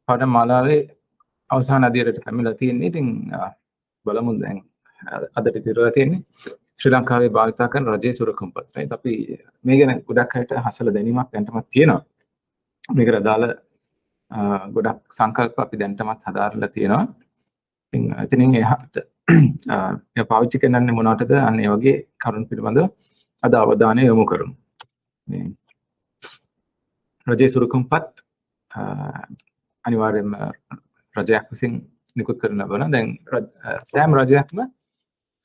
පාඩම් මාලාවේ අවසාන අදියරට පැමිණලා තියෙන්නේ. ඉතින් බලමු දැන් අදට ඉතිරිලා තියෙන්නේ ශ්‍රී ලංකාවේ භාවිතා කරන රජයේ සුරකුම් පත්‍රය. අපි මේ ගැන ගොඩක් අයට හසල දැනීමක් දැනටමත් තියෙනවා. මේකට අදාළ ගොඩක් සංකල්ප අපි දැනටමත් හදාarලා තියෙනවා. ඉතින් එතනින් එහාට මේ පාවිච්චි කරන්නේ මොනවටද? අන්න ඒ වගේ කරුණු පිළිබඳව අද අවධානය යොමු කරමු. මේ රජයේ සුරකුම්පත් අනිවාර්යයෙන්ම රජයක් විසින් නිකුත් කරන ලබන. දැන් සෑම රජයක්ම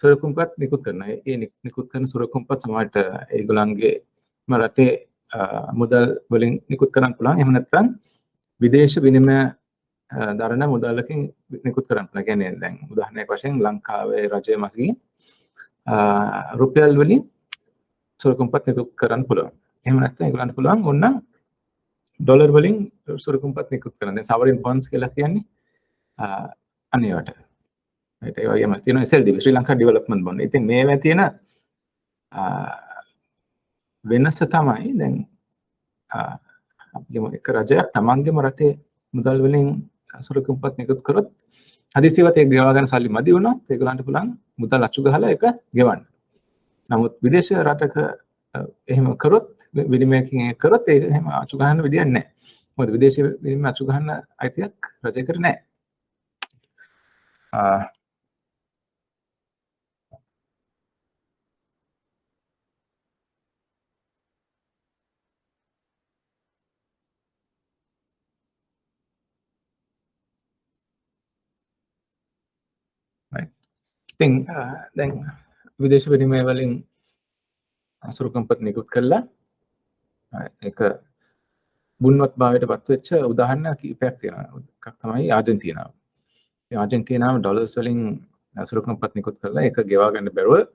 සුරකුම්පත් නිකුත් කරනවා. ඒ නිකුත් කරන සුරකුම්පත් සමහරට ඒගොල්ලන්ගේ රටේ මුදල් වලින් නිකුත් කරන්න පුළුවන්. එහෙම නැත්නම් විදේශ විනිමය දරන මුදලකින් නිකුත් කරන්න පුළුවන්. කියන්නේ දැන් උදාහරණයක් වශයෙන් ලංකාවේ රජය මසින් රුපියල් වලින් සුරකුම්පත් නිකුත් කරන්න පුළුවන්. එහෙම නැත්නම් ඒගොල්ලන්ට පුළුවන් ඕනනම් ඩොලර් වලින් සුරකුම්පත් නිකුත් කරන්න. දැන් සවරින් ෆන්ඩ්ස් කියලා කියන්නේ අනිවාර්යට. ඒ වගේම තියෙනවා SLDB ශ්‍රී ලංකා ඩෙවලොප්මන්ට් බොන්ඩ්. ඉතින් මේවා තියෙන වෙනස තමයි දැන් අපිම එක රජයක් තමන්ගේම රටේ මුදල් වලින් සුරකුම්පත් නිකුත් කරොත් හදිසියවත් ඒක ගෙවා ගන්න සල්ලි මදි වුණොත් ඒගොල්ලන්ට පුළුවන් මුදල් අච්චු ගහලා ඒක ගෙවන්න. නමුත් විදේශ රටක එහෙම කරොත් විනිමයකින් කරොත් ඒක එහෙම අච්චු ගහන්න විදියක් නැහැ. මොකද විදේශ විනිමය අච්චු ගහන්න අයිතියක් රජයකට නැහැ. ඉතින් දැන් විදේශ විනිමය වලින් සුරකුම්පත් නිකුත් කළා ඒක බුන්වත් භාවයට පත් වෙච්ච උදාහරණ කීපයක් තියෙනවා. එකක් තමයි ආජන්ටිනාව. ඒ ආජන්ටිනාව ඩොලර්ස් වලින් සුරකුම්පත් නිකුත් කළා ඒක ගෙවා ගන්න බැරුව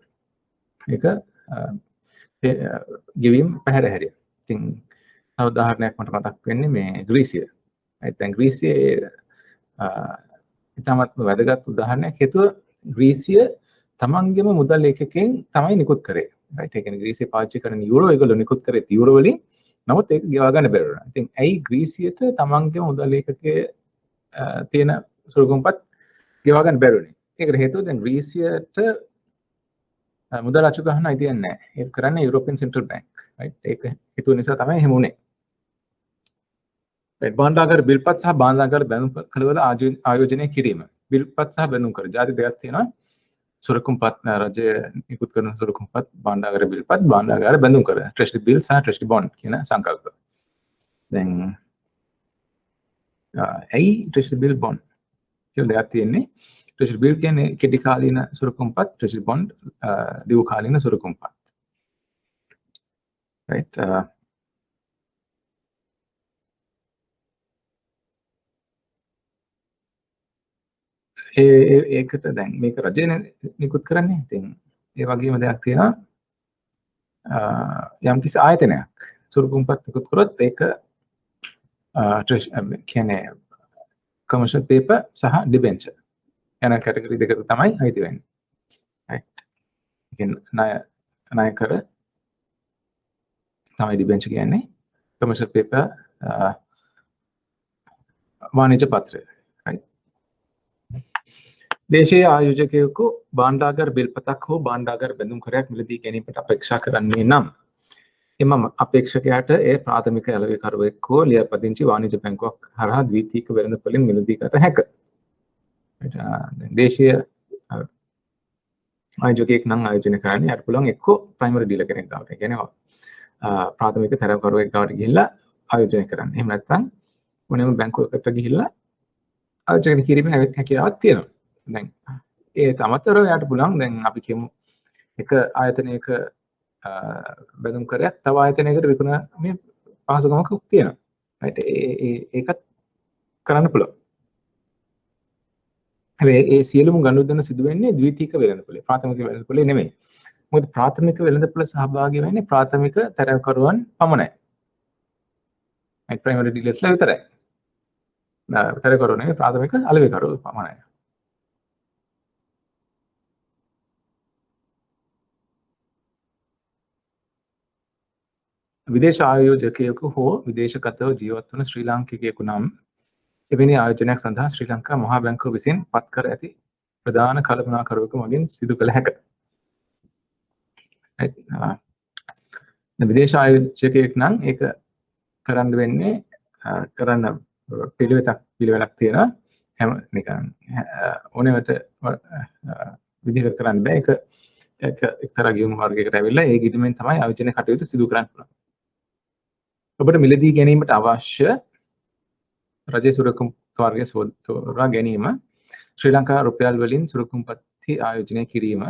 ඒක ගෙවීම් පැහැර හැරියා. ඉතින් තව උදාහරණයක් මට මතක් වෙන්නේ මේ ග්‍රීසිය. දැන් ග්‍රීසියේ ඉතාමත් වැදගත් උදාහරණයක් හේතුව ග්‍රීසිය තමන්ගේම මුදල් ඒකකයෙන් තමයි නිකුත් කරේ. රයිට්. ඒ කියන්නේ ග්‍රීසිය පාවිච්චි කරන යුරෝ ඒගොල්ලෝ නිකුත් කරේ යුරෝ වලින්. නමුත් ඒක ගෙවා ගන්න බැරි වුණා. ඉතින් ඇයි ග්‍රීසියට තමන්ගේම මුදල් ඒකකයේ තියෙන සුරකුම්පත් ගෙවා ගන්න බැරි වුණේ? ඒකට හේතුව දැන් ග්‍රීසියට මුදල් අච්චු ගන්න අයිතියක් නැහැ. ඒක කරන්නේ යුරෝපියන් සෙන්ට්‍රල් බැංක්. රයිට්. ඒක හේතුව නිසා තමයි එහෙම වුණේ. භාණ්ඩාගාර බිල්පත් සහ භාණ්ඩාගාර බැඳුම් කළවල ආයෝජනය කිරීම. බිල්පත් සහ බැඳුම් කර ජාති දෙකක් තියෙනවා. සුරකුම්පත් රජය නිකුත් කරන සුරකුම්පත් භාණ්ඩාගාර බිල්පත් භාණ්ඩාගාර බැඳුම් කර ට්‍රෙෂරි බිල් සහ ට්‍රෙෂරි බොන්ඩ් කියන සංකල්ප. දැන් ඇයි ට්‍රෙෂරි බිල් බොන්ඩ් කියලා දෙයක් තියෙන්නේ. ට්‍රෙෂරි බිල් කියන්නේ කෙටි කාලීන සුරකුම්පත්, ට්‍රෙෂරි බොන්ඩ් දීර්ඝ කාලීන සුරකුම්පත්. රයිට්. ඒකට දැන් මේක රජය නිකුත් කරන්නේ. ඉතින් ඒ වගේම දෙයක් තියෙනවා යම්කිසි ආයතනයක් සුරකුම්පත් නිකුත් කරොත් ඒක කියන්නේ කමර්ෂල් පේපර් සහ ඩිබෙන්චර් යන කැටගරි දෙකට තමයි අයිති වෙන්නේ. රයිට්. ඒ කියන්නේ ණය කර තමයි ඩිබෙන්චර් කියන්නේ. කමර්ෂල් පේපර් වාණිජ්‍ය පත්‍රය. දේශීය ආයෝජකයෙකු භාණ්ඩාගාර බිල්පතක් හෝ භාණ්ඩාගාර බැඳුම්කරයක් මිලදී ගැනීමට අපේක්ෂා කරන්නේ නම් එම අපේක්ෂකයාට ඒ ප්‍රාථමික ඇලවිකරුවෙක් හෝ ලියාපදිංචි වාණිජ්‍ය බැංකුවක් හරහා ද්විතීයික වෙළඳපොළින් මිලදී ගත හැකිය. දේශීය ආයෝජකයෙක් නම් ආයෝජනය කරන්නේ යට පුළුවන් එක්කෝ ප්‍රයිමරි ඩීලර් කෙනෙක් ගාවට. ඒ කියන්නේ ප්‍රාථමික තරගකරුවෙක් ගාවට ගිහිල්ලා ආයෝජනය කරන්න. එහෙම නැත්නම් මොනම බැංකුවකට ගිහිල්ලා ආයෝජනය කිරීමේ හැකියාවක් තියෙනවා. දැන් ඒ තමතරව යාට පුළුවන් දැන් අපි කියමු එක ආයතනයක බැඳුම් කරයක් තව ආයතනයකට විකුණීමේ පහසුකමක් තියෙනවා. රයිට්. ඒකත් කරන්න පුළුවන්. හැබැයි ඒ සියලුම ගනුදෙනු සිදු වෙන්නේ ද්විතීයික වෙළඳපොලේ. ප්‍රාථමික වෙළඳපොලේ නෙමෙයි. මොකද ප්‍රාථමික වෙළඳපොළ සහභාගී වෙන්නේ ප්‍රාථමික තරගකරුවන් පමණයි. ඒ ප්‍රයිමරි ඩීලර්ස්ලා විතරයි. තරගකරුවෝ නෙමෙයි ප්‍රාථමික අලෙවිකරුවෝ පමණයි. විදේශ ආයෝජකයෙකු හෝ විදේශගතව ජීවත් වන ශ්‍රී ලාංකිකයෙකු නම් එවැනි ආයෝජනයක් සඳහා ශ්‍රී ලංකා මහා බැංකුව විසින් පත් කර ඇති ප්‍රධාන කළමනාකරුවෙකු මගින් සිදු කළ හැක. විදේශ ආයෝජකයෙක් නම් ඒක කරන්න වෙන්නේ කරන්න පිළිවෙලක් තියෙනවා. හැම නිකන් ඕනෙවට විදිහකට කරන්න බෑ. ඒක එක්තරා ගියුම් වර්ගයකට ඇවිල්ලා ඒ ගිණුමෙන් තමයි ආයෝජන කටයුතු සිදු කරන්න පුළුවන්. ඔබට මිලදී ගැනීමට අවශ්‍ය රජයේ සුරකුම්පත් වර්ගය තෝරා ගැනීම, ශ්‍රී ලංකා රුපියල් වලින් සුරකුම්පත්ති ආයෝජනය කිරීම,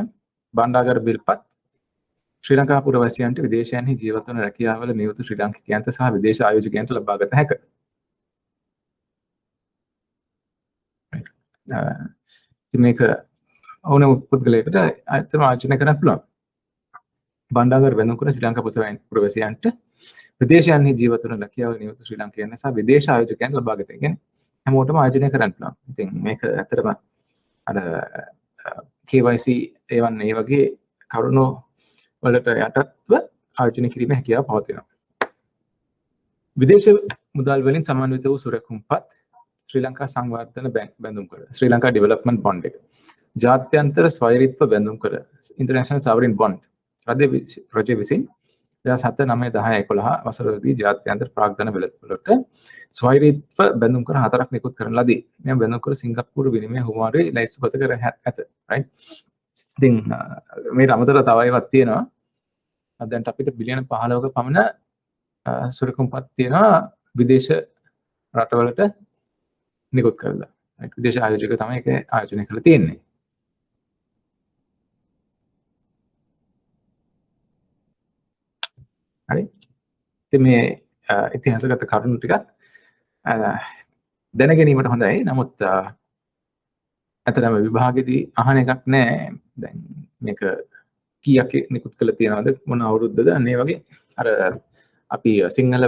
භාණ්ඩාගාර බිල්පත්, ශ්‍රී ලංකා පුරවැසියන්ට විදේශයන්හි ජීවත් වන රැකියාවල නියුතු ශ්‍රී ලාංකිකයන්ට සහ විදේශ ආයෝජකයන්ට ලබාගත හැක. මේක ඕනම පුද්ගලයෙකුට අයතම ආයෝජනය කරන්න පුළුවන්. භාණ්ඩාගාර බැඳුම් කරන ශ්‍රී ලංකා පුරවැසියන්ට විදේශයන්හි ජීවත් වන රැකියාවල නියුතු ශ්‍රී ලාංකිකයන් සහ විදේශ ආයෝජකයන් ලබාගත හැකි. හැමෝටම ආයෝජනය කරන්න පුළුවන්. ඉතින් මේක ඇත්තටම අර KYC ඒවන් මේ වගේ කරුණු වලට යටත්ව ආයෝජනය කිරීමේ හැකියාව පවතිනවා. විදේශ මුදල් වලින් සමන්විත වූ සුරකුම්පත් ශ්‍රී ලංකා සංවර්ධන බැඳුම් කර ශ්‍රී ලංකා ඩෙවලොප්මන්ට් බොන්ඩ් එක, ජාත්‍යන්තර ස්වෛරීත්ව බැඳුම් කර ඉන්ටර්නැෂනල් සවරින් බොන්ඩ් රජය විසින් 2007 9 10 11 වසරේදී ජාත්‍යන්තර ප්‍රාග්ධන වෙළඳපොළට ස්වෛරීත්ව බැඳුම් කර 4ක් නිකුත් කරන ලදී. මේ බැඳුම් කර සිංගප්පූරු විනිමය හුවමාරුවේ ලැයිස්තුපත කර ඇත. right. ඉතින් මේ අමතරව තව ඒවාක් තියෙනවා. දැන් අපිට බිලියන 15ක පමණ සුරකුම්පත් තියෙනවා විදේශ රටවලට නිකුත් කරලා. right. විදේශ ආයෝජක තමයි ඒක ආයෝජනය කරලා තියෙන්නේ. හරි. ඉතින් මේ ඉතිහාසගත කරුණු ටිකක් දැන ගැනීමට හොඳයි. නමුත් අතරම විභාගෙදී අහන එකක් නෑ. දැන් මේක කීයක් නිකුත් කළා තියනවද මොන අවුරුද්දද අනේ වගේ අර අපි සිංහල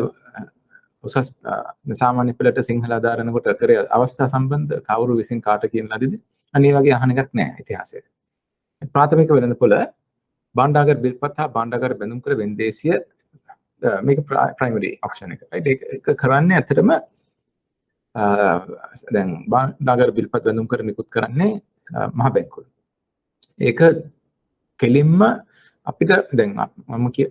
උසස් සාමාන්‍ය පෙළට සිංහල ආධාරණකොට කරේ අවස්ථා සම්බන්ධ කවුරු විසින් කාට කියන ලදිද අනේ වගේ අහන එකක් නෑ ඉතිහාසයේ. ප්‍රාථමික වෙළඳපොළ භාණ්ඩාගාර බිල්පත් හා භාණ්ඩාගාර බැඳුම් කර වෙන්දේසිය මේක ප්‍රයිමරි ඔප්ෂන් එක. right. ඒක කරන්නේ ඇත්තටම දැන් භාණ්ඩාගාර බිල්පත් බැඳුම් කර නිකුත් කරන්නේ මහ බැංකුව. ඒක කෙලින්ම අපිට දැන්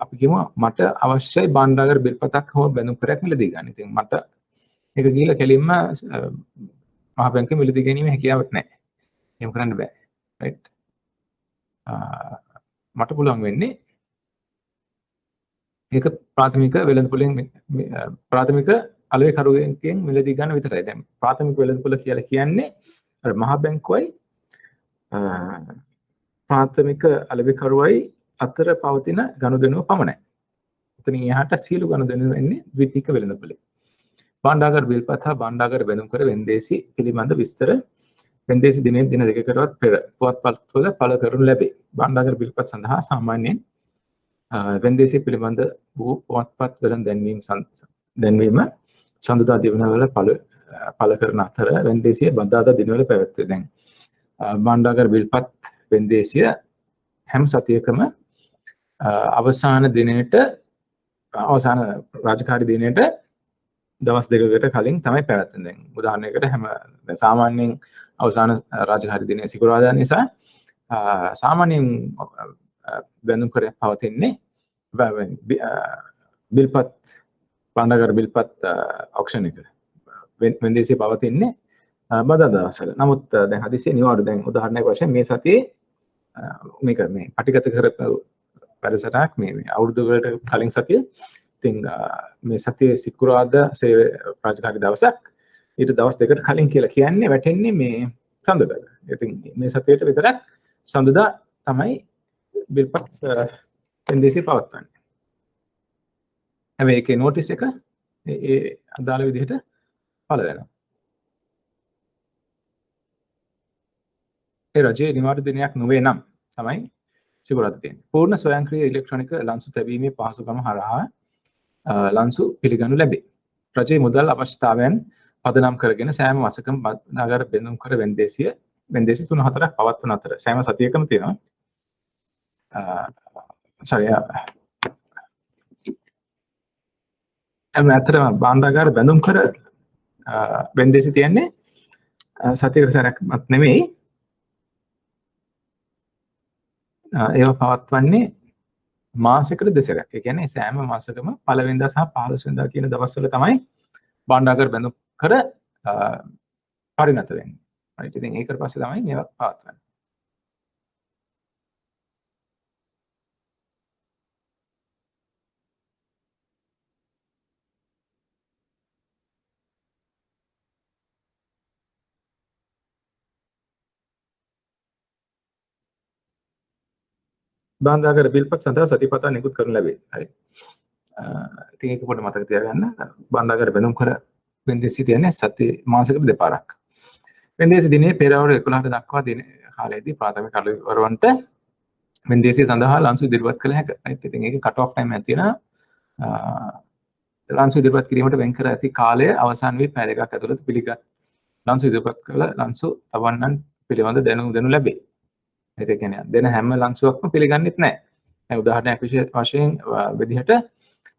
අපි කියමු මට අවශ්‍යයි භාණ්ඩාගාර බිල්පතක් හෝ බැඳුම් කරයක් මිලදී ගන්න. ඉතින් මට ඒක ගිහලා කෙලින්ම මහ බැංකුවේ මිලදී ගැනීම හැකියාවක් නැහැ. එහෙම කරන්න බෑ. right. මට පුළුවන් වෙන්නේ ඒක ප්‍රාථමික වෙළඳපොළෙන් ප්‍රාථමික අලෙවිකරුවෙන්ගෙන් මිලදී ගන්න විතරයි. දැන් ප්‍රාථමික වෙළඳපොළ කියලා කියන්නේ අර මහ බැංකුවයි ප්‍රාථමික අලෙවිකරුවයි අතර පවතින ගනුදෙනුව පමණයි. එතනින් එහාට සියලු ගනුදෙනුව වෙන්නේ ද්විතීයික වෙළඳපොළේ. භාණ්ඩාගාර බිල්පත් හා භාණ්ඩාගාර බැඳුම් කර වෙන්දේසි පිළිබඳ විස්තර වෙන්දේසි දින දෙකකටවත් පෙර පුවත්පත්වල පළ කරනු ලැබේ. භාණ්ඩාගාර බිල්පත් සඳහා සාමාන්‍යයෙන් වෙන්දේසි පිළිබඳ වූ පුවත්පත් වලින් දැන්වීම සඳුදා දිනවල පළ කරන අතර වෙන්දේසිය බදාදා දිනවල පැවැත්වේ. දැන් භාණ්ඩාගාර බිල්පත් වෙන්දේසිය හැම සතියකම අවසාන දිනේට අවසාන රාජකාරී දිනේට දවස් දෙකකට කලින් තමයි පැවැත්වෙන්නේ. දැන් උදාහරණයකට දැන් සාමාන්‍යයෙන් අවසාන රාජකාරී දිනේ සිකුරාදා නිසා සාමාන්‍යයෙන් බැඳුම් කර පවතින්නේ බිල්පත් භාණ්ඩාගාර බිල්පත් ඔක්ෂන් එක වෙන්දේසිය පවතින්නේ බදාදා දවස්වල. නමුත් දැන් හදිසියේ නිවාඩු දැන් උදාහරණයක් වශයෙන් මේ සතියේ මේක මේ පටිගත කරපු වැඩසටහනක් මේ අවුරුදු වලට කලින් සතියේ ඉතින් මේ සතියේ සිකුරාදා රාජකාරී දවසක් ඊට දවස් දෙකකට කලින් කියලා කියන්නේ වැටෙන්නේ මේ සඳුදා. ඉතින් මේ සතියේට විතරක් සඳුදා තමයි බිල්පත් වෙන්දේසිය පවත්වන්නේ. හැබැයි ඒකේ නෝටිස් එක ඒ අදාළ විදිහට පළ වෙනවා. ඒ රජයේ නිවාඩු දිනයක් නොවේ නම් තමයි සිකුරාදා තියෙන්නේ. පූර්ණ ස්වයංක්‍රීය ඉලෙක්ට්‍රොනික ලන්සු තැබීමේ පහසුකම හරහා ලන්සු පිළිගනු ලැබේ. රජයේ මුදල් අවශ්‍යතාවයන් පදනම් කරගෙන සෑම මාසකම භාණ්ඩාගාර බැඳුම් කර වෙන්දේසි 3-4ක් පවත්වන අතර සෑම සතියකම තියෙනවා. ඇත්තටම භාණ්ඩාගාර බැඳුම් කර වෙන්දේසි තියන්නේ සතියකට සැරයක්වත් නෙමෙයි. ඒවා පවත්වන්නේ මාසෙකට දෙසරයක්. ඒ කියන්නේ සෑම මාසෙකම පළවෙනිදා සහ 15 වෙනිදා කියන දවස්වල තමයි භාණ්ඩාගාර බැඳුම් කර පරිණත වෙන්නේ. right. ඉතින් ඒකට පස්සේ තමයි මේවා පවත්වන්නේ. භාණ්ඩාගාර බිල්පත් සඳහා සතිපතා නිකුත් කරනු ලැබේ. හරි. ඉතින් ඒක පොඩ්ඩක් මතක තියාගන්න. භාණ්ඩාගාර බැඳුම් කර වෙන්දේසි තියන්නේ සති මාසෙකට දෙපාරක්. වෙන්දේසි දිනේ පෙරවරු 11ට දක්වා දින කාලයේදී ප්‍රාථමික අලුවරවන්ට වෙන්දේසි සඳහා ලන්සු ඉදිරිපත් කළ හැකියි. right. ඉතින් ඒකේ කට් ඔෆ් ටයිම් එකක් තියෙනවා. ලන්සු ඉදිරිපත් කිරීමට වෙන් කර ඇති කාලය අවසන් වී පැය දෙකක් ඇතුළත පිළිගත් ලන්සු ඉදිරිපත් කළ ලන්සු තවන්නන් පිළිබඳ දැනුම් දෙනු ලැබේ. ඒ කියන්නේ දෙන හැම ලන්සුවක්ම පිළිගන්නෙත් නැහැ. දැන් උදාහරණයක් වශයෙන් විදිහට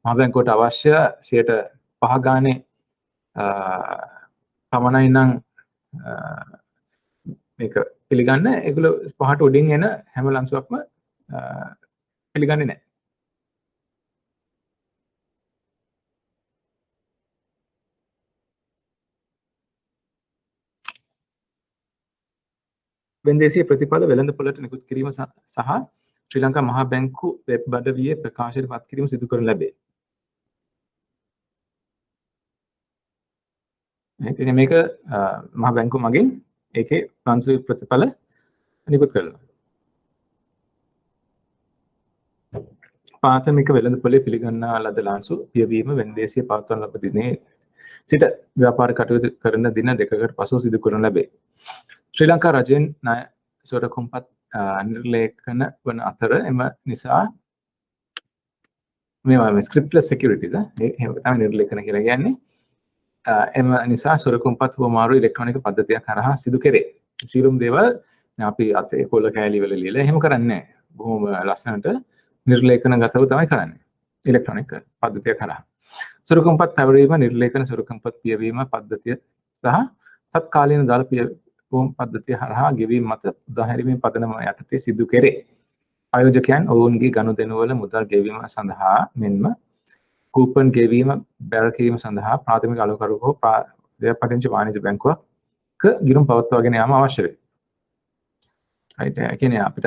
මහ බැංකුවට අවශ්‍ය 5% ගානේ පමණයි නම් මේක පිළිගන්න ඒගොල්ලෝ 5ට උඩින් එන හැම ලන්සුවක්ම පිළිගන්නේ නැහැ. වෙන්දේසිය ප්‍රතිඵල වෙළඳපොළට නිකුත් කිරීම සහ ශ්‍රී ලංකා මහා බැංකු වෙබ් අඩවියේ ප්‍රකාශයට පත් කිරීම සිදු කරනු ලැබේ. ඉතින් මේක මහා බැංකුව මගින් ඒකේ ලන්සු ප්‍රතිඵල නිකුත් කරනවා. ප්‍රාථමික වෙළඳපොලේ පිළිගන්නා ලද ලන්සු පියවීම වෙන්දේසිය පවත්වන ලබ දිනේ සිට ව්‍යාපාර කටයුතු කරන දින දෙකකට පසුව සිදු කරනු ලැබේ. ශ්‍රී ලංකා රජයෙන් ණය සොරකුම්පත් නිර්ලේඛන වන අතර එම නිසා මේවා ස්ක්‍රිප්ට්ලස් සිකියුරිටිස් එහෙම තමයි නිර්ලේඛන කියලා කියන්නේ. එම නිසා සොරකුම්පත් හුවමාරු ඉලෙක්ට්‍රොනික පද්ධතියක් කරහා සිදු කෙරේ. සියලුම දේවල් අපි අතේ කොළ කෑලි වල ලියලා එහෙම කරන්නේ නැහැ. බොහොම ලස්සනට නිර්ලේඛනගතව තමයි කරන්නේ. ඉලෙක්ට්‍රොනික පද්ධතිය කරහා. සොරකුම්පත් පැවරීම නිර්ලේඛන සොරකුම්පත් පියවීම පද්ධතිය සහ තත්කාලීන දාල පියවීම පද්ධතිය හරහා ගෙවීම මත උදාහැරීමේ පදනම යටතේ සිදු කෙරේ. ආයෝජකයන් ඔවුන්ගේ ගනුදෙනු වල මුදල් ගෙවීම සඳහා මෙන්ම කූපන් ගෙවීම බැර කිරීම සඳහා ප්‍රාථමික අලුකරු හෝ ව්‍යාපාරික වාණිජ බැංකුවක ගිණුම් පවත්වාගෙන යාම අවශ්‍ය වේ. right. ඒ කියන්නේ අපිට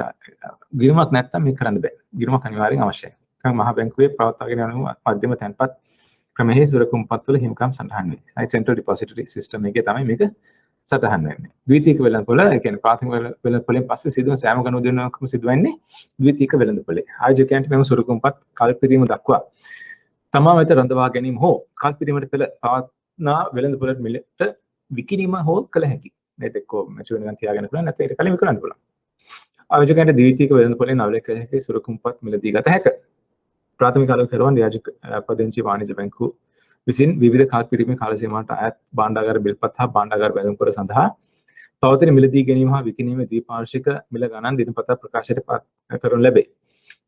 ගිණුමක් නැත්තම් මේක කරන්න බෑ. ගිණුමක් අනිවාර්යෙන් අවශ්‍යයි. මහා බැංකුවේ පවත්වාගෙන යන මධ්‍යම තැන්පත් ක්‍රමයේ සුරකුම්පත් වල හිමිකම් සඳහන් වේ. right. Central Depository System එකේ තමයි මේක සටහන් වෙන්නේ. ද්විතීයික වෙළඳපොළ ඒ කියන්නේ ප්‍රාථමික වෙළඳපොළෙන් පස්සේ සිදුවන සෑම ගනුදෙනුවක්ම සිදුවන්නේ ද්විතීයික වෙළඳපොළේ. ආයෝජකයන්ට මෙම සුරකුම්පත් කල්පිරීම දක්වා තමා වෙත රඳවා ගැනීම හෝ කල්පිරීමට පෙළ පවත්නා වෙළඳපොළට මිලට විකිණීම හෝ කළ හැකියි. මේක එක්කෝ මැචුව නිකන් තියාගෙන පුළුවන් නැත්නම් ඒක කලින් විකුණන්න පුළුවන්. ආයෝජකයන්ට ද්විතීයික වෙළඳපොළේ නවලේ කළ හැකි සුරකුම්පත් මිලදී ගත හැක. ප්‍රාථමික අලුකරුවන් යාජක පදිංචි වාණිජ බැංකු විසින් විවිධ කල්පිරීමේ කාල සීමාවට අයත් භාණ්ඩාගාර බිල්පත් හා භාණ්ඩාගාර බැඳුම් කර සඳහා පවතින මිලදී ගැනීම හා විකිණීමේ ද්විපාර්ශ්වික මිල ගණන් දිනපතා ප්‍රකාශයට පත් කරනු ලැබේ.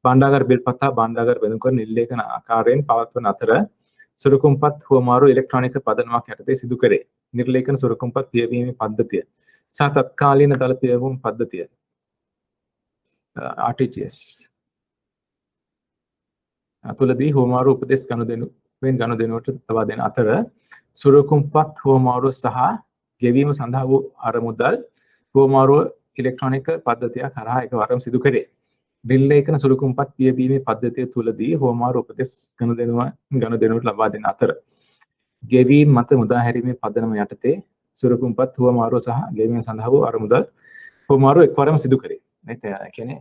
භාණ්ඩාගාර බිල්පත් හා භාණ්ඩාගාර බැඳුම් කර නිර්ලේඛන ආකාරයෙන් පවත්වන අතර සුරකුම්පත් හුවමාරු ඉලෙක්ට්‍රොනික පදනමක් යටතේ සිදු කරේ. නිර්ලේඛන සුරකුම්පත් පියවීමේ පද්ධතිය සහ තත්කාලීන දල පියවීම පද්ධතිය RTGS අතුලදී හුවමාරු උපදෙස් ගනුදෙනුවට ලබා දෙන අතර සුරකුම්පත් හුවමාරු සහ ගෙවීම සඳහා වූ අරමුදල් හුවමාරු ඉලෙක්ට්‍රොනික පද්ධතිය කරහා එකවරම සිදු කරේ. නිර්ලේඛන සුරකුම්පත් පියවීමේ පද්ධතිය තුලදී හුවමාරු උපදෙස් ගනුදෙනුවට ලබා දෙන අතර ගෙවීම මත මුදා හැරීමේ පදනම යටතේ සුරකුම්පත් හුවමාරු සහ ගෙවීම සඳහා වූ අරමුදල් හුවමාරු එකවරම සිදු කරේ. ඒ කියන්නේ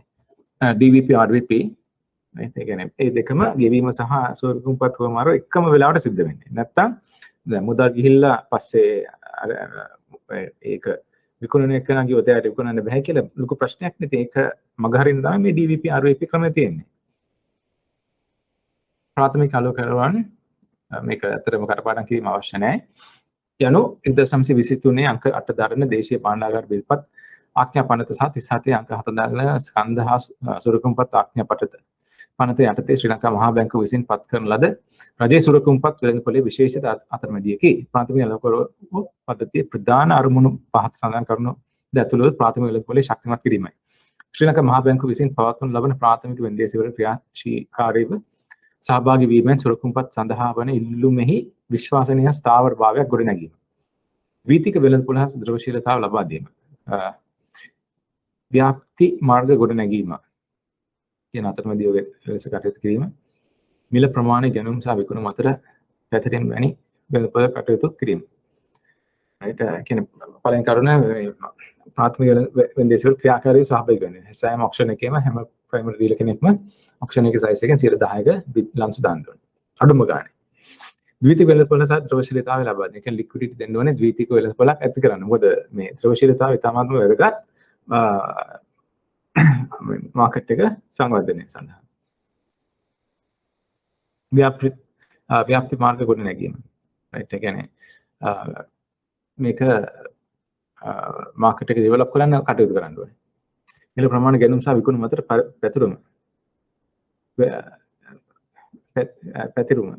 DVP RVP ඒ කියන්නේ ඒ දෙකම ගෙවීම සහ සුරකුම්පත් හුවමාරු එකම වෙලාවට සිද්ධ වෙන්නේ. නැත්තම් දැන් මුදල් ගිහිල්ලා පස්සේ ඒක විකුණන එක නම් ගියොත් එයාට විකුණන්න බෑ කියලා ලොකු ප්‍රශ්නයක් නෙත්. ඒක මගහරින්න තමයි මේ DVP RVP ක්‍රමය තියෙන්නේ. ප්‍රාථමික අලුකරුවන් මේක ඇත්තටම කරපාඩම් කිරීම අවශ්‍ය නැහැ. යනු 1923 අංක 8 දරන දේශීය භාණ්ඩාගාර බිල්පත් ආඥා පනත සහ 37 අංක 7 දරන ස්කන්ධ හා සුරකුම්පත් ආඥා පනත පනත යටතේ ශ්‍රී ලංකා මහා බැංකුව විසින් පත් කරන ලද රජයේ සුරකුම්පත් වෙළඳපොලේ විශේෂ අතරමැදියකි. ප්‍රාථමික වෙළඳපොළ පද්ධතියේ ප්‍රධාන අරමුණු පහක් සඳහන් කරනු ද ඇතුළු ප්‍රාථමික වෙළඳපොලේ ශක්තිමත් කිරීමයි. ශ්‍රී ලංකා මහා බැංකුව විසින් පවත්වනු ලබන ප්‍රාථමික වෙන්දේසිවල ක්‍රියාශීලීව සහභාගී වීමෙන් සුරකුම්පත් සඳහා වන ඉල්ලුමෙහි විශ්වාසනීය ස්ථාවර භාවයක් ගොඩනැගීම. වීතික වෙළඳපොළ හා ද්‍රවශීලතාව ලබා දීම. ව්‍යාප්ති මාර්ග ගොඩනැගීම කියන අතරමැදි ලෙස කටයුතු කිරීම. මිල ප්‍රමාණය ගැනුම් සහ විකුණුම් අතර පැතිරීම වැනි වෙළඳපොළ කටයුතු කිරීම. right කියන්නේ පළවෙනි කරුණ ප්‍රාථමික වෙන්දේසිවල ක්‍රියාකාරී සහභාගී වෙන්නේ. සෑම ඔක්ෂන් එකේම හැම ප්‍රයිමරි ඩීලර් කෙනෙක්ම ඔක්ෂන් එකේ සයිස් එකෙන් 10%ක ලන්සු දාන්න ඕනේ. අඩුම ගානේ. ද්විතීයික වෙළඳපොළ සහ ද්‍රවශීලතාවය ලබා දෙන. ඒ කියන්නේ ලික්විඩිටි දෙන්න ඕනේ ද්විතීයික වෙළඳපොළක් ඇති කරන්න. මොකද මේ ද්‍රවශීලතාවය ඉතාමත්ම වැදගත් මාකට් එක සංවර්ධනය සඳහා. ව්‍යාප්ති මාර්ග ගොඩනැගීම. right ඒ කියන්නේ මේක මාකට් එක ඩෙවලොප් කරන්න කටයුතු කරන්න ඕනේ. මිල ප්‍රමාණය ගැනුම් සහ විකුණුම අතර පැතිරුම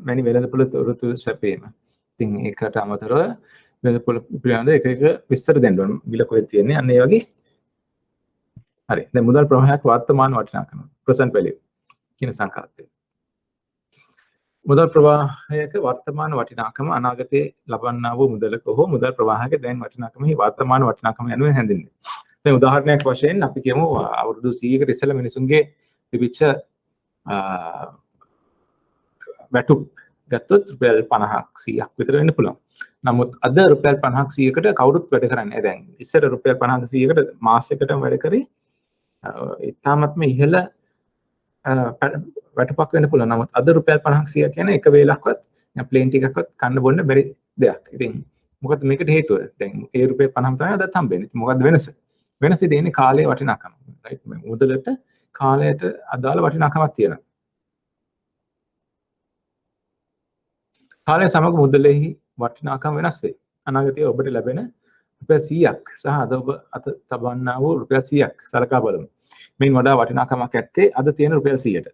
වැනි වෙළඳපොළ තොරතුරු සැපීම. ඉතින් ඒකට අමතරව වෙළඳපොළ පිළිබඳ එක විස්තර දෙන්න ඕන. මිල කොහෙද තියෙන්නේ? අන්න ඒ වගේ. හරි. දැන් මුදල් ප්‍රවාහයක් වර්තමාන වටිනාකම present value කියන සංකල්පය. මුදල් ප්‍රවාහයක වර්තමාන වටිනාකම අනාගතයේ ලබන්නා වූ මුදලක හෝ මුදල් ප්‍රවාහයක දැන් වටිනාකමෙහි වර්තමාන වටිනාකම යනුවෙන් හැඳින්වෙනවා. දැන් උදාහරණයක් වශයෙන් අපි කියමු අවුරුදු 100කට ඉස්සෙල්ලා මිනිසුන්ගේ තිබිච්ච වැටුප් ගත්තොත් රුපියල් 50ක් 100ක් විතර වෙන්න පුළුවන්. නමුත් අද රුපියල් 50ක් 100කට කවුරුත් වැඩ කරන්නේ නැහැ. දැන් ඉස්සර රුපියල් 50ක් 100කට මාසයකටම වැඩ කරේ ඉතාමත්ම ඉහළ වැටුපක් වෙන්න පුළුවන්. නමුත් අද රුපියල් 50ක් 100ක් කියන්නේ එක වේලක්වත් ප්ලේන් ටිකක්වත් කන්න බොන්න බැරි දෙයක්. ඉතින් මොකද මේකට හේතුව? දැන් ඒ රුපියල් 50ක් තමයි අදත් හම්බෙන්නේ. ඉතින් මොකද්ද වෙනස? වෙනස දෙන්නේ කාලයේ වටිනාකම. රයිට් මුදලට කාලයට අදාළ වටිනාකමක් තියෙනවා. කාලය සමග මුදලෙහි වටිනාකම වෙනස් වෙයි. අනාගතයේ ඔබට ලැබෙන රුපියල් 100ක් සහ අද ඔබ අත තබන්නා වූ රුපියල් 100ක් සලකා බලමු. මේන් වඩා වටිනාකමක් ඇත්තේ අද තියෙන රුපියල් 100ට.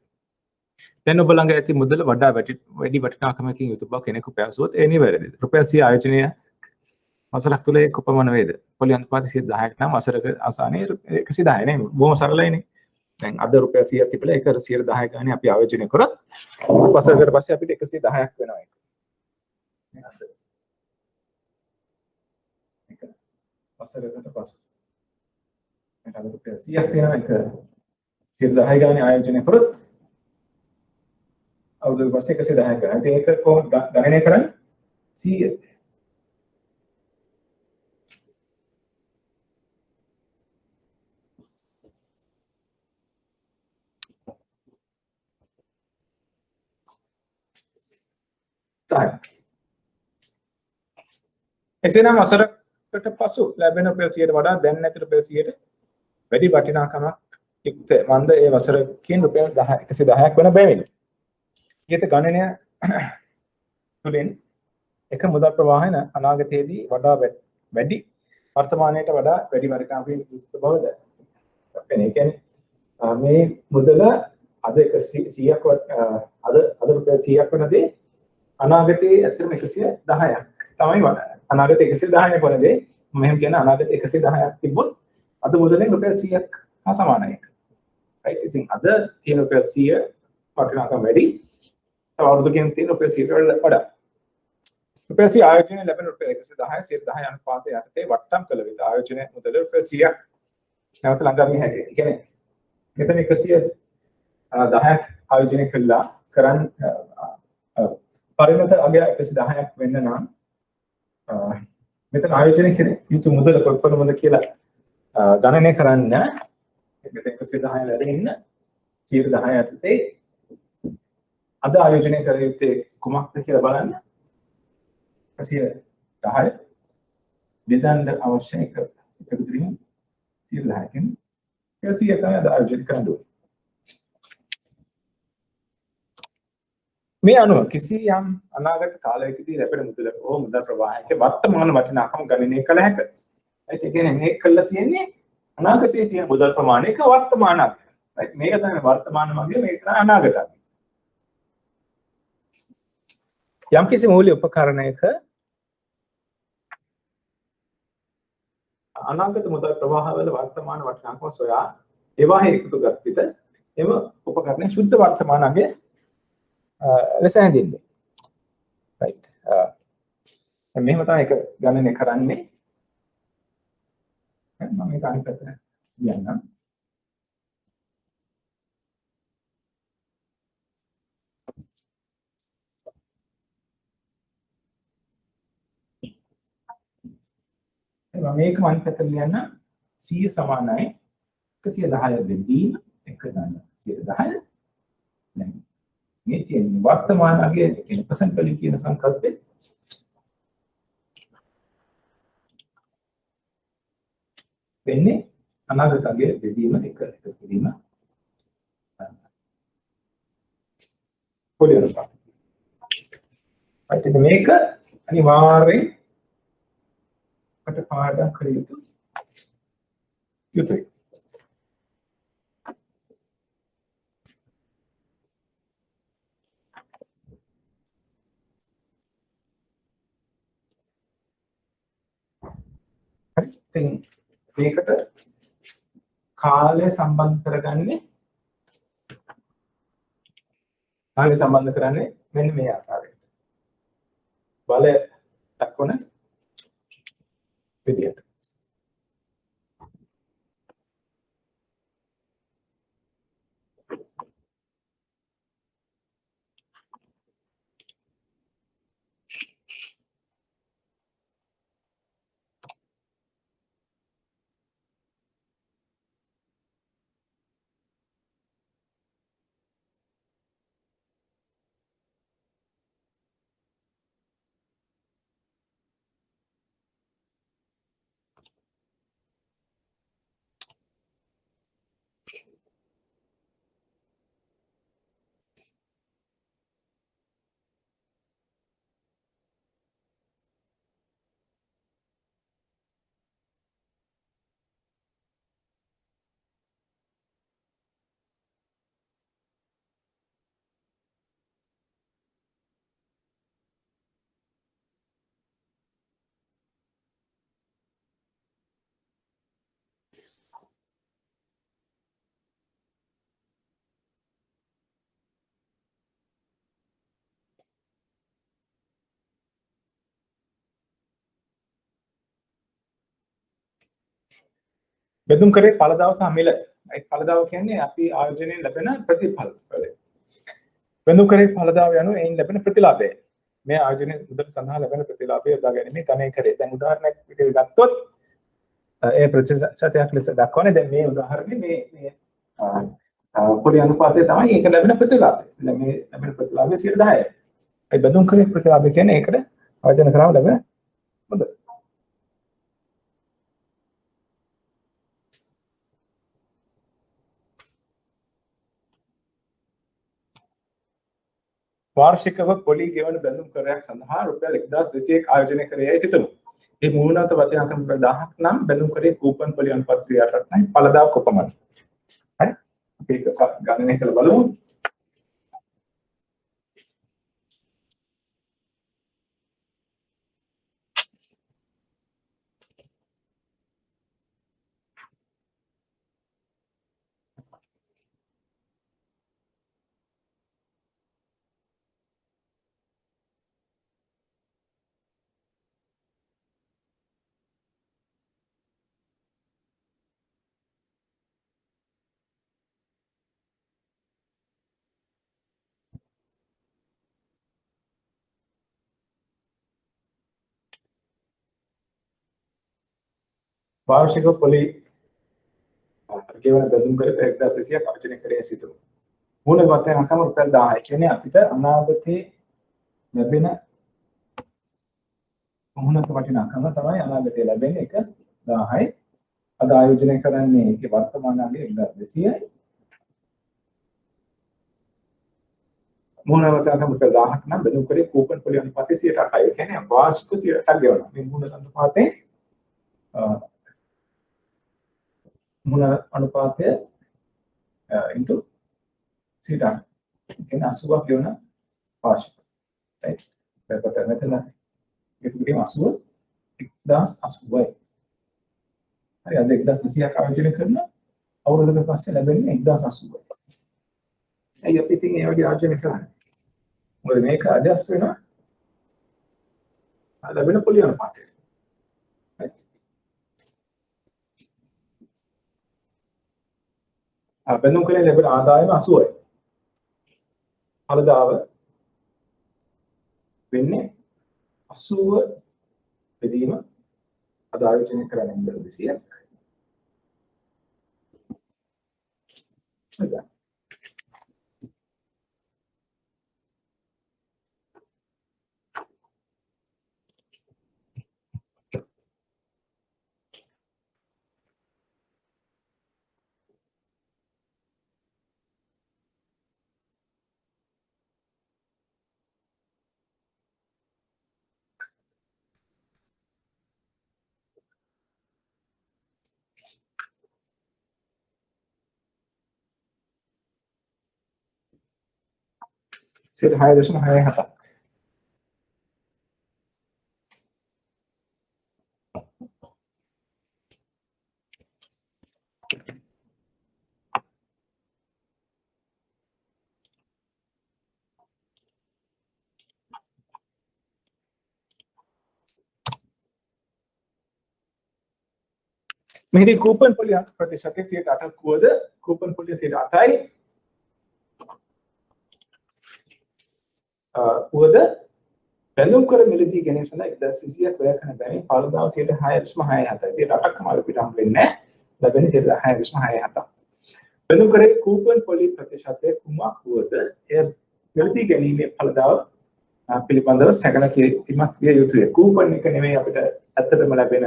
දැන් ඔබ ළඟ ඇති මුදල වඩා වැඩි වටිනාකමකින් යුතු බව කෙනෙකු පැවසුවොත් ඒ නිවැරදිද? රුපියල් 100 ආයෝජනය වසරක් තුළ කොපමණ වේද? පොලි අනුපාතය 10ක් නම් වසරක අවසානයේ 110 නේ. බොහොම සරලයිනේ. දැන් අද රුපියල් 100ක් තිබිලා ඒක 110 ගානේ අපි ආයෝජනය කරොත් වසරකට පස්සේ අපිට 110ක් වෙනවා ඒක. වසරකට පස්සේ අද රුපියල් 100ක් තියෙනවා ඒක 110 ගානේ ආයෝජනය කරොත් අවුරුදු පස්සේ 110ක් ගන්න. ඉතින් ඒක කොහොමද ගණනය කරන්නේ? 100. එසේනම් වසරකට පසු ලැබෙන රුපියල් 100ට වඩා දැන් නැති රුපියල් 100ට වැඩි වටිනාකමක් යුක්ත මන්ද ඒ වසරකින් රුපියල් 110ක් වෙන බැවින් ඊට ගණනය තුළින් එක මුදල් ප්‍රවාහය අනාගතයේදී වඩා වැඩි වර්තමානයට වඩා වැඩි වටිනාකමක් යුක්ත බවද වෙන්නේ. කියන්නේ මේ මුදල අද 100ක් අද රුපියල් 100ක් වෙනදී අනාගතයේ ඇත්තටම 110ක් තමයි වඩා. අනාගතයේ 110ක් වෙනදී මෙහෙම කියන අනාගතයේ 110ක් තිබ්බොත් අද මුදලෙන් රුපියල් 100ක් හා සමානයි. right ඉතින් අද තියෙන රුපියල් 100 වටිනාකම වැඩි. තව අවුරුදුකින් තියෙන රුපියල් 100කට වඩා. රුපියල් 100 ආයෝජනයේ ලැබෙන රුපියල් 110 110 අනුපාතය යටතේ වට්ටම් කළ විට ආයෝජනයේ මුදල රුපියල් 100ක් නැවත ළඟා විය හැකියි. කියන්නේ මෙතන 110ක් ආයෝජනය කළා කරන් පරිමත අගය 110ක් වෙන්න නම් මෙතන ආයෝජනය කෙරේ යුතු මුදල කොපමණද කියලා ගණනය කරන්න මෙතන 110 වැඩින්න 110 යටතේ අද ආයෝජනය කර යුත්තේ කුමක්ද කියලා බලන්න 110 බෙදන්න අවශ්‍ය එකතු කිරීම 110කින් 100 තමයි අද ආයෝජනය කරන්න ඕනේ. මේ අනුව කිසියම් අනාගත කාලයකදී ලැබෙන මුදලක හෝ මුදල් ප්‍රවාහයක වර්තමාන වටිනාකම ගණනය කළ හැකියි. ඒ කියන්නේ මේ කළා තියෙන්නේ අනාගතයේ තියෙන මුදල් ප්‍රමාණයක වර්තමානක්. right මේක තමයි වර්තමාන මගේ මේක තමයි අනාගත යම්කිසි මූල්‍ය උපකරණයක අනාගත මුදල් ප්‍රවාහවල වර්තමාන වටිනාකම සොයා ඒවා හේතුගත විට එම උපකරණයේ ශුද්ධ වර්තමාන අගය ලෙස හැඳින්වේ right මෙහෙම තමයි එක ගණනය කරන්නේ මම මේක අනිත් පැත්තට කියන්නම් මේක අනිත් පැත්තට ලියන්න 100 සමානයි 110 බෙදීම 110 දැන් මේ තියෙන වර්තමාන අගය කියන percent වලින් කියන සංකල්පේ වෙන්නේ අනාගත අගය බෙදීම එක බෙදීම පොළි අනුපාත. right මේක අනිවාර්යෙන් කට පාඩම් කර යුතුයි. හරි මේකට කාලය සම්බන්ධ කරගන්නේ මෙන්න මේ ආකාරයට බලය දක්වන විදියට බෙදුම් කරේ ඵලදාව සහ මිල. ඒ ඵලදාව කියන්නේ අපි ආයෝජනයෙන් ලැබෙන ප්‍රතිඵල. බෙදුම් කරේ ඵලදාව යනු එයින් ලැබෙන ප්‍රතිලාභය. මේ ආයෝජනයේ මුදල් සඳහා ලැබෙන ප්‍රතිලාභය යොදා ගැනීම ගණනය කරේ. දැන් උදාහරණයක් විදිහට ගත්තොත් ඒ ප්‍රතිශතයක් ලෙස දක්වන්නේ දැන් මේ උදාහරණේ මේ පොළි අනුපාතය තමයි ඒක ලැබෙන ප්‍රතිලාභය. දැන් මේ ලැබෙන ප්‍රතිලාභය 10%යි. ඒ බෙදුම් කරේ ප්‍රතිලාභය කියන්නේ ඒකට ආයෝජන කරාම ලැබෙන මුදල්. වාර්ෂිකව පොලි ගෙවන බැඳුම් කරයක් සඳහා රුපියල් 1201 ආයෝජනය කරේයි සිතමු. මේ මූලත වටිනාකම 1000ක් නම් බැඳුම් කරේ කූපන් පොලි අනුපාත 108ක් නම් ඵලදාව කොපමණද? හරි. අපි ඒක ගණනය කරලා බලමු. වාර්ෂික පොලි ගෙවන බැඳුම් කරේ 1200ක් ආයෝජනය කරේ සිටු. මූල වටිනාකම රුපියල් 1000. කියන්නේ අපිට අනාගතේ ලැබෙන මූල වටිනාකම තමයි අනාගතේ ලැබෙන්නේ 1000යි. අද ආයෝජනය කරන්නේ ඒකේ වර්තමාන අගය 1200යි. මූල වටිනාකම රුපියල් 1000ක් නම් බැඳුම් කරේ කූපන් පොලි අනුපාතය 108යි. ඒ කියන්නේ වාර්ෂික 108ක් ගෙවනවා. මේ මූල අනුපාතේ මුල අනුපාතය into 80. කියන්නේ 80ක් ගෙවන පාර්ශ්ව. right. එතකොට මෙතන ඒකේ 80 1080යි. හරි අද 1200ක් ආයෝජනය කරන අවුරුද්දකට පස්සේ ලැබෙන්නේ 1080යි. ඇයි අපි ඉතින් ඒ වගේ ආයෝජනය කරන්නේ? මොකද මේක ඇඩ්ජස්ට් වෙනවා ලැබෙන පොලි අනුපාතය. බැඳුම් කලේ ලැබෙන ආදායම 80යි. ඵලදාව වෙන්නේ 80 බෙදීම අද ආයෝජනය කරන්නේ 200ක්. හරිද? සිට 6.67. මෙහිදී කූපන් පොලි ප්‍රතිශතය 8ක් වුවද කූපන් පොලිය 8යි වුවද බැඳුම් කර මිලදී ගැනීම සඳහා 1200ක් වැය කරන බැවින් ඵලදාව 6.67යි 8ක් කමාල පිට හම් වෙන්නේ ලැබෙන්නේ 6.67. බැඳුම් කරේ කූපන් පොලි ප්‍රතිශතය කුමක් වුවද එය මිලදී ගැනීමේ ඵලදාව පිළිබඳව සැකන කිරීමක් විය යුතුය. කූපන් එක නෙමෙයි අපිට ඇත්තටම ලැබෙන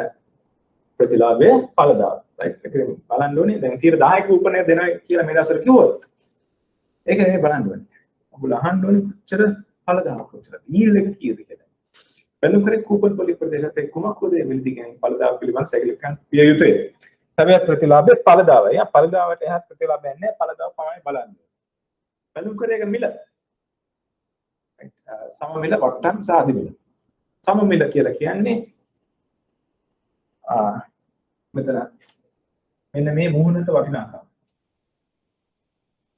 ප්‍රතිලාභය ඵලදාව. right. ඒක බලන්න ඕනේ. දැන් 10ක කූපන් එක දෙනවා කියලා මේ දවස්වල කිව්වොත් ඒක නෙමෙයි බලන්න ඕනේ. ඔබලා අහන්න ඕනේ කොච්චර ඵලදාව කොච්චර yield එක කීයද කියලා. බැලුම් කරේ කූපන් පොලි ප්‍රදේශයේ කුමක් වද මිලදී ගැනීම ඵලදාව පිළිබඳ සැකලකන් විය යුතුය. සැබෑ ප්‍රතිලාභය ඵලදාවයි. ඵලදාවට එහා ප්‍රතිලාභයක් නැහැ. ඵලදාව පමණයි බලන්න. බැලුම් කරේ එක මිල. සම මිල වට්ටම් සාදි මිල. සම මිල කියලා කියන්නේ මෙතන මෙන්න මේ මුහුණට වටිනාකම.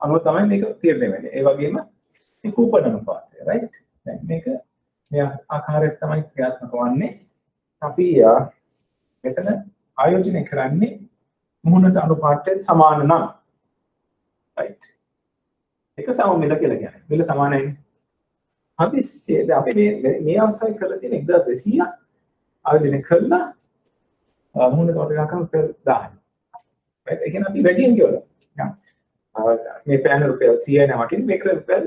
අනුව තමයි මේක තීරණය වෙන්නේ. ඒ වගේම මේ කූපන් අනුපාතය, right? දැන් මේක මේ ආකාරයට තමයි ක්‍රියාත්මක වන්නේ. අපි මෙතන ආයෝජනය කරන්නේ මුහුණට අනුපාතයට සමාන නම්, right? ඒක සම මිල කියලා කියන්නේ. මිල සමානයි. හදිස්සියේ අපි මේ අවස්ථාවේ කරලා තියෙන 1200 ආයෝජනය කළා මුහුණට වටිනාකම per 10. right? ඒ කියන්නේ අපි වැඩියෙන් කියවලා. මේ පෑන රුපියල් 100යි නවටින්නේ මේක රුපියල්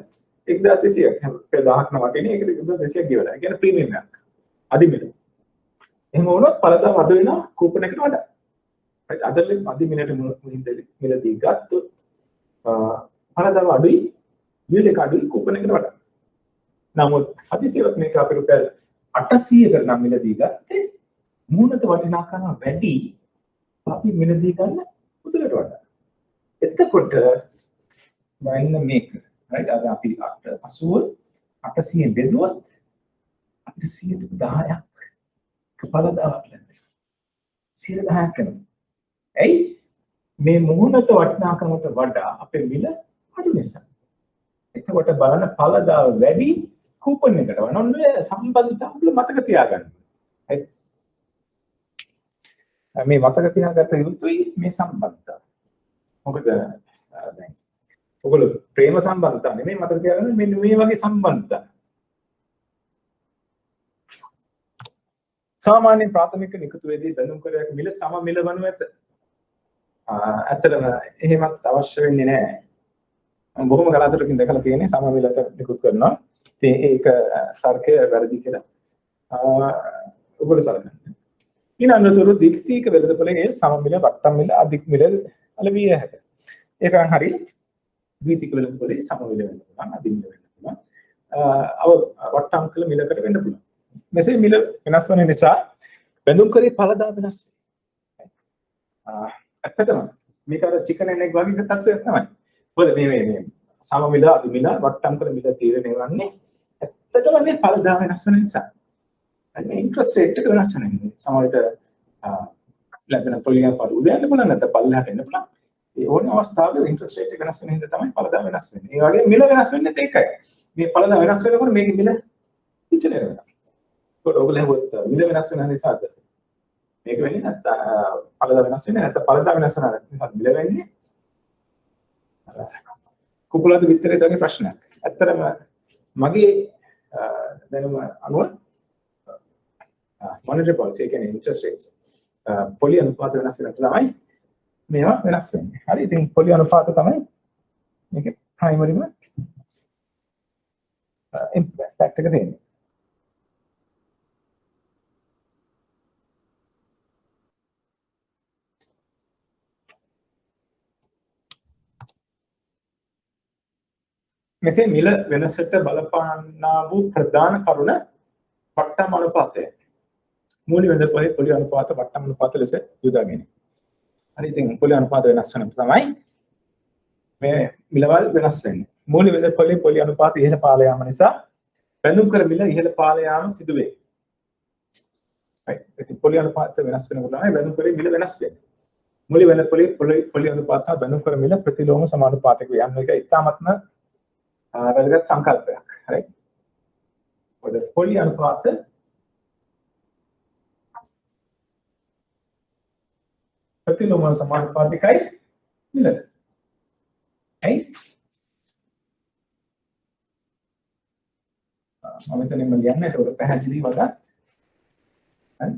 1200ක් රුපියල් 1000ක් නවටින්නේ ඒක 1200ක් ගෙවලා. ඒ කියන්නේ ප්‍රීමියම් එකක්. අදි මිල. එහෙම වුණොත් ඵලදාව අඩු වෙනවා කූපන් එකට වඩා. right? අදලෙන් අදි මිලට මිලදී ගත්තොත් ඵලදාව අඩුයි yield එක අඩුයි කූපන් එකට වඩා. නමුත් අදිසියවත් මේක අපි රුපියල් 800කට නම් මිලදී ගත්තේ මුහුණට වටිනාකම වැඩි අපි මිලදී ගන්න උදලට වඩා. එතකොට වයින් මේක right අද අපි 800 බෙදුවොත් අපිට 10ක් ඵලදාවක් ලැබෙනවා. 10ක් කරනවා. ඇයි මේ මුහුණට වටිනාකමට වඩා අපේ මිල අඩු නිසා. එතකොට බලන්න ඵලදාව වැඩි කූපන් එකට වනොන්නේ සම්බන්ධතාවල මතක තියාගන්න. right මේ මතක තියාගත්ත යුතුයි මේ සම්බන්ධතාව. මොකද දැන් ඔයගොල්ලෝ ප්‍රේම සම්බන්ධතාව නෙමෙයි මතක තියාගන්න මෙන්න මේ වගේ සම්බන්ධතා. සාමාන්‍ය ප්‍රාථමික නිකුතුවේදී බැඳුම් කරයක් මිල සම මිල වනු ඇත. ඇත්තටම එහෙමත් අවශ්‍ය වෙන්නේ නැහැ. බොහොම කලාතුරකින් දැකලා තියෙන්නේ සම මිලට නිකුත් කරනවා. ඉතින් ඒක තර්කය වැරදි කියලා ඔයගොල්ලෝ සලකන්න. ඊනන්නතර දික්තික වෙළඳපොලේ සම මිල වට්ටම් මිල අධික මිල අලවිය හැකියි. ඒක හරි ද්විතික වෙළඳපොලේ සම මිල වෙන්න පුළුවන් අධික මිල වෙන්න පුළුවන්. වට්ටම් කළ මිලකට වෙන්න පුළුවන්. මෙසේ මිල වෙනස් වන නිසා බැඳුම් කරේ ඵලදාව වෙනස් වෙනවා. ඇත්තටම මේක අර චිකන් එන් එග් වගේ තත්ත්වයක් තමයි. මොකද මේ සම මිල අඩු මිල වට්ටම් කර මිල තීරණය වන්නේ ඇත්තටම මේ පළදා වෙනස් වෙන නිසා. මේ ඉන්ට්‍රස්ට් රේට් එක වෙනස් වෙනවා. සමහරවිට ලැබෙන පොලියන් පාඩු උදයන්ට බලන්න නැත්නම් පල්ලෙහාට එන්න පුළුවන්. ඒ ඕන අවස්ථාවක ඉන්ට්‍රස්ට් රේට් එක වෙනස් වෙන හින්දා තමයි පළදා වෙනස් වෙන්නේ. ඒ වගේම මිල වෙනස් වෙන්නේත් ඒකයි. මේ පළදා වෙනස් වෙනකොට මේකේ මිල පිටේ වෙනවා. ඒකට ඔයගොල්ලෝ හුවත් මිල වෙනස් වෙන නිසාද මේක වෙන්නේ නැත්නම් පළදා වෙනස් වෙන්නේ නැත්නම් පළදා වෙනස් වෙන නිසා මිල වෙන්නේ කුකුලද විතරේ දාගේ ප්‍රශ්නයක්. ඇත්තටම මගේ දැනුම අනුව monetary policy කියන්නේ interest rates පොලි අනුපාත වෙනස් වෙනකොට තමයි මේවා වෙනස් වෙන්නේ. හරි. ඉතින් පොලි අනුපාත තමයි මේකේ ප්‍රයිමරිම ඉම්පැක්ට් එක තියෙන්නේ. මෙසේ මිල වෙනසට බලපාන්නා වූ ප්‍රධාන කරුණ වට්ටම් අනුපාතය. මූලික වෙළඳපොලේ පොලි අනුපාත වට්ටම් අනුපාත ලෙස යොදා ගැනීම. හරි. ඉතින් පොලි අනුපාත වෙනස් වෙනකොට තමයි මේ මිලවල් වෙනස් වෙන්නේ. මූලික වෙළඳපොලේ පොලි අනුපාත ඉහළ පාල යාම නිසා බැඳුම් කර මිල ඉහළ පාල යාම සිදු වේ. right. ඉතින් පොලි අනුපාත වෙනස් වෙනකොට තමයි බැඳුම් කරේ මිල වෙනස් වෙන්නේ. මූලික වෙළඳපොලේ පොලි අනුපාත සහ බැඳුම් කර මිල ප්‍රතිලෝම සමානුපාතක වේ. යන්න එක ඉතාමත්ම වැදගත් සංකල්පයක්. හරි. ඔය පොලි අනුපාත ප්‍රතිලෝම සමානුපාතිකයි මිල. හරි. මම මෙතනින්ම කියන්නේ ඒක පැහැදිලි වඩා. හරි.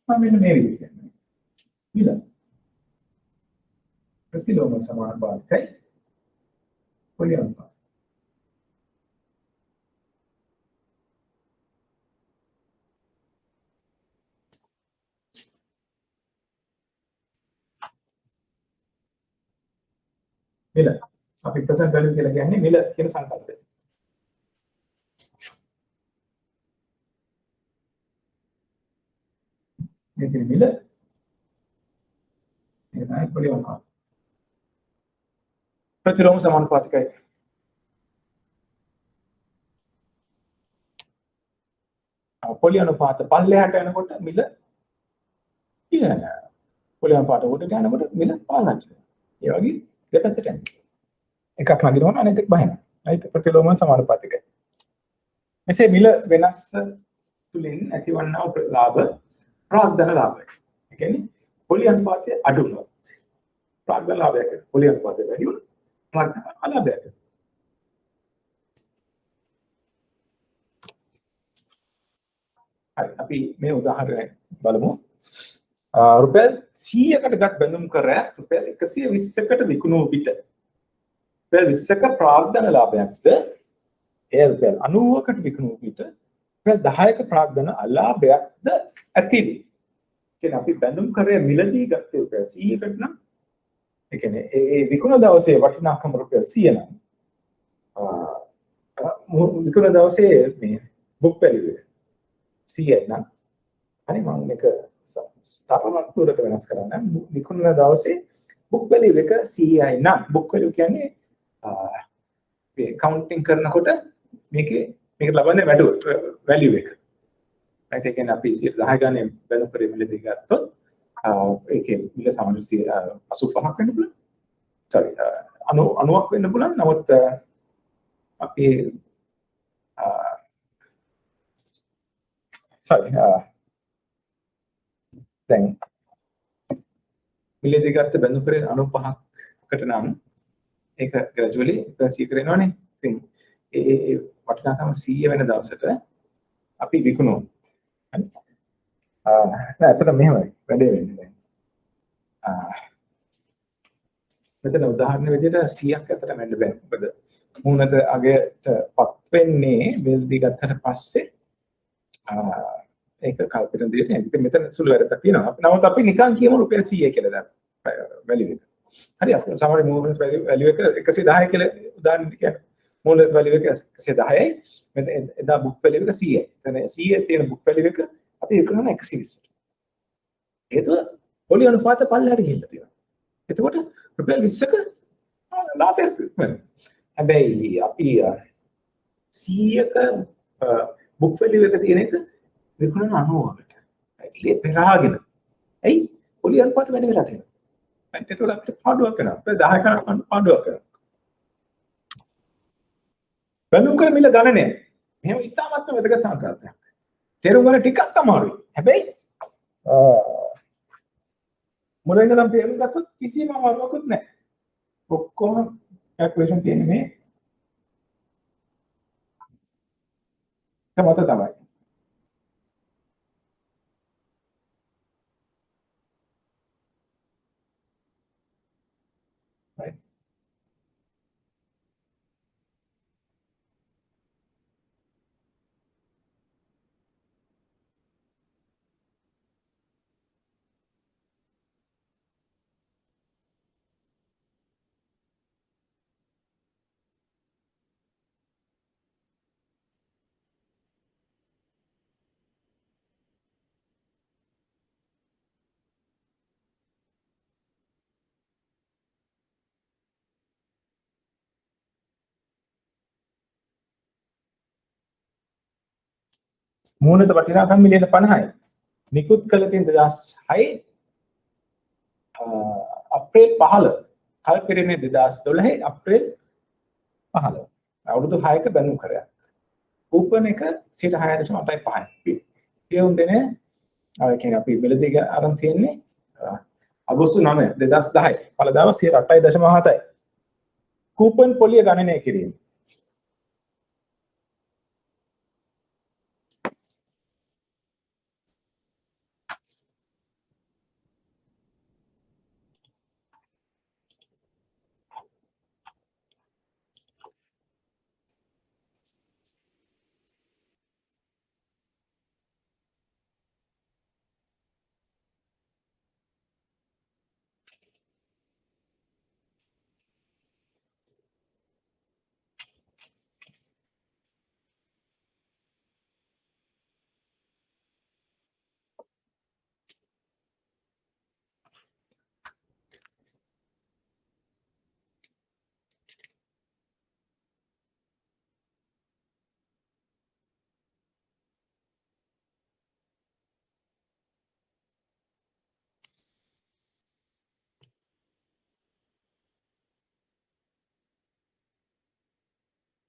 මම මෙන්න මේ විදිහට කියන්නේ. මිල ප්‍රතිලෝම සමානුපාතිකයි පොලි අනුපාත. මිල අපි ප්‍රසන්ට් වැලියු කියලා කියන්නේ මිල කියන සංකල්පය. මේක මිල මේක තමයි පොලි අනුපාත. ප්‍රතිලෝම සමානුපාතිකයි. පොලි අනුපාත පල්ලෙහාට යනකොට මිල ඉහළට. පොලි අනුපාත උඩට යනකොට මිල පහළට. ඒ වගේ දෙපැත්තට යනවා. එකක් නගිනවනම් අනෙත් එක බහිනවා. right. ප්‍රතිලෝම සමානුපාතිකයි. මෙසේ මිල වෙනස් තුලින් ඇතිවන්නා වූ ලාභ ප්‍රාග්ධන ලාභය. ඒ කියන්නේ පොලි අනුපාතය අඩු වුණොත් ප්‍රාග්ධන ලාභයක්. පොලි අනුපාතය වැඩි වුණොත් ප්‍රාග්ධන අලාභයක්. හරි. අපි මේ උදාහරණය බලමු. රුපියල් 100කට ගත් බැඳුම් කර රුපියල් 120කට විකුණු විට රුපියල් 20ක ප්‍රාග්ධන ලාභයක්ද එය රුපියල් 90කට විකුණු විට රුපියල් 10ක ප්‍රාග්ධන අලාභයක්ද ඇතිද? කියන්නේ අපි බැඳුම් කරේ මිලදී ගත්තේ රුපියල් 100කට නම් ඒ කියන්නේ ඒ විකුණ දවසේ වටිනාකම රුපියල් 100 නම් විකුණ දවසේ මේ බුක් වැලියු එක 100යි නම් හරි මම මේක ස්ථාපනාත්මක වෙනස් කරන්න විකුණන දවසේ බුක් වැලියු එක 100යි නම් බුක් වැලියු කියන්නේ මේ කවුන්ටින් කරනකොට මේකේ ලබන්නේ වැලියු එක. right. ඒ කියන්නේ අපි 10 ගානේ බැලු කරේ මිලදී ගත්තොත් ඒකේ මිල සමාන 85ක් වෙන්න පුළුවන්. sorry 90ක් වෙන්න පුළුවන්. නමුත් අපි sorry දැන් මිලදී ගත්ත බැඳු කරේ 95කට නම් ඒක gradually ප්‍රසී කරනවානේ. ඉතින් ඒ වටිනාකම 100 වෙන දවසට අපි විකුණුවා. හරි. නෑ අතන මෙහෙමයි වැඩේ වෙන්නේ දැන්. මෙතන උදාහරණ විදිහට 100ක් අතර වෙන්න බෑ. මොකද මුහුණට අගයටපත් වෙන්නේ වෙල්දී ගත්තට පස්සේ ඒක කල්පිතන දෙයට එන්නේ. මෙතන සුළු වැඩක් තියෙනවා. නමුත් අපි නිකන් කියමු රුපියල් 100 කියලා දැන් වැලියු එක. හරි අපි සමහර මූවමන්ට් වැලියු එක 110 කියලා උදාහරණයක් කියන්නේ. මූවමන්ට් වැලියු එක 110යි. මෙතන එදා බුක් වැලියු එක 100යි. එතන 100 තියෙන බුක් වැලියු එක අපි විකුණන 120ට. හේතුව පොලි අනුපාත පල්ලෙහාට ගිහිල්ලා තියෙනවා. එතකොට රුපියල් 20ක ලාභයක් වෙනවා. හැබැයි අපි 100ක බුක් වැලියු එක තියෙන එක විකුණන 90කට. ඒ පෙරාගෙන. ඇයි? පොලි අනුපාත වැඩි වෙලා තියෙනවා. එතකොට අපිට පාඩුවක් වෙනවා. අපිට 10 කරන් පාඩුවක් වෙනවා. බැලුම් කර මිල ගණනය. මෙහෙම ඉතාමත්ම වැදගත් සංකල්පයක්. තේරුම් ගන්න ටිකක් අමාරුයි. හැබැයි මුලින්ම නම් තේරුම් ගත්තොත් කිසිම අමාරුවකුත් නැහැ. ඔක්කොම කැල්කියුලේෂන් තියෙන්නේ මේ මත තමයි. right. මූණත වටිනාකම් මිලියන 50යි. නිකුත් කළ තියෙන 2006 අප්‍රේල් 15 කල්පිරෙන්නේ 2012 අප්‍රේල් 15 අවුරුදු 6ක බැනුම් කරයක්. කූපන් එක 6.85යි. ඒ උන්දනේ අර කියන්නේ අපි බෙලදී අරන් තියෙන්නේ අගෝස්තු 9 2010 පළදාව 8.7යි. කූපන් පොලිය ගණනය කිරීම.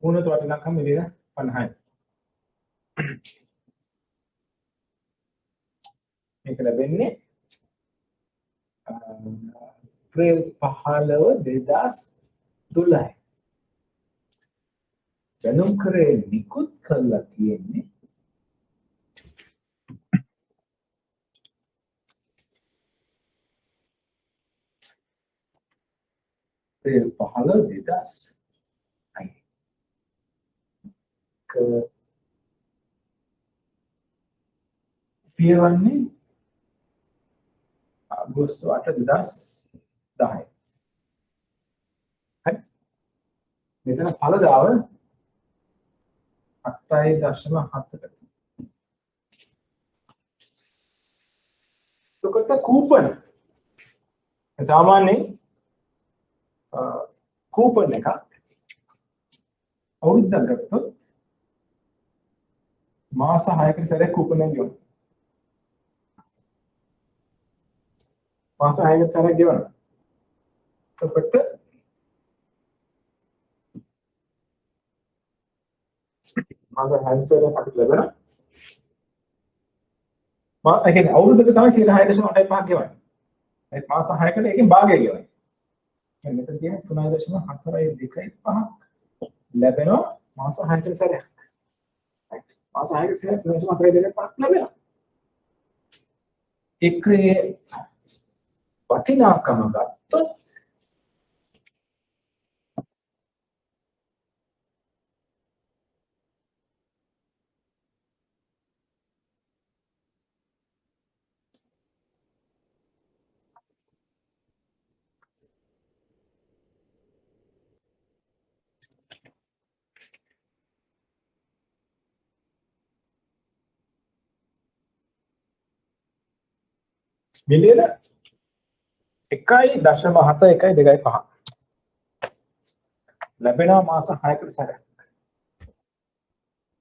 මූණත වටිනාකම් මිලියන 50යි. මේක ලැබෙන්නේ අප්‍රේල් 15 2012. බැලුම් කරේ නිකුත් කරලා තියෙන්නේ අප්‍රේල් 15 2000 පියවන්නේ අගෝස්තු 8 2010. හරි. මෙතන ඵලදාව 8.7කට. එතකොට කූපන් සාමාන්‍යයෙන් කූපන් එකක් අවුරුද්දක් ගත්තොත් මාස 6කට සැරයක් කූපන් එක ගෙවනවා. මාස 6කට සැරයක් ගෙවනවා. එතකොට මාස 6කට සැරයක් අපිට ලැබෙනවා. ඒ කියන්නේ අවුරුද්දක තමයි 6.85ක් ගෙවන්නේ. ඒ මාස 6කට එකෙන් භාගය ගෙවන්නේ. මෙතන තියෙන 3.425ක් ලැබෙනවා මාස 6කට සැරයක්. මාස 6කට සැරයක් 3.425ක් ලැබෙනවා. එකේ වටිනාකම ගත්තොත් මිලියන 1.7125 ලැබෙනවා මාස 6කට සැරයක්.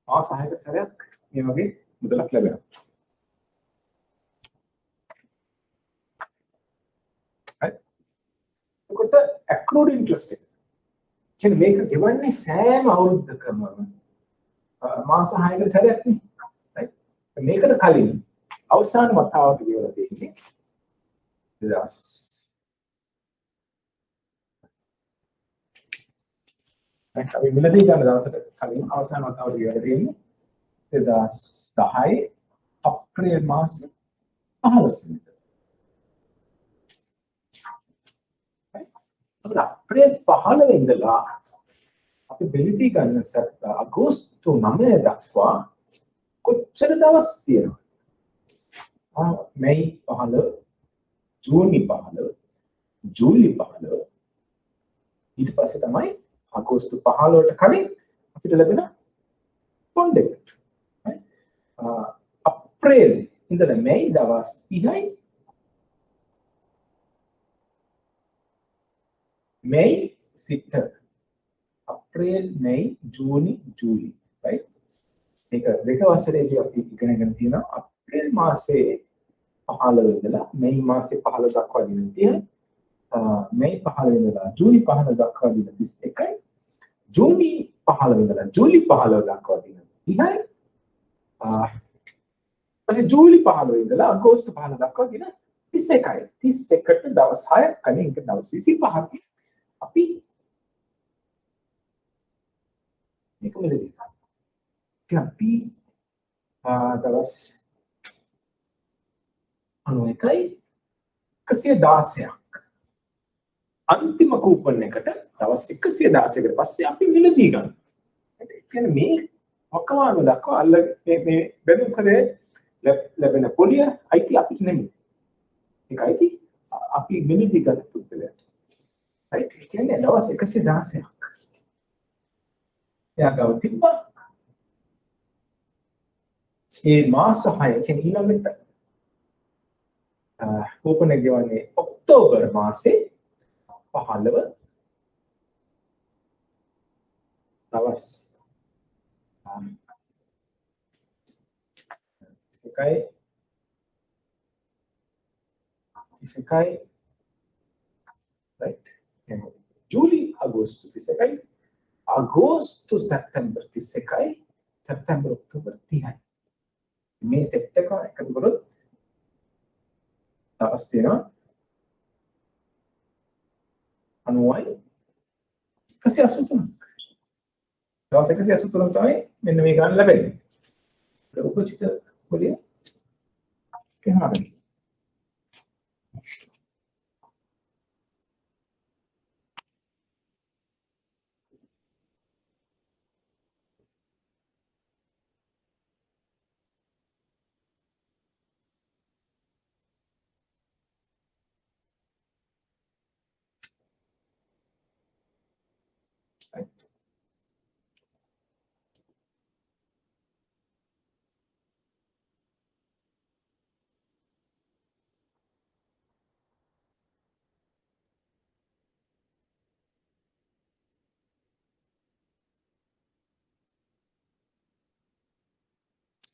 මාස 6කට සැරයක් මේ වගේ මුදලක් ලැබෙනවා. හරි. එතකොට accrued interest එක. කියන්නේ මේක ගෙවන්නේ සෑම අවුරුද්දකම මාස 6කට සැරයක් නේ. right? මේකට කලින් අවසාන වතාවට ගෙවලා තියෙන්නේ 2000. අපි මිලදී ගන්න දවසට කලින් අවසාන වතාවට ගෙවලා තියෙන්නේ 2010 අප්‍රේල් මාසේ 15 වෙනිදා. අපිට අප්‍රේල් 15 ඉඳලා අපි මිලදී ගන්න අගෝස්තු 9 දක්වා කොච්චර දවස් තියෙනවද? මැයි 15, ජූනි 15, ජූලි 15 ඊට පස්සේ තමයි අගෝස්තු 15ට කලින් අපිට ලැබෙන බොන්ඩ් එක. අප්‍රේල් ඉඳලා මැයි දවස් 30යි. මැයි සිට අප්‍රේල්, මැයි, ජූනි, ජූලි, right? මේක දෙක වසරේදී අපි ඉගෙනගෙන තියෙනවා. අප්‍රේල් මාසේ 15 ඉඳලා මැයි මාසේ 15 දක්වා දින 30යි. මැයි 15 ඉඳලා ජූනි 15 දක්වා දින 31යි. ජූනි 15 ඉඳලා ජූලි 15 දක්වා දින 30යි. ඊට ජූලි 15 ඉඳලා අගෝස්තු 15 දක්වා දින 31යි. 31ට දවස් 6ක් කලින් එක දවස් 25ක් අපි මේක මෙලදී ගන්නවා. අපි දවස් 91යි 116ක් අන්තිම කූපන් එකට දවස් 116කට පස්සේ අපි මිලදී ගන්නවා. ඒ කියන්නේ මේ වකවානු දක්වා අල්ල මේ බැලුම් කරේ ලැබෙන පොලිය අයිති අපිට නෙමෙයි. ඒක අයිති අපි මිලදී ගත්ත පුද්ගලයාට. right? ඒ කියන්නේ දවස් 116ක්. එයාගව තිබ්බා. ඒ මාස 6 කියන්නේ ඊළඟට කූපන් එක ගෙවන්නේ ඔක්තෝබර් මාසේ 15 දවස් එකයි right? ජූලි අගෝස්තු 31යි අගෝස්තු සැප්තැම්බර් 31යි සැප්තැම්බර් ඔක්තෝබර් 30යි මේ සෙට් එක එකතු කරොත් දවස් තියෙනවා 90යි 183ක්. දවස් 183ක් තමයි මෙන්න මේ ගන්න ලැබෙන්නේ. උපචිත පොලිය කෙනාද?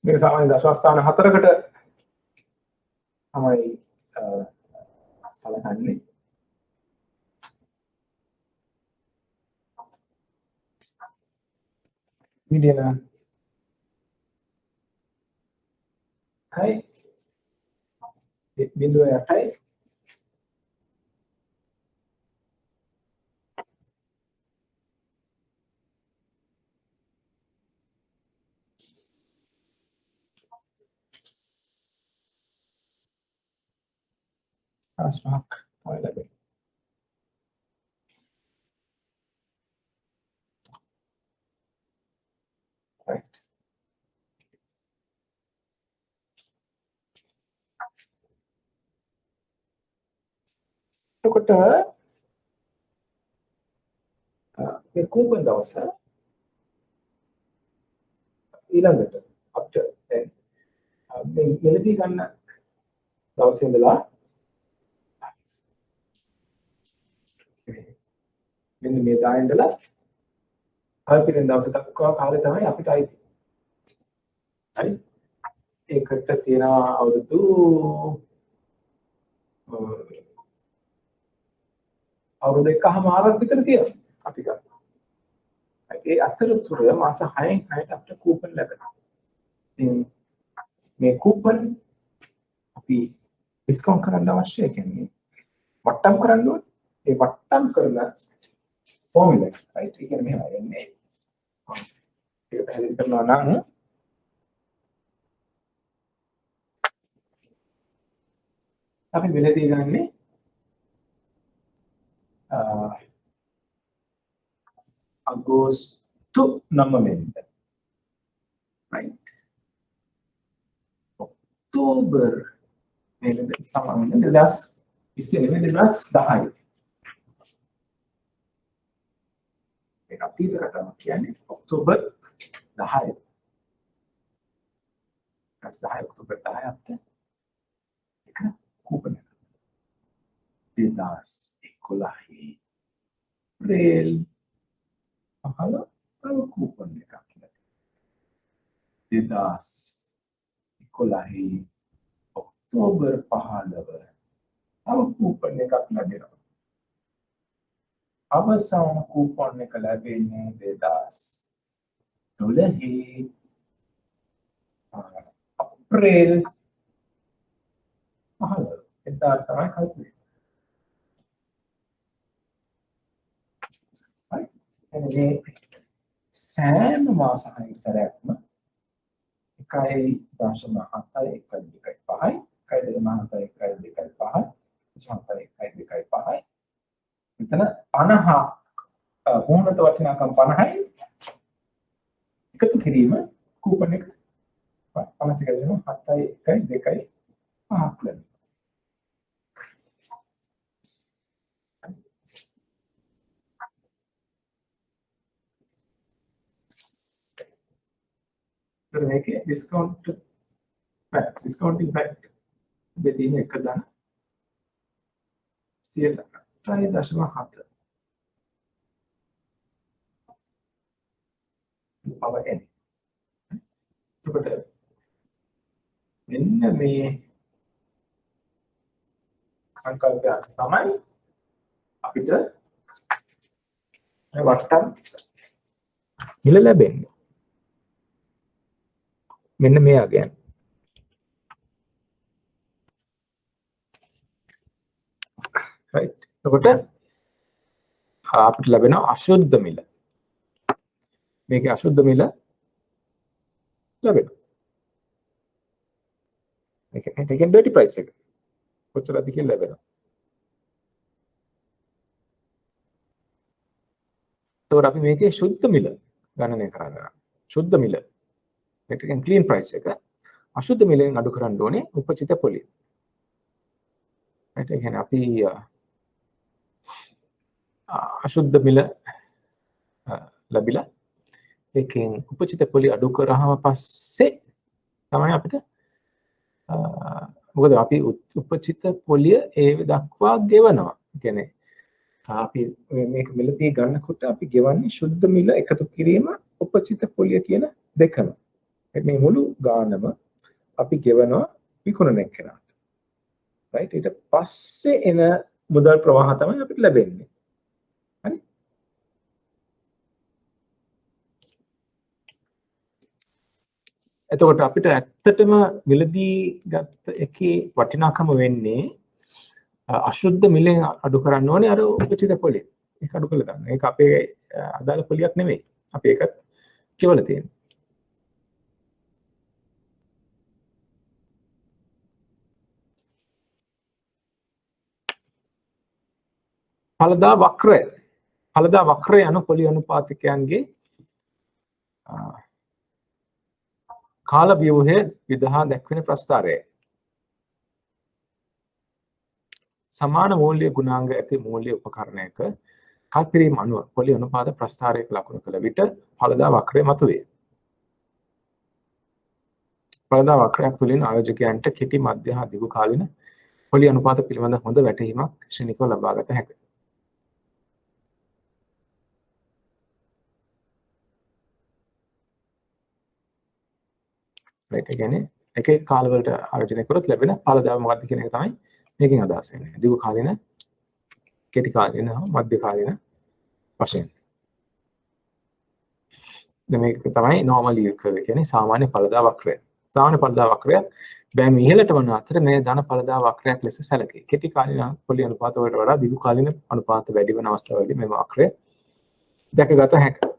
මේක සාමාන්‍ය දශවස්ථාන 4කට තමයි සලකන්නේ. මිලියන කයි 1.8යි asmak තමයි ලැබෙන්නේ. right? එතකොට මේ කූපන් දවස ඊළඟට අපිට දැන් මේ මෙලදී ගන්න දවසේ ඉඳලා මෙන්න මේ දා ඉඳලා කල්පිරෙන් දවස දක්වා කාලය තමයි අපිට අයිති. හරි. ඒකට තියෙනවා අවුරුදු එකමාරක් විතර තියෙනවා අපි ගන්න. ඒ අතරතුර මාස 6න් 6ට අපිට කූපන් ලැබෙනවා. ඉතින් මේ කූපන් අපි ඩිස්කවුන්ට් කරන්න අවශ්‍යයි. කියන්නේ වට්ටම් කරන්න ඕනේ. ඒ වට්ටම් කරන ෆෝමියුලා එක රයිට්. ඒ කියන්නේ මෙහෙම එන්නේ. ඒක පැහැදිලි කරනවා නම් අපි මෙලදී ගන්නේ අගෝස්තු 9 වෙනිදා. right. ඔක්තෝබර් වෙනිදා සමහරවිට 2010. ඒක අතීත කතාවක් කියන්නේ ඔක්තෝබර් 10. 10 ඔක්තෝබර් 10 අපිට එක කූපන් එක 2011 අප්‍රේල් 15 තව කූපන් එකක් කියලා 2011 ඔක්තෝබර් 15 තව කූපන් එකක් ලැබෙනවා. අවසාන කූපන් එක ලැබෙන්නේ 2012 අප්‍රේල් 15 එදා තමයි කල්පනා. හරි. එන්නේ සෑම මාස 6 සැරයක්ම 1.7 1.2.5 1.2.5 1.2.5 මෙතන 50 මුහුණත වටිනාකම් 50යි එකතු කිරීම කූපන් එක 50 ගන්න 7.1.2.5 ලැබෙනවා. तर මේකේ ඩිස්කවුන්ටින් ෆැක්ට් දෙතින් එක දාන 100.7 power n. එතකොට මෙන්න මේ සංකල්පය තමයි අපිට මේ වට්ටම් මිල ලැබෙන්නේ. මෙන්න මේ අගයන්. right. එතකොට අපිට ලැබෙන අශුද්ධ මිල. මේකේ අශුද්ධ මිල ලැබෙනවා. මේකෙන් dirty price එක. කොච්චරද කියලා ලැබෙනවා. එතකොට අපි මේකේ සුද්ධ මිල ගණනය කරනවා. සුද්ධ මිල. මේකෙන් clean price එක. අශුද්ධ මිලෙන් අඩු කරන්න ඕනේ උපචිත පොලිය. right. ඒ කියන්නේ අපි අශුද්ධ මිල ලැබිලා ඒකෙන් උපචිත පොලිය අඩු කරාම පස්සේ තමයි අපිට මොකද අපි උපචිත පොලිය ඒ දක්වා ගෙවනවා. කියන්නේ අපි මේක මිලදී ගන්නකොට අපි ගෙවන්නේ සුද්ධ මිල එකතු කිරීම උපචිත පොලිය කියන දෙකම. මේ මුළු ගානම අපි ගෙවනවා විකුණන එකනට. right. ඊට පස්සේ එන මුදල් ප්‍රවාහ තමයි අපිට ලැබෙන්නේ. හරි. එතකොට අපිට ඇත්තටම මිලදී ගත්ත එකේ වටිනාකම වෙන්නේ අශුද්ධ මිලෙන් අඩු කරන්න ඕනේ අර උපචිත පොලිය. ඒක අඩු කරලා ගන්න. ඒක අපේ අදාළ පොලියක් නෙමෙයි. අපි ඒකත් කියවලා තියෙනවා. ඵලදා වක්‍රය. ඵලදා වක්‍රය යන පොලි අනුපාතිකයන්ගේ කාල ව්‍යුහය විදහා දැක්වෙන ප්‍රස්ථාරයයි. සමාන මූල්‍ය ගුණාංග ඇති මූල්‍ය උපකරණයක කල්පිරීම අනුව පොලි අනුපාත ප්‍රස්ථාරයක ලකුණු කළ විට ඵලදා වක්‍රය මතුවේ. ඵලදා වක්‍රයක් තුළින් ආයෝජකයන්ට කෙටි මධ්‍ය හා දිගු කාලින පොලි අනුපාත පිළිබඳ හොඳ වැටහීමක් ක්ෂණිකව ලබා ගත හැකිය. රයිට් ඒ කියන්නේ එක එක කාලවලට ආයෝජනය කරොත් ලැබෙන ඵලදාව මොකක්ද කියන එක තමයි මේකෙන් අදහස් වෙන්නේ. දිගු කාලින, කෙටි කාලින, මධ්‍ය කාලින වශයෙන්. දැන් මේක තමයි normal yield curve කියන්නේ සාමාන්‍ය ඵලදාව වක්‍රය. සාමාන්‍ය ඵලදාව වක්‍රය බෑම ඉහළට වන අතර මේ ධන ඵලදාව වක්‍රයක් ලෙස සැලකේ. කෙටි කාලින පොලි අනුපාත වලට වඩා දිගු කාලින අනුපාත වැඩි වෙන අවස්ථාවලදී මේ වක්‍රය දැකගත හැකියි.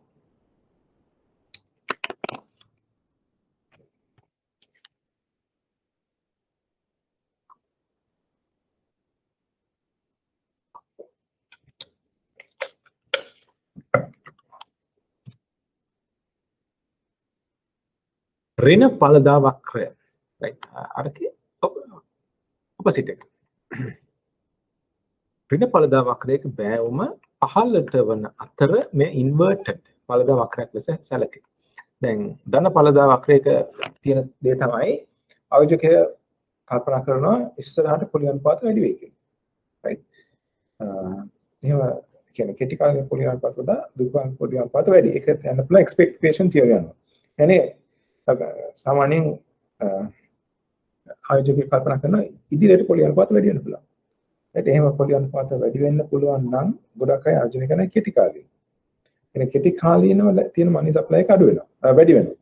ඍණ ඵලදා වක්‍රය රයිට් අරකේ ඔපොසිට් එක ඍණ ඵලදා වක්‍රයක බෑවුම පහළට වන අතර මේ ඉන්වර්ටඩ් ඵලදා වක්‍රයක් ලෙස සැලකේ. දැන් ධන ඵලදා වක්‍රයක තියෙන දේ තමයි ආයෝජකය කල්පනා කරනවා ඉස්සරහට පොලි අනුපාත වැඩි වෙයි කියලා. රයිට් එහෙම කියන්නේ කෙටි කාලේ පොලි අනුපාත වඩා දුක පොලි අනුපාත වැඩි. ඒක යන පුළුවන් එක්ස්පෙක්ටේෂන් තියරි යනවා. يعني සාමාන්‍යයෙන් ආයෝජකයෙක් කල්පනා කරනවා ඉදිරියට පොලි අනුපාත වැඩි වෙන්න පුළුවන්. ඒත් එහෙම පොලි අනුපාත වැඩි වෙන්න පුළුවන් නම් ගොඩක් අය ආයෝජනය කරන කෙටි කාලේ. එනේ කෙටි කාලීනව තියෙන මනි සප්ලයි එක අඩු වෙනවා. වැඩි වෙනවා.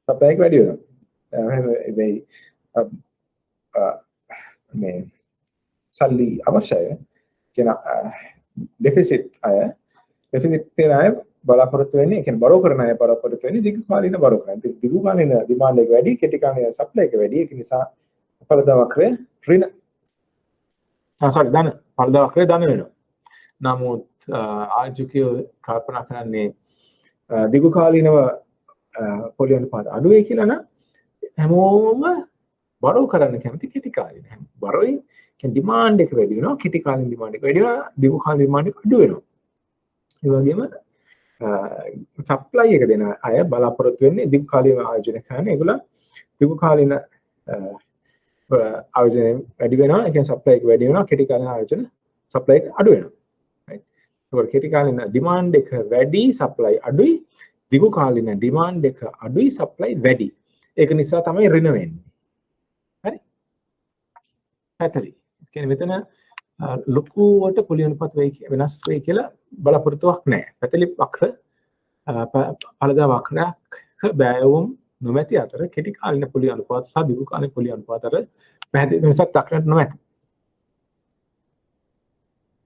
සප්ලයි එක වැඩි වෙනවා. මේ සල්ලි අවශ්‍යයි. කියන ඩෙෆිසිට් තියෙන අය බලාපොරොත්තු වෙන්නේ කියන්නේ බරෝ කරන අය බලාපොරොත්තු වෙන්නේ දිගු කාලින බරෝ කරන. දිගු කාලින ඩිමාන්ඩ් එක වැඩි, කෙටි කාලින සප්ලයි එක වැඩි. ඒක නිසා ඵලදා වක්‍රය ඍණ ධන ඵලදා වක්‍රය ධන වෙනවා. නමුත් ආයෝජකයෝ කල්පනා කරන්නේ දිගු කාලිනව පොලි අනුපාත අඩු වෙයි කියලා නම් හැමෝම බරෝ කරන්න කැමති කෙටි කාලින. බරෝයි කියන්නේ ඩිමාන්ඩ් එක වැඩි වෙනවා, කෙටි කාලින ඩිමාන්ඩ් එක වැඩි වෙනවා, දිගු කාලින ඩිමාන්ඩ් එක අඩු වෙනවා. ඒ වගේම සප්ලයි එක දෙන අය බලාපොරොත්තු වෙන්නේ දිගු කාලීන ආයෝජනය කරන. ඒගොල්ලෝ දිගු කාලීන ආයෝජනය වැඩි වෙනවා. ඒ කියන්නේ සප්ලයි එක වැඩි වෙනවා. කෙටි කාලීන ආයෝජන සප්ලයි එක අඩු වෙනවා. රයිට්. ඒකට කෙටි කාලීන ඩිමාන්ඩ් එක වැඩි, සප්ලයි අඩුයි. දිගු කාලීන ඩිමාන්ඩ් එක අඩුයි, සප්ලයි වැඩි. ඒක නිසා තමයි ඍණ වෙන්නේ. හරි? පැහැදිලි. ඒ කියන්නේ මෙතන ලොකුවට පොලි අනුපාත වෙනස් වෙයි කියලා බලාපොරොත්තුවක් නැහැ. පැහැදිලි වක්‍ර ඵලදා වක්‍රයක් බෑවුම් නොමැති අතර කෙටි කාලින පොලි අනුපාත සහ දිගු කාලින පොලි අනුපාත අතර පැහැදිලි වෙනසක් දක්නට නොමැත.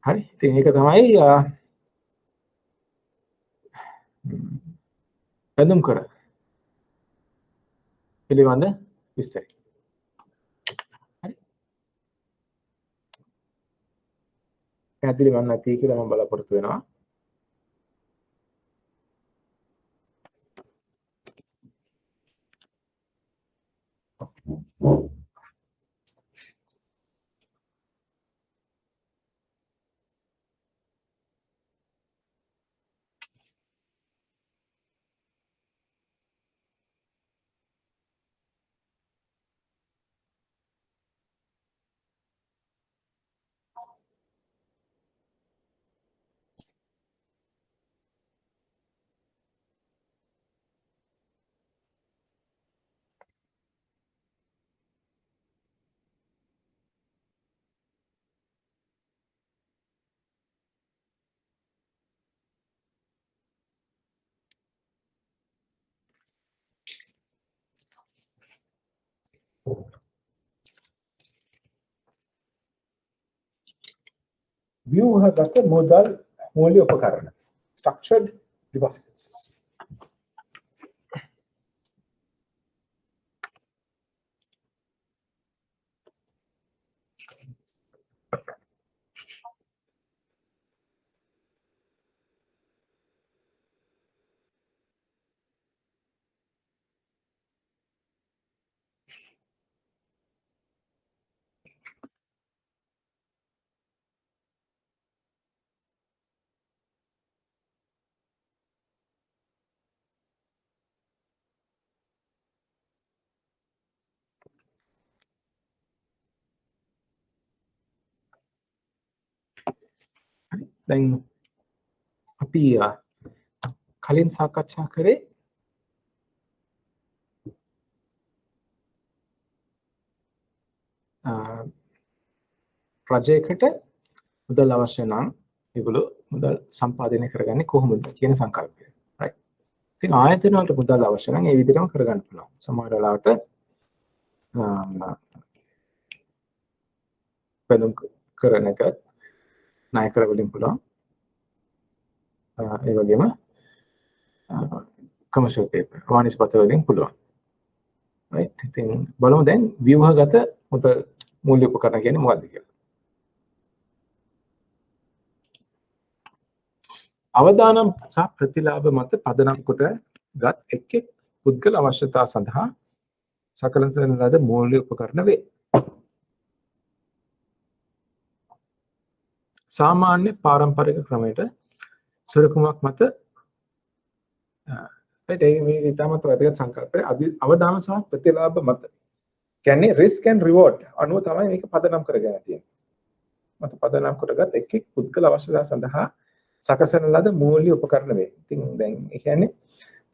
හරි. ඉතින් ඒක තමයි බඳුම් කර පිළිබඳ විස්තරය. හරි. පැහැදිලි වන්න ඇති කියලා මම බලාපොරොත්තු වෙනවා. ව්‍යුහගත මුදල් මූල්‍ය උපකරණ structured deposits. දැන් අපි කලින් සාකච්ඡා කරේ රජයකට මුදල් අවශ්‍ය නම් ඒගොල්ලෝ මුදල් සම්පාදනය කරගන්නේ කොහොමද කියන සංකල්පය. right. ඉතින් ආයතන වලට මුදල් අවශ්‍ය නම් ඒ විදිහටම කරගන්න පුළුවන්. සමහර වෙලාවට බැලුම් කරන එක ණය කර වලින් පුළුවන්. ඒ වගේම commercial paper වාණිජ පත්‍ර වලින් පුළුවන්. right. ඉතින් බලමු දැන් ව්‍යුහගත මුදල් මූල්‍ය උපකරණ කියන්නේ මොකක්ද කියලා. අවදානම් සහ ප්‍රතිලාභ මත පදනම් කොට ගත් එක් එක් පුද්ගල අවශ්‍යතා සඳහා සකලන ලද මූල්‍ය උපකරණ වේ. සාමාන්‍ය පාරම්පරික ක්‍රමයට සුරකුමක් මත මේ ඉතාමත් වැදගත් සංකල්පය අවදානම් සහ ප්‍රතිලාභ මත කියන්නේ risk and reward අනුව තමයි මේක පදනම් කරගෙන තියෙන්නේ. මත පදනම් කොටගත් එක් එක් පුද්ගල අවශ්‍යතා සඳහා සකසන ලද මූල්‍ය උපකරණ වේ. ඉතින් දැන් ඒ කියන්නේ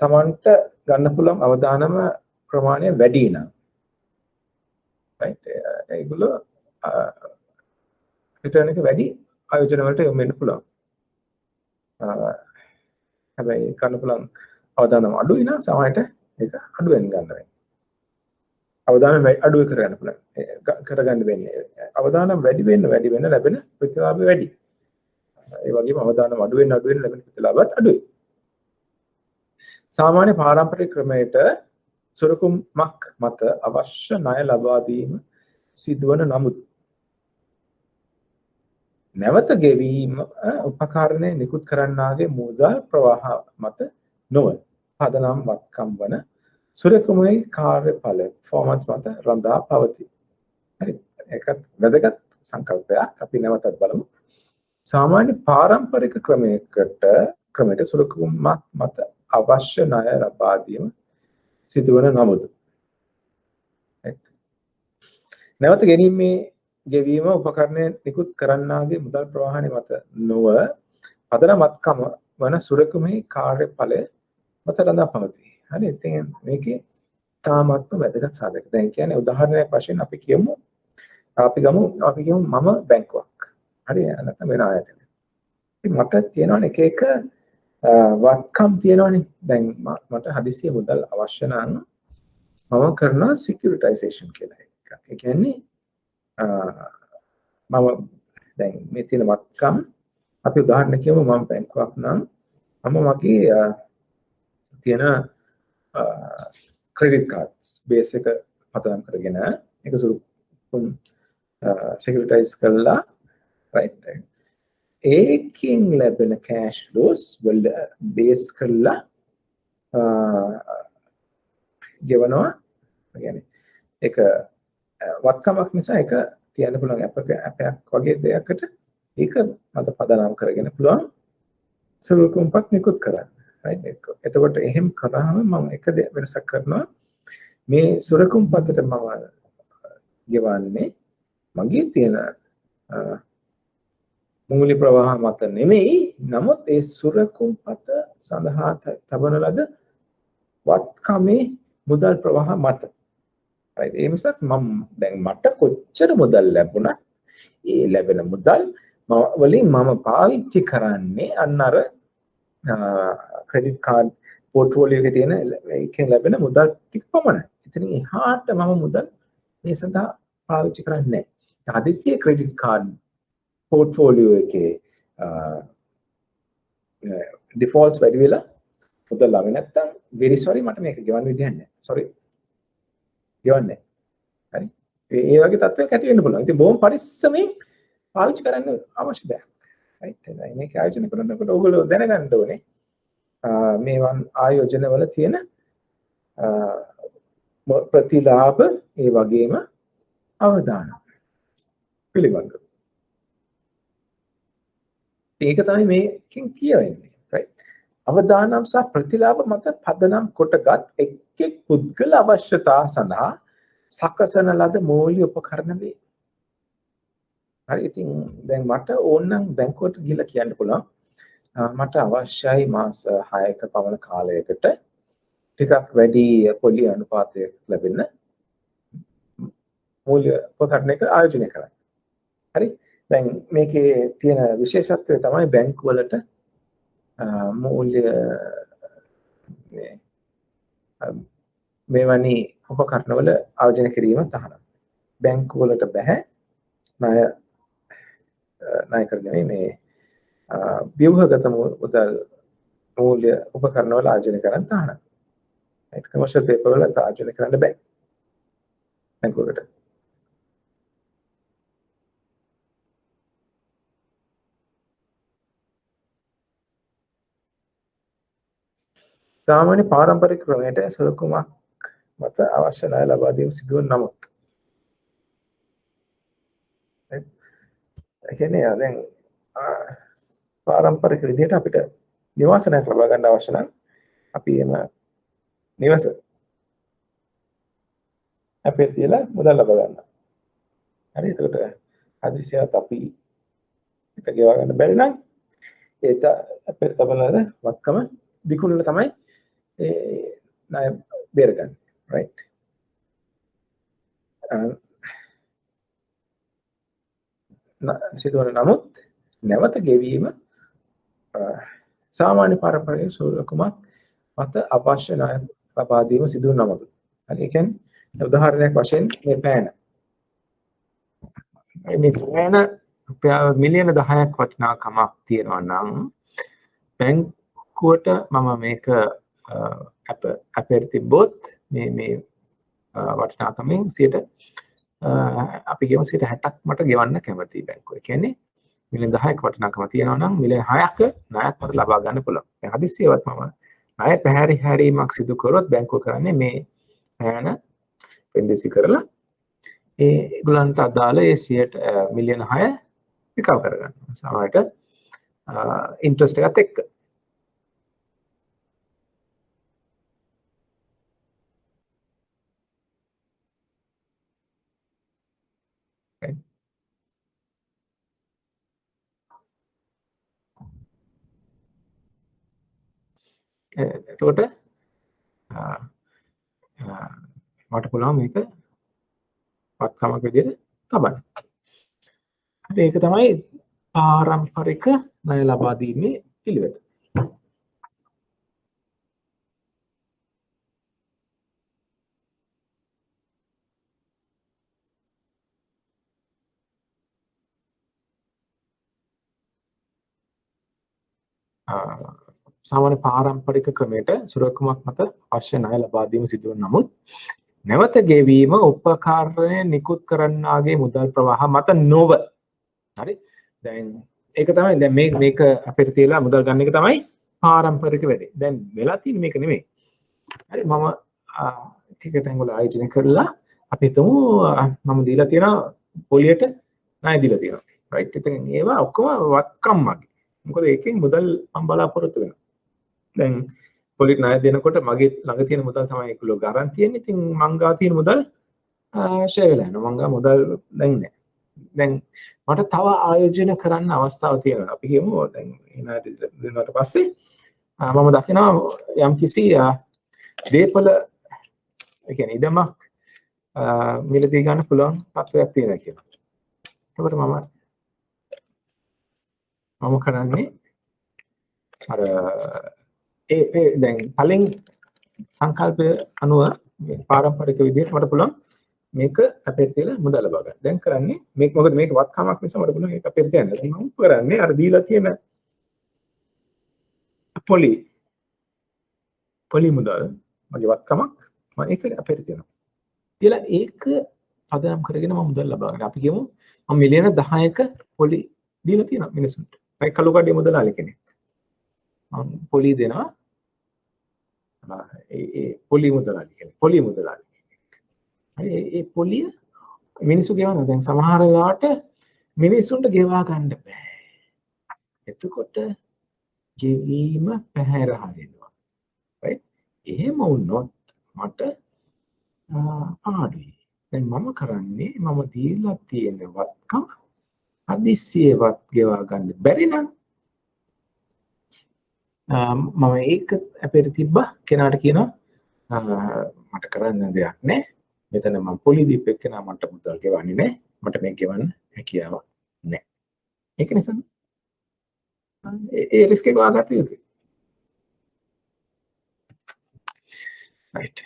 Tamanට ගන්න පුළුවන් අවදානම ප්‍රමාණය වැඩි නම් right ඒගොල්ලෝ රිටර්න් එක වැඩි ආයෝජන වලට යොමු වෙන්න පුළුවන්. හැබැයි ගන්න පුළුවන් අවදානම අඩුයි නම් සමහරට ඒක අඩුවෙන් ගන්න වෙනවා. අවදානම් අඩුව කරගන්න පුළුවන්. කරගන්න වෙන්නේ. අවදානම් වැඩි වෙන්න ලැබෙන ප්‍රතිලාභය වැඩි. ඒ වගේම අවදානම් අඩු වෙන ලැබෙන ප්‍රතිලාභත් අඩුයි. සාමාන්‍ය පාරම්පරික ක්‍රමයට සුරකුමක් මත අවශ්‍ය ණය ලබා දීම සිදුවන නමුත් නැවත ගෙවීම උපකරණය නිකුත් කරන්නාගේ මුදල් ප්‍රවාහ මත නොව පදනම් වත්කම් වන සුරකුමේ කාර්යඵල performance මත රඳා පවතී. හරි. ඒකත් වැදගත් සංකල්පයක්. අපි නැවතත් බලමු. සාමාන්‍ය පාරම්පරික ක්‍රමයට සුරකුමක් මත අවශ්‍ය ණය ලබා දීම සිදුවන නමුත් නැවත ගෙවීම උපකරණය නිකුත් කරන්නාගේ මුදල් ප්‍රවාහණය මත නොව පදනම් වත්කම වන සුරකුමේ කාර්යඵලය මත රඳා පවතී. හරි. ඉතින් මේකේ තාමත්ම වැදගත් සාධක. දැන් කියන්නේ උදාහරණයක් වශයෙන් අපි ගමු මම බැංකුවක්. හරි. නැත්නම් වෙන ආයතනයක්. ඉතින් මට තියෙනවනේ එක වත්කම් තියෙනවනේ. දැන් මට හදිසියෙ මුදල් අවශ්‍ය නම් මම කරනවා සිකියුරිටයිසේෂන් කියලා එකක්. ඒ කියන්නේ මම දැන් මේ තියෙන වත්කම් අපි උදාහරණයක් කියමු. මම බැංකුවක් නම් මම මගේ තියෙන ක්‍රෙඩිට් කාඩ්ස් බේස් එක පදනම් කරගෙන ඒක සුරුකුම් සිකියුරිටයිස් කරලා right ඒකෙන් ලැබෙන කෑෂ් ෆ්ලෝස් වල බේස් කරලා ගෙවනවා. يعني ඒක වත්කමක් නිසා ඒක තියන්න පුළුවන් ඇපයක් වගේ දෙයකට ඒක මත පදනම් කරගෙන පුළුවන් සුරුකුම්පත් නිකුත් කරන්න. right එතකොට එහෙම කරාම මම එක වෙනසක් කරනවා. මේ සුරකුම්පතට මම ගෙවන්නේ මගේ තියෙන මූල්‍ය ප්‍රවාහ මත නෙමෙයි. නමුත් ඒ සුරකුම්පත සඳහා තබන ලද වත්කමේ මුදල් ප්‍රවාහ මත. right ඒ නිසා දැන් මට කොච්චර මුදල් ලැබුණත් ඒ ලැබෙන මුදල් වලින් මම පාවිච්චි කරන්නේ අන්න අර ක්‍රෙඩිට් කාඩ් පෝර්ට්ෆෝලියෝ එකේ තියෙන එකෙන් ලැබෙන මුදල් ටික පමණයි. එතනින් එහාට මම මුදල් මේ සඳහා පාවිච්චි කරන්නේ නැහැ. හදිස්සියේ ක්‍රෙඩිට් කාඩ් පෝර්ට්ෆෝලියෝ එකේ ඩිෆෝල්ට්ස් වැඩි වෙලා මුදල් ලාවේ නැත්තම් very sorry මට මේක ගෙවන්න විදියක් නැහැ. sorry ගෙවන්නේ. හරි. ඒ වගේ තත්ත්වයක් ඇති වෙන්න පුළුවන්. ඉතින් බොහොම පරිස්සමෙන් පාවිච්චි කරන්න අවශ්‍ය දෙයක්. right මේක ආයෝජනය කරනකොට ඔයගොල්ලෝ දැනගන්න ඕනේ මේවන් ආයෝජනවල තියෙන ප්‍රතිලාභ ඒ වගේම අවදානම් පිළිබඳව. ඒක තමයි මේකෙන් කියවෙන්නේ right අවදානම් සහ ප්‍රතිලාභ මත පදනම් කොටගත් එක් එක් පුද්ගල අවශ්‍යතා සඳහා සකසන ලද මූල්‍ය උපකරණ වේ. හරි. ඉතින් දැන් මට ඕනනම් බැංකුවට ගිහලා කියන්න පුළුවන් මට අවශ්‍යයි මාස 6ක පමණ කාලයකට ටිකක් වැඩි පොලි අනුපාතයක් ලැබෙන්න මූල්‍ය උපකරණයක ආයෝජනය කරන්න. හරි. දැන් මේකේ තියෙන විශේෂත්වය තමයි බැංකු වලට මූල්‍ය මෙවැනි උපකරණවල ආයෝජනය කිරීම තහනම්. බැංකු වලට බෑ ණය කරගෙන මේ ව්‍යුහගත මුදල් මූල්‍ය උපකරණවල ආයෝජනය කරන්න තහනම්. ඒක කමර්ෂල් පේපර් වල ආයෝජනය කරන්න බෑ බැංකු වලට. සාමාන්‍ය පාරම්පරික ක්‍රමයට සුරකුමක් මත අවශ්‍ය ණය ලබා දීම සිදුවන නමුත් ඒ කියන්නේ දැන් පාරම්පරික විදිහට අපිට නිවාසනයක් ලබා ගන්න අවශ්‍ය නම් අපි එම නිවස අපේ තියලා මුදල් ලබා ගන්නවා. හරි එතකොට හදිසියත් අපි එක ගෙවා ගන්න බැරි නම් ඒත අපේ තමලද වත්කම විකුණලා තමයි ඒ ණය බේර ගන්න. right සිදුවන නමුත් නැවත ගෙවීම සාමාන්‍ය පාරම්පරික සුරකුමක් මත අවශ්‍ය ණය ලබා දීම සිදුවන නමුත් හරි ඒ කියන්නේ උදාහරණයක් වශයෙන් මේ පෑන රුපියල් මිලියන 10ක් වටිනාකමක් තියෙනවා නම් බැංකුවට මම මේක අපේ තිබ්බොත් මේ වටිනාකමෙන් 100ට අපි කියමු 60ක් මට ගෙවන්න කැමතියි බැංකුව. ඒ කියන්නේ මිලියන 10ක වටිනාකම තියෙනවා නම් මිලියන 6ක ණයක් මට ලබා ගන්න පුළුවන්. දැන් හදිස්සියවත් මම ණය පැහැරීමක් සිදු කරොත් බැංකුව කරන්නේ මේ පෑන පෙන්දිසි කරලා ඒගොල්ලන්ට අදාළ ඒ 100 මිලියන 6 රිකවර් කරගන්න. සමහරට ඉන්ට්‍රස්ට් එකත් එක්ක. එතකොට මට පුළුවන් මේක වත්කමක් විදිහට තබන්න. ඒක තමයි පාරම්පරික ණය ලබා දීමේ පිළිවෙත. සාමාන්‍ය පාරම්පරික ක්‍රමයට සුරකුමක් මත අවශ්‍ය ණය ලබා දීම සිදුවන නමුත් නැවත ගෙවීම උපකරණය නිකුත් කරන්නාගේ මුදල් ප්‍රවාහ මත නොව. හරි දැන් ඒක තමයි දැන් මේක අපිට තියලා මුදල් ගන්න එක තමයි පාරම්පරික වැඩේ. දැන් වෙලා තියෙන්නේ මේක නෙමෙයි. හරි මම ටික තැන්වල ආයෝජනය කරලා අපි හිතමු මම දීලා තියෙනවා පොලියට ණය දීලා තියෙනවා. රයිට් ඉතින් ඒවා ඔක්කොම වත්කම් වගේ. මොකද ඒකෙන් මුදල් මම බලාපොරොත්තු වෙනවා. දැන් පොලිට ණය දෙනකොට මගේ ළඟ තියෙන මුදල් තමයි ඒගොල්ලෝ ගාරන්ටි තියෙන්නේ. ඉතින් මං ගා තියෙන මුදල් ෂෙයා වෙලා යනවා. මං ගා මුදල් දැන් නැහැ. දැන් මට තව ආයෝජන කරන්න අවස්ථාවක් තියෙනවා. අපි කියමු දැන් එනාට දෙනවට පස්සේ මම දකිනවා යම්කිසි දීපල ඒ කියන්නේ ඉදමක් මිලදී ගන්න පුළුවන් තත්ත්වයක් තියෙනවා කියලා. එතකොට මම කරන්නේ අර දැන් පළවෙනි සංකල්පය අනුව පාරම්පරික විදිහට මට පුළුවන් මේක අපේ තියලා මුදල් ලබා ගන්න. දැන් කරන්නේ මේක මොකද මේක වත්කමක් නිසා මට පුළුවන් ඒක අපේ තියන්න. මම කරන්නේ අර දීලා තියෙන පොලි මුදල් මගේ වත්කමක් මම ඒක අපේ තියනවා. කියලා ඒක පදනම් කරගෙන මම මුදල් ලබා ගන්න. අපි කියමු මම මිලියන 10ක පොලි දීලා තියෙනවා මිනිසුන්ට. ඒ කළු කඩේ මුදලාලි කෙනෙක්. මම පොලි දෙනවා. ඒ පොලි මුදලාලි කෙනෙක්. පොලි මුදලාලි. ඒ පොලිය මිනිස්සු ගෙවනවා. දැන් සමහර වෙලාවට මිනිස්සුන්ට ගෙවා ගන්න බෑ. එතකොට ගෙවීම පැහැර හරිනවා. right? එහෙම වුණොත් මට පාඩුයි. දැන් මම කරන්නේ මම දීලා තියෙන වත්කම හදිස්සියවත් ගෙවා ගන්න බැරි නම් මම ඒක අපිට තිබ්බා කෙනාට කියනවා මට කරන්න දෙයක් නැහැ. මෙතන මම පොලි දීප එක්කෙනා මට මුදල් ගෙවන්නේ නැහැ. මට මේක ගෙවන්න හැකියාවක් නැහැ. ඒක නිසා ඒ රිස්ක් එක වාගත යුතුයි. right.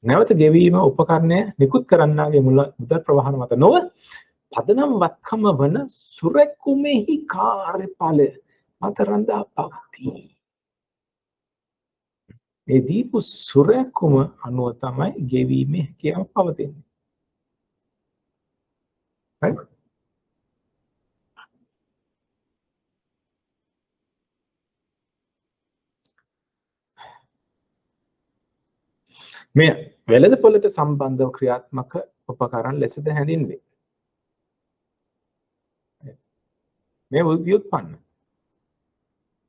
නැවත ගෙවීම උපකරණය නිකුත් කරන්නාගේ මුදල් ප්‍රවාහන මත නොව පදනම් වත්කම වන සුරැකුමෙහි කාර්යඵල මත රඳා පවතී. ඒ දීපු සුරැකුම අනුව තමයි ගෙවීමේ හැකියාව පවතින්නේ. right? මේ වෙළඳපොළට සම්බන්ධව ක්‍රියාත්මක උපකරණ ලෙසද හැඳින්වේ. මේ ව්‍යුත්පන්න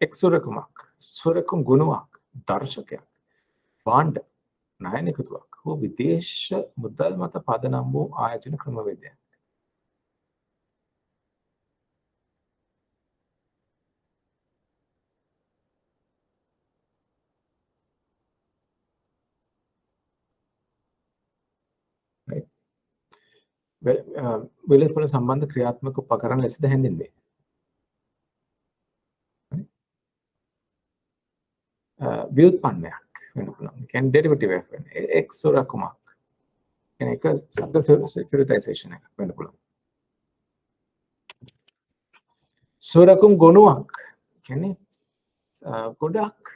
එක් සුරකුමක්, සුරකුම් ගුණයක්, දර්ශකයක්, භාණ්ඩ, ණය නිකුතුවක් හෝ විදේශ මුදල් මත පදනම් වූ ආයෝජන ක්‍රමවේදයක්. වෙළඳපොළ සම්බන්ධ ක්‍රියාත්මක උපකරණ ලෙසද හැඳින්වේ. ව්‍යුත්පන්නයක් වෙන්න පුළුවන්. කියන්නේ ඩෙරිවටිව් එකක් වෙන්න. එක් සුරකුමක්. කියන්නේ එක සබ්ද සිකියුරිටයිසේෂන් එකක් වෙන්න පුළුවන්. සුරකුම් ගොනුවක් කියන්නේ ගොඩක්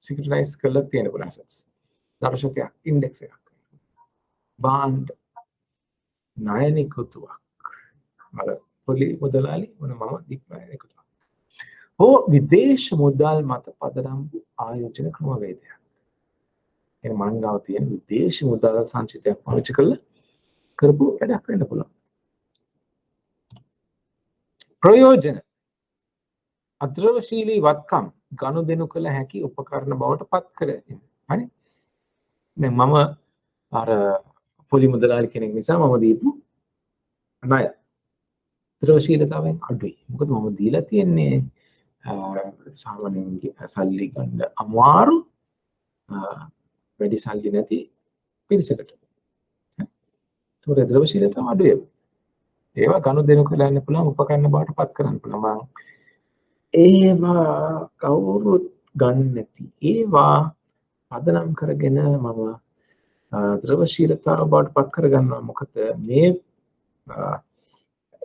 සිකියුරිටයිස් කරලා තියෙන පුළුවන් assets. දර්ශකයක්, ඉන්ඩෙක්ස් එකක්. බාන්ඩ් ණය නිකුතුවක්. අර පොලි මුදලාලි මොනම දික්මය නිකුතුවක්. හෝ විදේශ මුදල් මත පදනම් වූ ආයෝජන ක්‍රමවේදයක්. එන මංගාව තියෙන විදේශ මුදල් සංචිතයක් පාවිච්චි කරලා කරපු වැඩක් වෙන්න පුළුවන්. ප්‍රයෝජන අද්‍රවශීලී වත්කම් ගනුදෙනු කළ හැකි උපකරණ බවට පත් කර. හරි. දැන් මම අර පොලි මුදලාලි කෙනෙක් නිසා මම දීපු ණය ද්‍රවශීලතාවයෙන් අඩුයි. මොකද මම දීලා තියෙන්නේ සාමාන්‍යයෙන් සල්ලි ගන්න අමාරු වැඩි සල්ලි නැති පිරිසකට. ඒකට ද්‍රවශීලතාව අඩුයි. ඒවා ගනුදෙනු කරන්න පුළුවන් උපකරණ බවට පත් කරන්න පුළුවන්. ඒවා කවුරුත් ගන්න නැති. ඒවා පදනම් කරගෙන මම ද්‍රවශීලතාව බවට පත් කරගන්නවා. මොකද මේ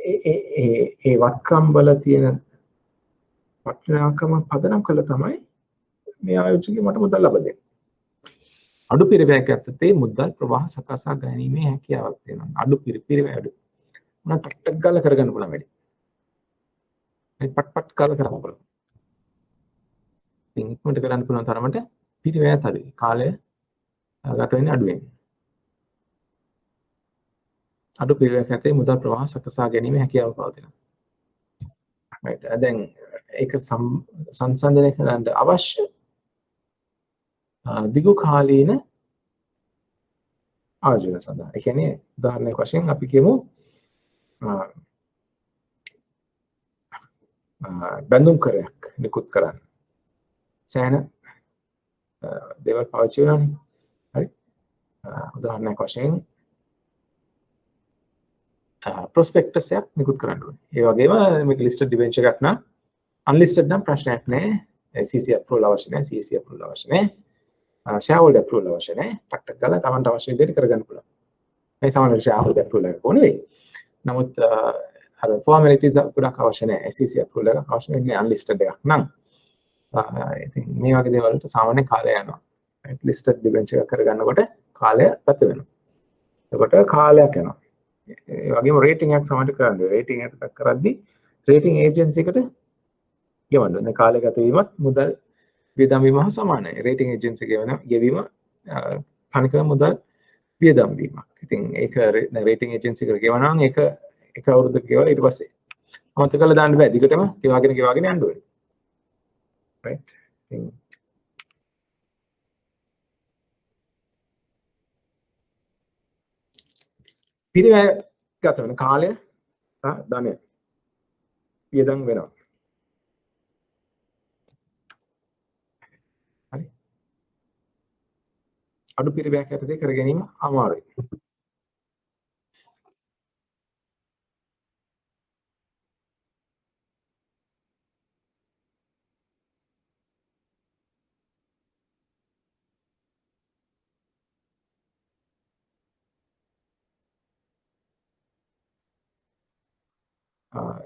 ඒ වත්කම් වල තියෙන වටිනාකම පදනම් කළා තමයි මේ ආයෝජකගේ මට මුදල් ලබා දෙන්නේ. අඩු පිරිවැයක් ඇත්තේ මුදල් ප්‍රවාහ සකසා ගැනීමේ හැකියාවක් තියෙනවා. අඩු පිරිවැය අඩු. මොන ටක් ගාලා කරගන්න පුළුවන් වැඩි. මේ පට් ගාලා කරන්න පුළුවන්. ඉතින් ඉක්මනට කරන්න පුළුවන් තරමට පිරිවැය අඩුයි. කාලය ගත වෙන්නේ අඩු වෙන්නේ. අඩු පිරිවැයක් ඇත්තේ මුදල් ප්‍රවාහ සකසා ගැනීමේ හැකියාව පවතිනවා. right. දැන් ඒක සංසන්දනය කරන්න අවශ්‍ය දිගු කාලීන ආයෝජන සඳහා. ඒ කියන්නේ උදාහරණයක් වශයෙන් අපි කියමු බැඳුම් කරයක් නිකුත් කරන්න. සෑහෙන දේවල් පාවිච්චි වෙනවානේ. හරි. උදාහරණයක් වශයෙන් ප්‍රොස්පෙක්ටස් එකක් නිකුත් කරන්න ඕනේ. ඒ වගේම මේක ලිස්ටඩ් ඩිබෙන්චර් එකක් නම් අන්ලිස්ටඩ් නම් ප්‍රශ්නයක් නැහැ. CC approval අවශ්‍ය නැහැ. CC approval අවශ්‍ය නැහැ. shareholder approval අවශ්‍ය නැහැ. ටක් ගාලා Tamanට අවශ්‍ය විදිහට කරගන්න පුළුවන්. මේ සාමාන්‍ය shareholder approval එක ඕනේ. නමුත් අර formalities ගොඩක් අවශ්‍ය නැහැ. SEC approval එක අවශ්‍ය නැහැ unlisted එකක් නම්. ඉතින් මේ වගේ දේවල් වලට සාමාන්‍ය කාලය යනවා. listed debenture එක කරගන්නකොට කාලය ගත වෙනවා. එතකොට කාලයක් යනවා. ඒ වගේම රේටින් එකක් සමහරට කරන්න ඕනේ. රේටින් එකක් කරද්දී රේටින් ඒජන්සි එකට ගෙවන්න ඕනේ. කාලය ගත වීමත් මුදල් වියදම් වීම හා සමානයි. රේටින් ඒජන්සි ගෙවීම කණික මුදල් වියදම් වීමක්. ඉතින් ඒක රේටින් ඒජන්සි එකට ගෙවනවා නම් ඒක එක අවුරුද්දක ගෙවලා ඊට පස්සේ අමතක කරලා දාන්න බෑ. දිගටම ගෙවාගෙන යන්න ඕනේ. right. ඉතින් පිරිවැය ගත වෙන කාලය ධනය වියදම් වෙනවා. හරි. අඩු පිරිවැයක් යටතේ කර ගැනීම අමාරුයි.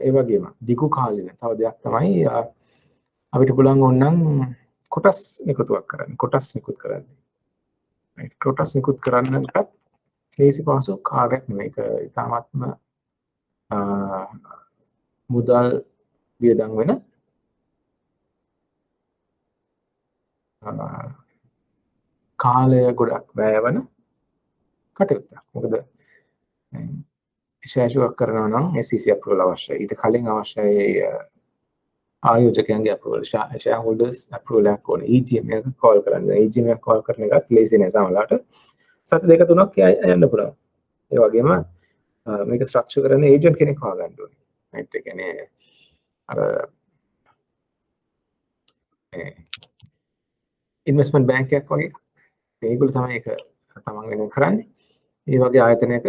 ඒ වගේම දිගු කාලින තව දෙයක් තමයි අපිට පුළුවන් ඕනනම් කොටස් නිකුත්වක් කරන්න. කොටස් නිකුත් කරන්න. right කොටස් නිකුත් කරන්නත් ලේසි පහසු කාර්යයක් නෙමෙයි. ඒක ඉතාමත්ම මුදල් වියදම් වෙන කාලය ගොඩක් වැය වෙන කටයුත්තක්. මොකද ශේෂුවක් කරනවා නම් SEC approval අවශ්‍යයි. ඊට කලින් අවශ්‍යයි ආයෝජකයන්ගේ approval, shareholders approval එකක් ඕනේ. EGM එක call කරන්න. EGM එක call කරන එකත් ලේසි නෑ සමහරවිට. සති දෙක තුනක් යන්න පුළුවන්. ඒ වගේම මේක ස්ට්‍රක්චර් කරන ඒජන්ට් කෙනෙක් හොයාගන්න ඕනේ. right ඒ කියන්නේ අර ඉන්වෙස්ට්මන්ට් බැංක් එකක් වගේ ඒගොල්ලෝ තමයි ඒක තමන් වෙනුවෙන් කරන්නේ. ඒ වගේ ආයතනයක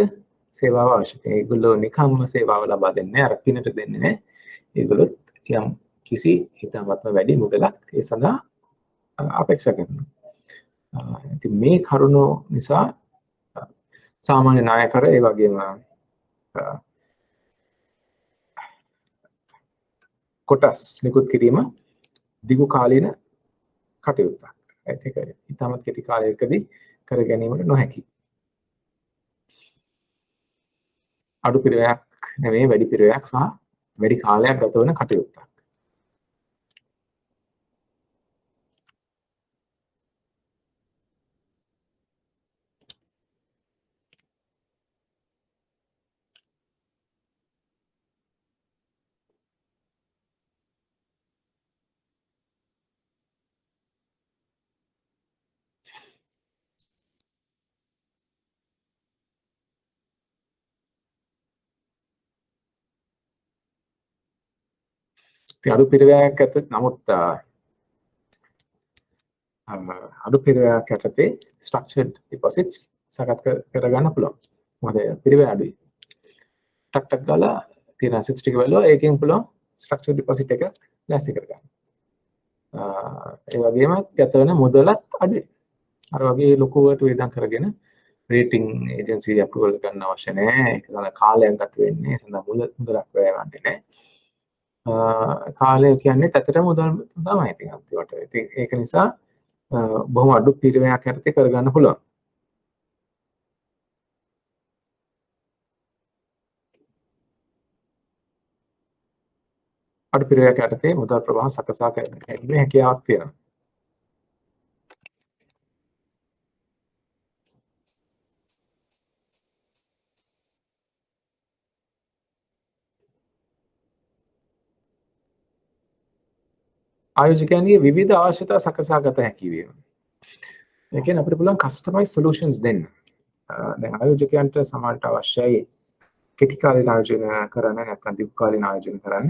සේවාව අවශ්‍යයි. ඒගොල්ලෝ නිකම්ම සේවාව ලබා දෙන්නේ අර පිනට දෙන්නේ නැහැ. ඒගොල්ලෝ යම් කිසි හිතවත්ම වැඩි මුදලක් ඒ සඳහා අපේක්ෂා කරනවා. ඉතින් මේ කරුණු නිසා සාමාන්‍ය නායකර ඒ වගේම කොටස් නිකුත් කිරීම දිගු කාලීන කටයුත්තක්. ඒක ඉතාමත් කෙටි කාලයකදී කර ගැනීමට නොහැකි. අඩු පිරිවැයක් නෙවෙයි වැඩි පිරිවැයක් සහ වැඩි කාලයක් ගත වන කටයුත්තක්. අඩු පිරිවැයක් ඇත නමුත් අඩු පිරිවැයක් යටතේ structured deposits සකස් කරගන්න පුළුවන්. මොකද පිරිවැය අඩුයි. ටක් ටක් ගාලා තියෙන assets ටික බලලා ඒකෙන් පුළුවන් structured deposit එක ලෑස්ති කරගන්න. ඒ වගේම ගත වෙන මුදලත් අඩුයි. අර වගේ ලොකුවට වේදම් කරගෙන රේටිං ඒජන්සි අප්‍රූවල් ගන්න අවශ්‍ය නැහැ. ඒක සඳහා කාලයක් ගත වෙන්නේ. ඒ සඳහා මුදලක් වැය වෙන්නේ නැහැ. කාලය කියන්නේ ඇත්තටම මුදල් තමයි ඉතින් අන්තිමට. ඉතින් ඒක නිසා බොහොම අඩු පිරිවැයක් යටතේ කරගන්න පුළුවන්. අඩු පිරිවැයක් යටතේ මුදල් ප්‍රවාහ සකසා ගැනීමේ හැකියාවක් තියෙනවා. ආයෝජකයන්ගේ විවිධ අවශ්‍යතා සකසා ගත හැකි වීම. ඒ කියන්නේ අපිට පුළුවන් කස්ටමයිස් සොලියුෂන්ස් දෙන්න. දැන් ආයෝජකයන්ට සමහරට අවශ්‍යයි කෙටි කාලීන ආයෝජන කරන්න නැත්නම් දීර්ඝ කාලීන ආයෝජන කරන්න.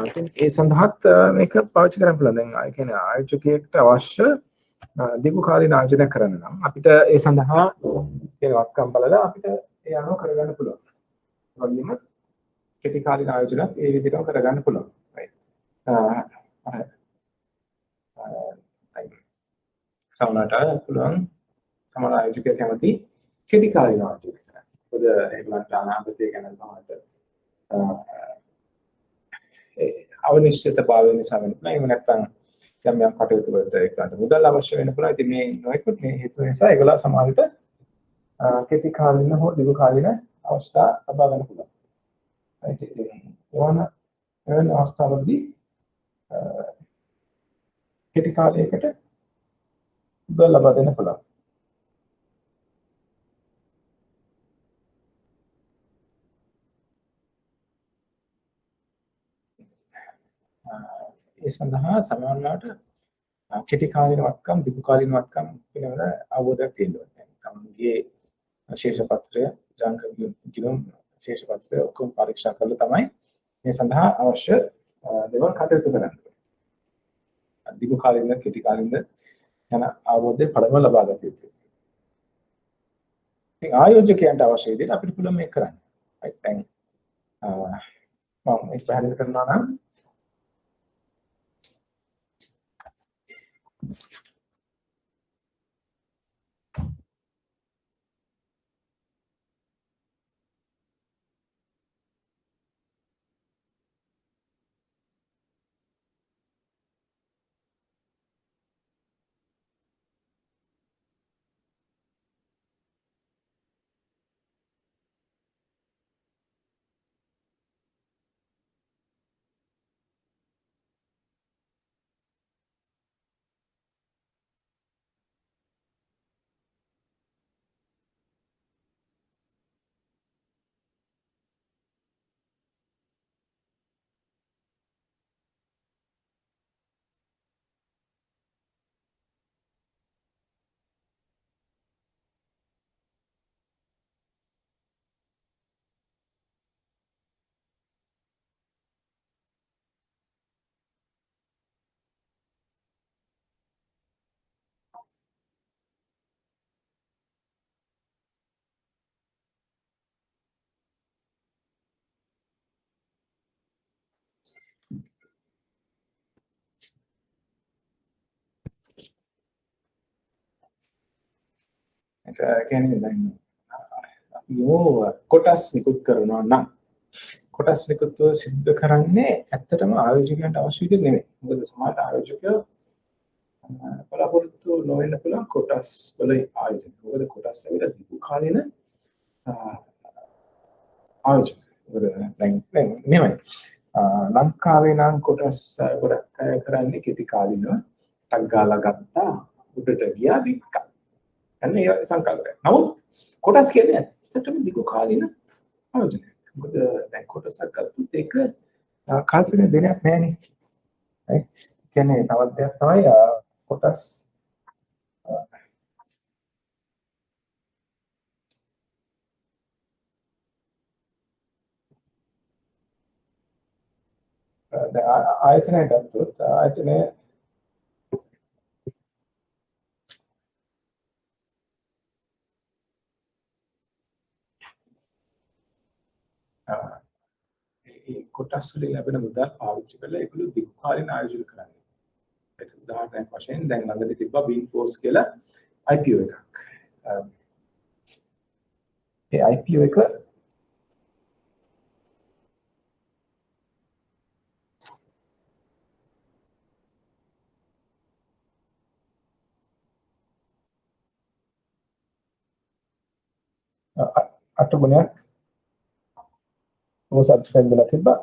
ඉතින් ඒ සඳහාත් මේක පාවිච්චි කරන්න පුළුවන්. දැන් ඒ කියන්නේ ආයෝජකයෙක්ට අවශ්‍ය දීර්ඝ කාලීන ආයෝජන කරන්න නම් අපිට ඒ සඳහා කියන වත්කම් බලලා අපිට ඒ අනුව කරගන්න පුළුවන්. වගේම කෙටි කාලීන ආයෝජනත් ඒ විදිහටම කරගන්න පුළුවන්. right. සමහරට පුළුවන් සමහර ආයෝජකයෝ කැමති කෙටි කාලීන ආයෝජන කරන්න. මොකද ඒගොල්ලන්ට අනාගතය ගැන සමහරට අනිශ්චිතතාවය නිසා වෙනවා. එහෙම නැත්නම් යම් කටයුතු වලට ඒකට මුදල් අවශ්‍ය වෙන්න පුළුවන්. ඉතින් මේ නොයෙකුත් මේ හේතු නිසා ඒගොල්ලෝ සමහරට කෙටි කාලීන හෝ දීර්ඝ කාලීන අවස්ථා ලබා ගන්න පුළුවන්. එවන අවස්ථාවලදී කෙටි කාලයකට මුදල් ලබා දෙන්න පුළුවන්. ඒ සඳහා සමානවට කෙටි කාලීන වත්කම් දීර්ඝ කාලීන වත්කම් වෙනවද අවබෝධයක් තියෙනවා. තමන්ගේ ශේෂ පත්‍රය ජංක කිලෝ ශේෂ පත්‍රය ඔක්කොම පරීක්ෂා කරලා තමයි මේ සඳහා අවශ්‍ය දේවල් කටයුතු කරන්න. දීර්ඝ කාලීන කෙටි කාලීන යන අවබෝධය පළමුව ලබා ගත යුතුයි. ඉතින් ආයෝජකයන්ට අවශ්‍ය විදිහට අපිට පුළුවන් මේක කරන්න. right දැන් මම ඒක පැහැදිලි කරනවා නම් කියන්නේ දැන් අපි කොටස් නිකුත් කරනවා නම් කොටස් නිකුත්ව සිද්ධ කරන්නේ ඇත්තටම ආයෝජකයන්ට අවශ්‍ය විදිහට නෙමෙයි. මොකද සමහර ආයෝජකයෝ බලාපොරොත්තු නොවෙන්න පුළුවන් කොටස් වල ආයෝජන. මොකද කොටස් ඇවිල්ලා දීපු කාලේන ආයෝජන. මොකද දැන් මෙහෙමයි. ලංකාවේ නම් කොටස් ගොඩක් අය කරන්නේ කෙටි කාලිනව ටක් ගාලා ගත්තා උඩට ගියා වික්කා. අන්නේ ඒ සංකල්පය. නමුත් කොටස් කියන්නේ ඇත්තටම දීපු කාලින ආයෝජනයක්. මොකද දැන් කොටසක් ගත්තොත් ඒක කල්පනා දෙයක් නෑනේ. හරි. කියන්නේ තවත් දෙයක් තමයි කොටස් ආයතනය ගත්තොත් ආයතනය ඒ කොටස් වලින් ලැබෙන මුදල් පාවිච්චි කරලා ඒගොල්ලෝ දීර්ඝකාලීන ආයෝජන කරන්නේ. ඒක උදාහරණයක් වශයෙන් දැන් ළඟදී තිබ්බා බීන් ෆෝස් කියලා IPO එකක්. ඒ IPO එක අට ගුණයක් ඔබ සබ්ස්ක්‍රයිබ් කරලා තිබ්බා.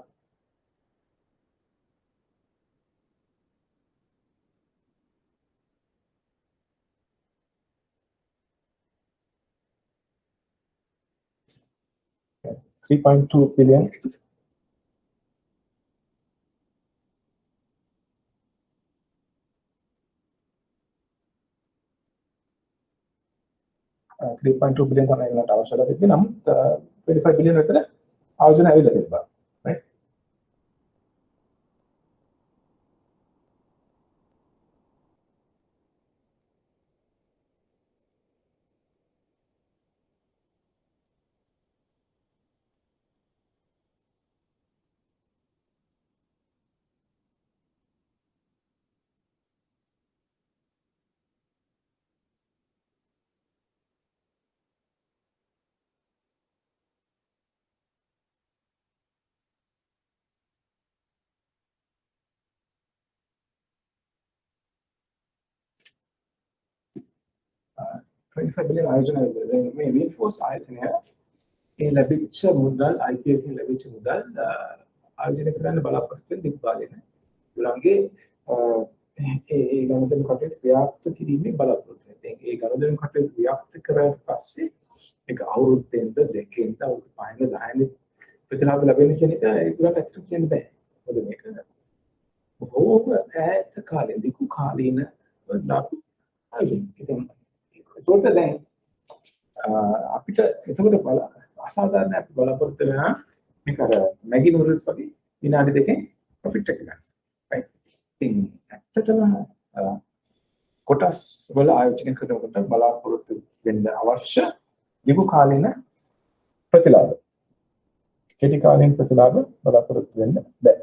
$3.2 billion. $3.2 billion තමයි ඒකට අවශ්‍යලා තිබ්බේ. නමුත් 25 billion විතර ආයෝජන ඇවිල්ලා තිබ්බා. right? $25 billion ආයෝජන ඇවිල්ලා. මේ බීන් ෆෝස් ආයතනය ඒ ලැබිච්ච මුදල් IPO එකෙන් ලැබිච්ච මුදල් ආයෝජනය කරන්න බලාපොරොත්තු වෙන දිග්බාලයන. ඒගොල්ලන්ගේ ඒ ගණදෙනු කටයුතු ව්‍යාප්ත කිරීමේ බලාපොරොත්තු වෙනවා. දැන් ඒ ගණදෙනු කටයුතු ව්‍යාප්ත කරාට පස්සේ ඒක අවුරුද්දෙන්ද දෙකෙන්ද අවුරුදු 5න් 10න් ප්‍රතිලාභ ලැබෙන කියන එක ඒගොල්ලන්ට ඇත්තට කියන්න බෑ. මොකද මේක බොහෝම ඈත කාලේ දිගු කාලීන ලාභ ආයෝජන. ඒකට දැන් අපිට එතකොට අසාධාරණ අපි බලාපොරොත්තු වෙනා මේක අර මැගි නූඩල්ස් වගේ විනාඩි දෙකෙන් ප්‍රොෆිට් එක ගන්න. right? ඉතින් ඇත්තටම කොටස් වල ආයෝජනය කරනකොට බලාපොරොත්තු වෙන්න අවශ්‍ය දීර්ඝ කාලීන ප්‍රතිලාභ. කෙටි කාලීන ප්‍රතිලාභ බලාපොරොත්තු වෙන්න බෑ.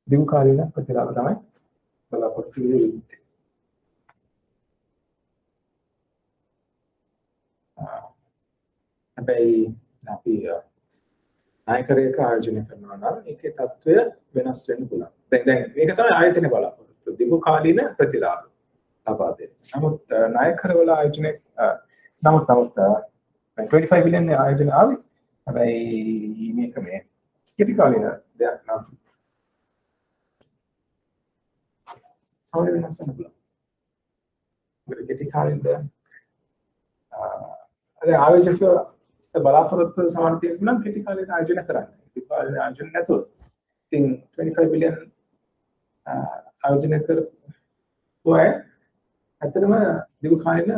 දීර්ඝ කාලීන ප්‍රතිලාභ තමයි බලාපොරොත්තු වෙන්නේ. හැබැයි අපි නායකරයක ආයෝජනය කරනවා නම් ඒකේ තත්ත්වය වෙනස් වෙන්න පුළුවන්. දැන් මේක තමයි ආයතන බලාපොරොත්තු දීර්ඝ කාලීන ප්‍රතිලාභ ලබා දෙන්න. නමුත් නායකරවල ආයෝජනය නමුත් 25 බිලියන් ආයෝජන ආවේ. හැබැයි මේක මේ කෙටි කාලීන දෙයක් නම් සමහර වෙනස් වෙන්න පුළුවන්. මොකද කෙටි කාලීන දෙයක් ආයෝජකයෝ බලාපොරොත්තු සමාන තියෙන නම් කෙටි කාලීන ආයෝජන කරන්නේ. කෙටි කාලීන ආයෝජන නැතුව ඉතින් 25 බිලියන් ආයෝජන කරපුවා ඇත්තටම දීර්ඝ කාලීන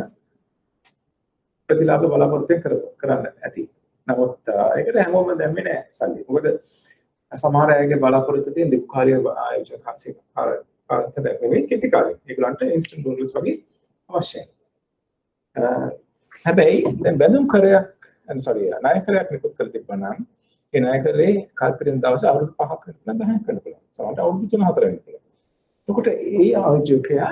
ප්‍රතිලාභ බලාපොරොත්තු කරන්න ඇති. නමුත් ඒකට හැමෝම දැම්මේ නැහැ සල්ලි. මොකද සමහර අයගේ බලාපොරොත්තු තියෙන දීර්ඝ කාලීන ආයෝජන කාලතර නෙවෙයි කෙටි කාලෙ. ඒගොල්ලන්ට ඉන්ස්ටන්ට් නූඩල්ස් වගේ අවශ්‍යයි. හැබැයි දැන් බැඳුම් කරයක් sorry ණය කරයක් නිකුත් කළ තිබුණා නම් ඒ ණය කරේ කල්පිරින් දවස් අවුරුදු 5ක් නැත්නම් 10ක් වෙන්න පුළුවන්. සමහරවිට අවුරුදු 3-4 වෙන්න පුළුවන්. එතකොට ඒ ආයෝජකයා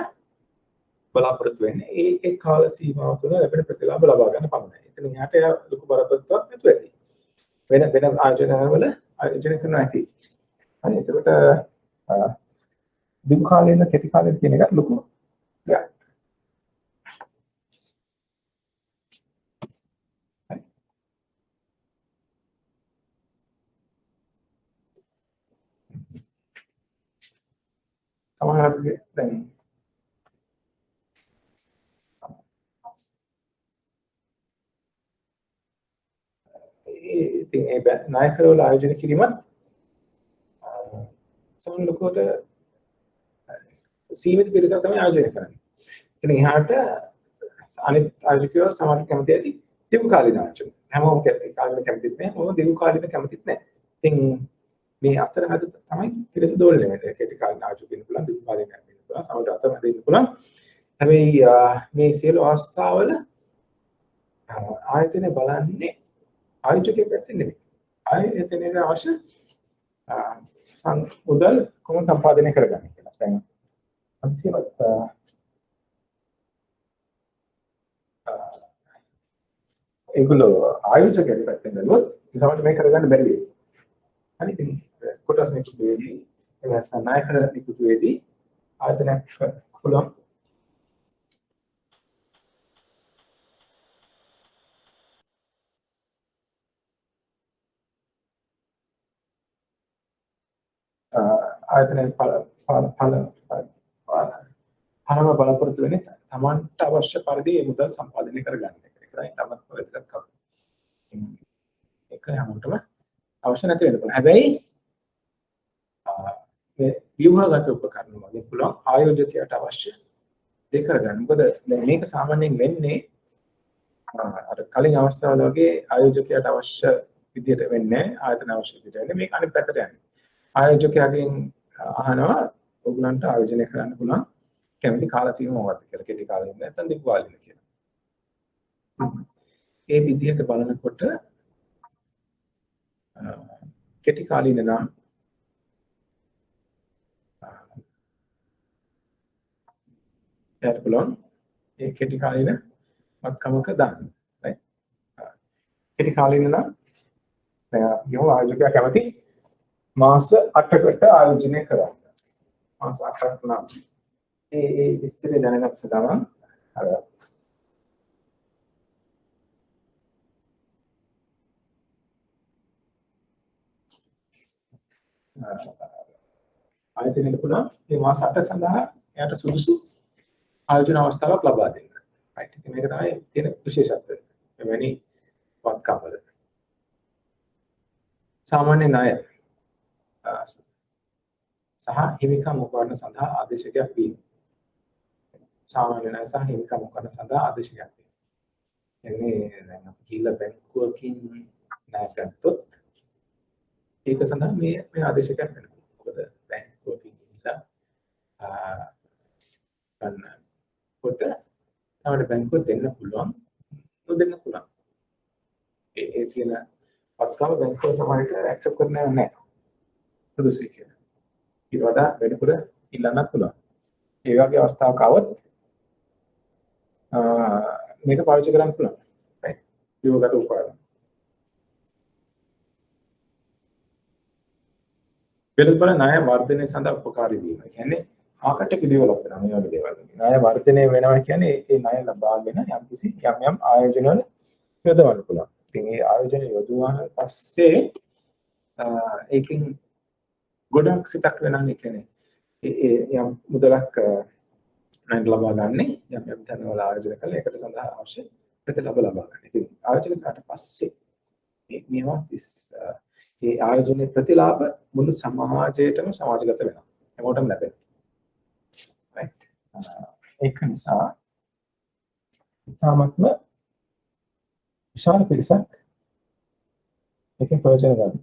බලාපොරොත්තු වෙන්නේ ඒ කාල සීමාව තුළ ලැබෙන ප්‍රතිලාභ ලබා ගන්න පමණයි. එතන එහාට ලොකු බරපතලයක් නැතුව ඇති. වෙන ආයෝජනවල ආයෝජන කරනවා ඇති. හරි එතකොට දිගු කාලේන කෙටි කාලේ කියන එක ලොකු දෙයක්. සමහරවිට දැන් ඉතින් ඒ නායකවල ආයෝජන කිරීමත් සමහර ලොකුවට සීමිත පිරිසක් තමයි ආයෝජනය කරන්නේ. ඉතින් එහාට අනිත් ආයෝජකයෝ සමහර කැමති ඇති දිගු කාලින ආයෝජන. හැමෝම කාලින කැමතිත් නැහැ. මොකද දිගු කාලින කැමතිත් නැහැ. ඉතින් මේ අතරමැද තමයි පිරිස දෝලණය වෙන්නේ. කෙටි කාලින ආයෝජක වෙන්න පුළුවන්, දිගු කාලින වෙන්න පුළුවන්, සමහර අතරමැද ඉන්න පුළුවන්. හැබැයි මේ සියලු අවස්ථාවල ආයතනය බලන්නේ ආයෝජකයෙක් පැත්තෙන් නෙමෙයි. ආයතනයේ අවශ්‍ය මුදල් කොහොමද සම්පාදනය කරගන්නේ කියලා. දැන් අන්තිමට ඒගොල්ලෝ ආයෝජකයෙක් පැත්තෙන් බැලුවොත් ඉතින් මේක කරගන්න බැරි වෙයි. හරි ඉතින් කොටස් නිකුත්වේදී එවත් නායක නිකුත්වේදී ආයතනයක් පුළුවන් ආයතනයේ පළම බලාපොරොත්තු වෙන්නේ තමන්ට අවශ්‍ය පරිදි මේ මුදල් සම්පාදනය කරගන්න එක. ඒකයි තමන්ට වැදගත් කම. ඒක හැමෝටම අවශ්‍ය නැති වෙන්න පුළුවන්. හැබැයි මේ ව්‍යුහගත උපකරණ වගේ පුළුවන් ආයෝජකයාට අවශ්‍ය දෙයක් කරගන්න. මොකද දැන් මේක සාමාන්‍යයෙන් වෙන්නේ අර කලින් අවස්ථාවල වගේ ආයෝජකයාට අවශ්‍ය විදියට වෙන්නේ ආයතන අවශ්‍ය විදියට වෙන්නේ මේක අනිත් පැත්තට යන්නේ. ආයෝජකයාගෙන් අහනවා ඔයගලන්ට ආයෝජනය කරන්න පුළුවන් කැමති කාල සීමාව මොකක්ද කියලා. කෙටි කාලෙක නැත්නම් දිගු කාලෙක කියලා. ඒ විදිහට බලනකොට කෙටි කාලින නම් එයාට පුළුවන් ඒ කෙටි කාලින මත්කමක දාන්න. right? කෙටි කාලින නම් යෝ ආයෝජකයා කැමති මාස 8කට ආයෝජනය කරන්න. මාස 8ක් නම් ඒ විස්තරය දැනගත්ත ගමන් අර ආයතනයක පුළුවන් මේ මාස 8 සඳහා එයාට සුදුසු ආයෝජන අවස්ථාවක් ලබා දෙන්න. right? ඉතින් මේක තමයි තියෙන විශේෂත්වය. එවැනි වත්කම්වල. සාමාන්‍ය ණය සහ හිමිකම් උපකරණ සඳහා ආදේශකයක් වීම. සාමාන්‍ය ණය සහ හිමිකම් උපකරණ සඳහා ආදේශකයක් වීම. එන්නේ දැන් අපි කියලා බැංකුවකින් ණය ගත්තොත් ඒක සඳහා මේ ආදේශකයක් වෙනවා. මොකද බැංකුවකින් ගිහිල්ලා ගන්න කොට තමයි බැංකුව දෙන්න පුළුවන් නොදෙන්න පුළුවන්. ඒ කියන වත්කම බැංකුව සමහරවිට ඇක්සෙප්ට් කරන්නේ නැහැ. සුදුසුයි කියලා. ඊට වඩා වැඩිපුර ඉල්ලන්නත් පුළුවන්. ඒ වගේ අවස්ථාවක් આવොත් මේක පාවිච්චි කරන්න පුළුවන්. right? විවගත උපකරණ. වෙළඳපොළ ණය වර්ධනය සඳහා උපකාරී වීම. ඒ කියන්නේ ආකට පිළිවෙලක් වෙනවා මේ වගේ දේවල්. ණය වර්ධනය වෙනවා කියන්නේ ඒ ණය ලබාගෙන යම්කිසි යම් ආයෝජනවල යොදවන්න පුළුවන්. ඉතින් ඒ ආයෝජන යොදුවාන් පස්සේ ඒකෙන් ගොඩක් සිතක් වෙනන්නේ කියන්නේ යම් මුදලක් ණයට ලබා ගන්න යම් තැන්වල ආයෝජන කළා ඒකට සඳහා අවශ්‍ය ප්‍රතිලාභ ලබා ගන්න. ඉතින් ආයෝජන කරාට පස්සේ මේවා ඒ ආයෝජනයේ ප්‍රතිලාභ මුළු සමාජයටම සමාජගත වෙනවා. හැමෝටම ලැබෙනවා. right? ඒක නිසා තාමත්ම විශාල පිරිසක් එකෙන් ප්‍රයෝජන ගන්න.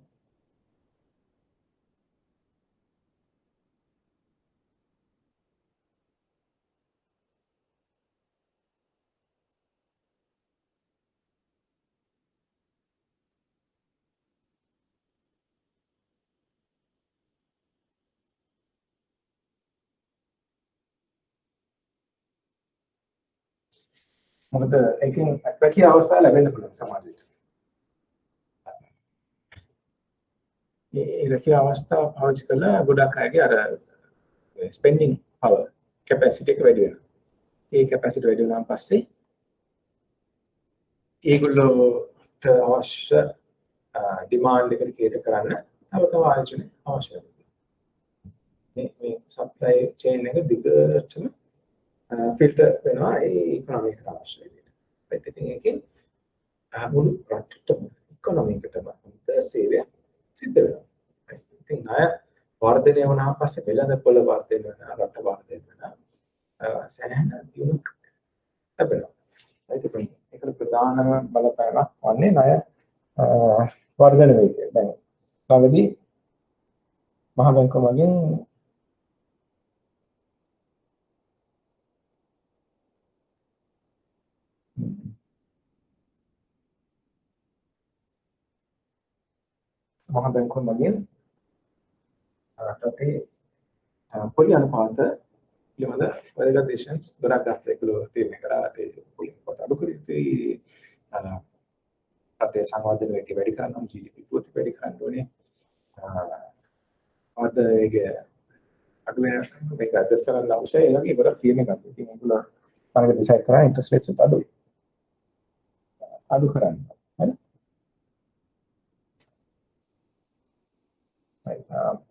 මොකද ඒකෙන් රැකියාව අවස්ථා ලැබෙන්න පුළුවන් සමාජයට. ඒ රැකියාව අවස්ථාව පාවිච්චි කරලා ගොඩක් අයගේ අර ස්පෙන්ඩින් පවර් කැපැසිටි එක වැඩි වෙනවා. ඒ කැපැසිටි වැඩි වුණාන් පස්සේ ඒගොල්ලෝට අවශ්‍ය ඩිමාන්ඩ් එකට කේටර් කරන්න තව තව ආයෝජන අවශ්‍යයි. මේ සප්ලයි චේන් එක දිගටම ෆිල්ටර් වෙනවා ඒ ඉකොනොමිකට අවශ්‍ය විදිහට. ඒත් ඉතින් ඒකෙන් මුළු රටටම ඉකොනොමිකටම හොඳ සේවයක් සිද්ධ වෙනවා. ඉතින් ණය වර්ධනය වුණාන් පස්සේ වෙළඳපොළ වර්ධනය වෙනවා, රට වර්ධනය වෙනවා. සෑහෙන දියුණුවක් ලැබෙනවා. ඒකට ප්‍රධානම බලපෑමක් වන්නේ ණය වර්ධනය වෙයි. දැන් ළඟදී මහ බැංකුව මගින් මහ බැංකුව මගින් රටේ පොලි අනුපාත පිළිබඳ රෙගුලේෂන්ස් ගොඩක් ගන්න ඒකලෝ තීරණය කරා ඒ පොලි අනුපාත අඩු කර යුතුයි. රටේ සංවර්ධන වේගය වැඩි කරනවා, GDP ග්‍රෝත් වැඩි කරන්න ඕනේ. අද ඒක අඩු වෙන මේක ඇඩ්ජස්ට් කරන්න අවශ්‍යයි. ඒ වගේ ගොඩක් තීරණ ගන්න. ඉතින් ඒගොල්ලෝ තරගෙ ඩිසයිඩ් කරා ඉන්ට්‍රස්ට් රේට්ස් අඩු කරන්න. හරි. right.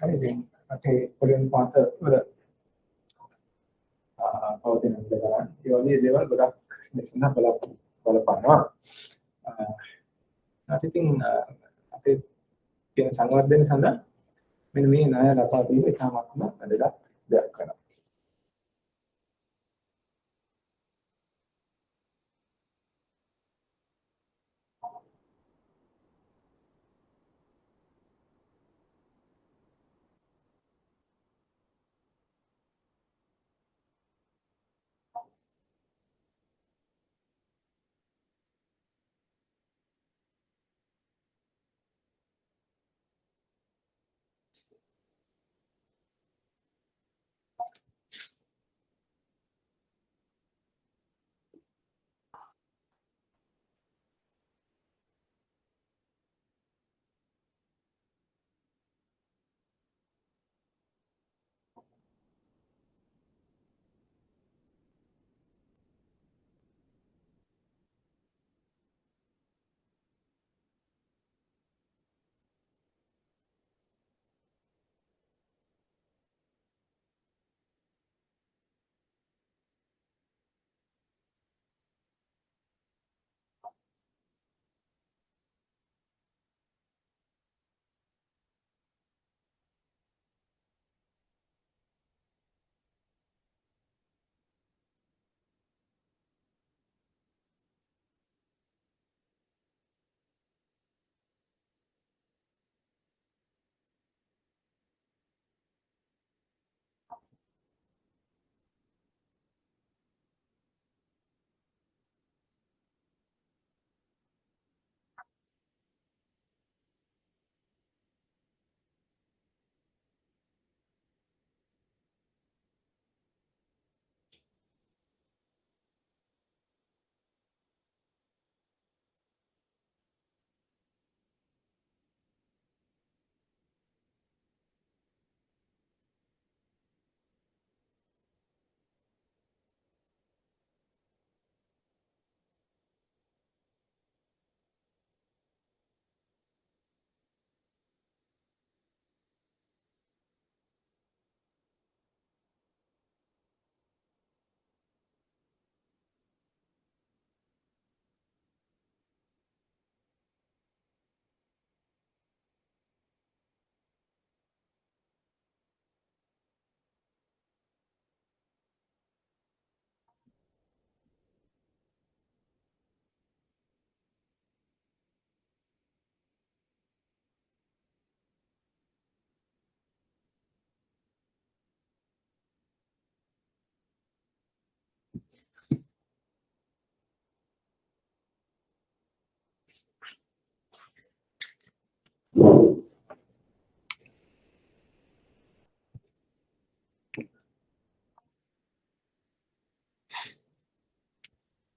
හරි ඉතින් අපේ පොලි අනුපාත වල පවතින විදිහට ඒ වගේ දේවල් ගොඩක් දෙසන බලපානවා. අපි ඉතින් අපේ කියන සංවර්ධනය සඳහා මෙන්න මේ ණය ලබා දීම ඉතාමත්ම වැදගත් දෙයක් කරනවා.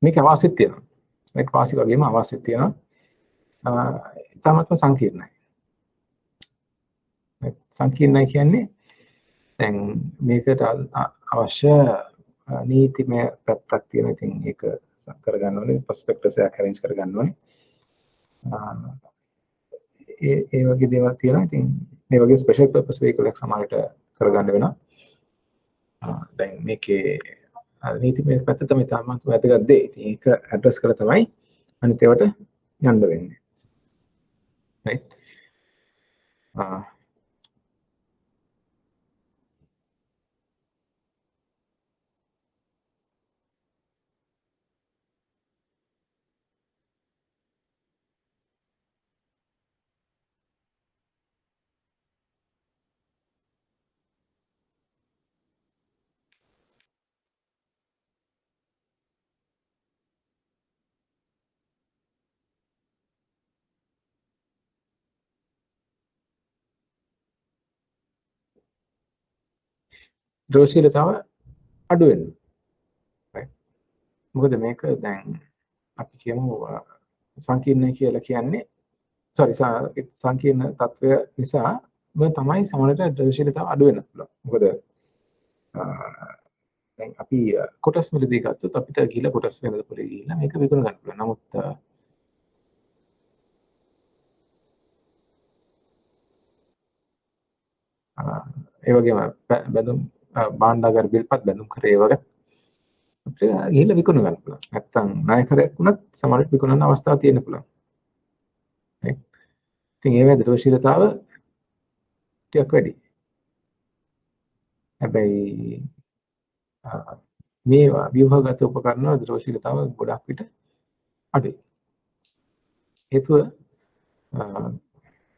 මේක අවාසියක් තියෙනවා. මේක වාසි වගේම අවාසියක් තියෙනවා. තාමත්ම සංකීර්ණයි. සංකීර්ණයි කියන්නේ දැන් මේකට අවශ්‍ය නීතිමය පැත්තක් තියෙන. ඉතින් ඒක කරගන්න ඕනේ, ප්‍රොස්පෙක්ටස් එකක් arrange කරගන්න ඕනේ. ඒ වගේ දේවල් තියෙනවා. ඉතින් මේ වගේ ස්පෙෂල් පර්පස් වෙහිකල් එකක් සමහරට කරගන්න වෙනවා. දැන් මේකේ නීතිමය පැත්ත තමයි තාමත් වැදගත් දේ. ඉතින් ඒක ඇඩ්‍රස් කරලා තමයි අනිත් ඒවාට යන්න වෙන්නේ. right? දෝෂීලතාව අඩු වෙනවා. right? මොකද මේක දැන් අපි කියමු සංකීර්ණයි කියලා කියන්නේ සංකීර්ණ තත්වය නිසා තමයි සමහරට දෝෂීලතාව අඩු වෙන්න පුළුවන්. මොකද දැන් අපි කොටස් මිලදී ගත්තොත් අපිට ගිහලා කොටස් වෙනද පොලේ ගිහලා මේක විකුණ ගන්න පුළුවන්. නමුත් ඒ වගේම බැඳුම් භාණ්ඩාගාර බිල්පත් බැඳුම් කරේ ඒ වගේ අපිට ගිහලා විකුණ ගන්න පුළුවන්. නැත්තම් ණයකරයක් වුණත් සමහරට විකුණන අවස්ථා තියෙන්න පුළුවන්. ඉතින් ඒ වගේ දෝෂීලතාව ටිකක් වැඩි. හැබැයි මේවා ව්‍යුහගත උපකරණ වල දෝෂීලතාව ගොඩක් විට අඩුයි. හේතුව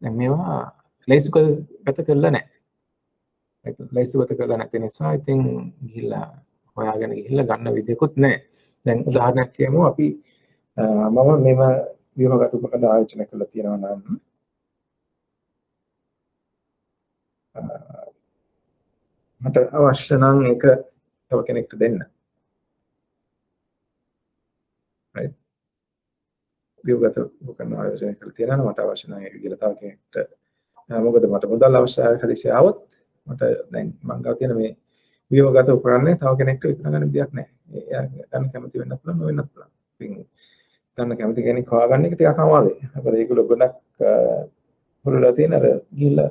දැන් මේවා ලයිස්තුගත කරලා නැහැ. ලයිස්තුගත කරලා නැති නිසා ඉතින් ගිහිල්ලා හොයාගෙන ගිහිල්ලා ගන්න විදියකුත් නැහැ. දැන් උදාහරණයක් කියමු අපි මම මේව ව්‍යුහගත උපකරණ ආයෝජනය කරලා තියෙනවා නම් මට අවශ්‍ය නම් ඒක තව කෙනෙක්ට දෙන්න. right? ව්‍යුහගත උපකරණ ආයෝජනය කරලා තියෙනවා නම් මට අවශ්‍ය නම් ඒක කියලා තව කෙනෙක්ට මොකද මට මුදල් අවශ්‍යතාවයක් හදිසියේ આવොත් මට දැන් මං ගාව තියෙන මේ ව්‍යුහගත උපකරණය තව කෙනෙක්ට විකුණ ගන්න විදියක් නැහැ. එයා ගන්න කැමති වෙන්න පුළුවන් නොවෙන්නත් පුළුවන්. ඉතින් ගන්න කැමති කෙනෙක් හොයාගන්න එක ටිකක් අමාරුයි. අපිට ඒගොල්ලෝ ගොඩක් මුලලා තියෙන අර ගිහිල්ලා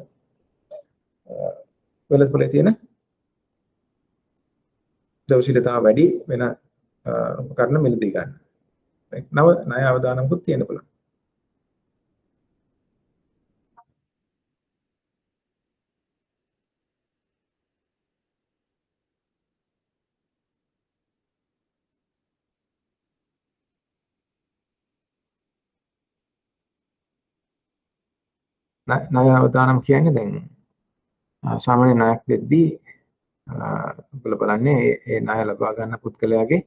වෙලත් පොලේ තියෙන දවසිලතාව වැඩි වෙන උපකරණ මිලදී ගන්න. නව ණය අවදානමකුත් තියෙන්න පුළුවන්. ණය අවදානම් කියන්නේ දැන් සාමාන්‍ය ණයක් දෙද්දී ඔයගොල්ලෝ බලන්නේ ඒ ණය ලබා ගන්න පුද්ගලයාගේ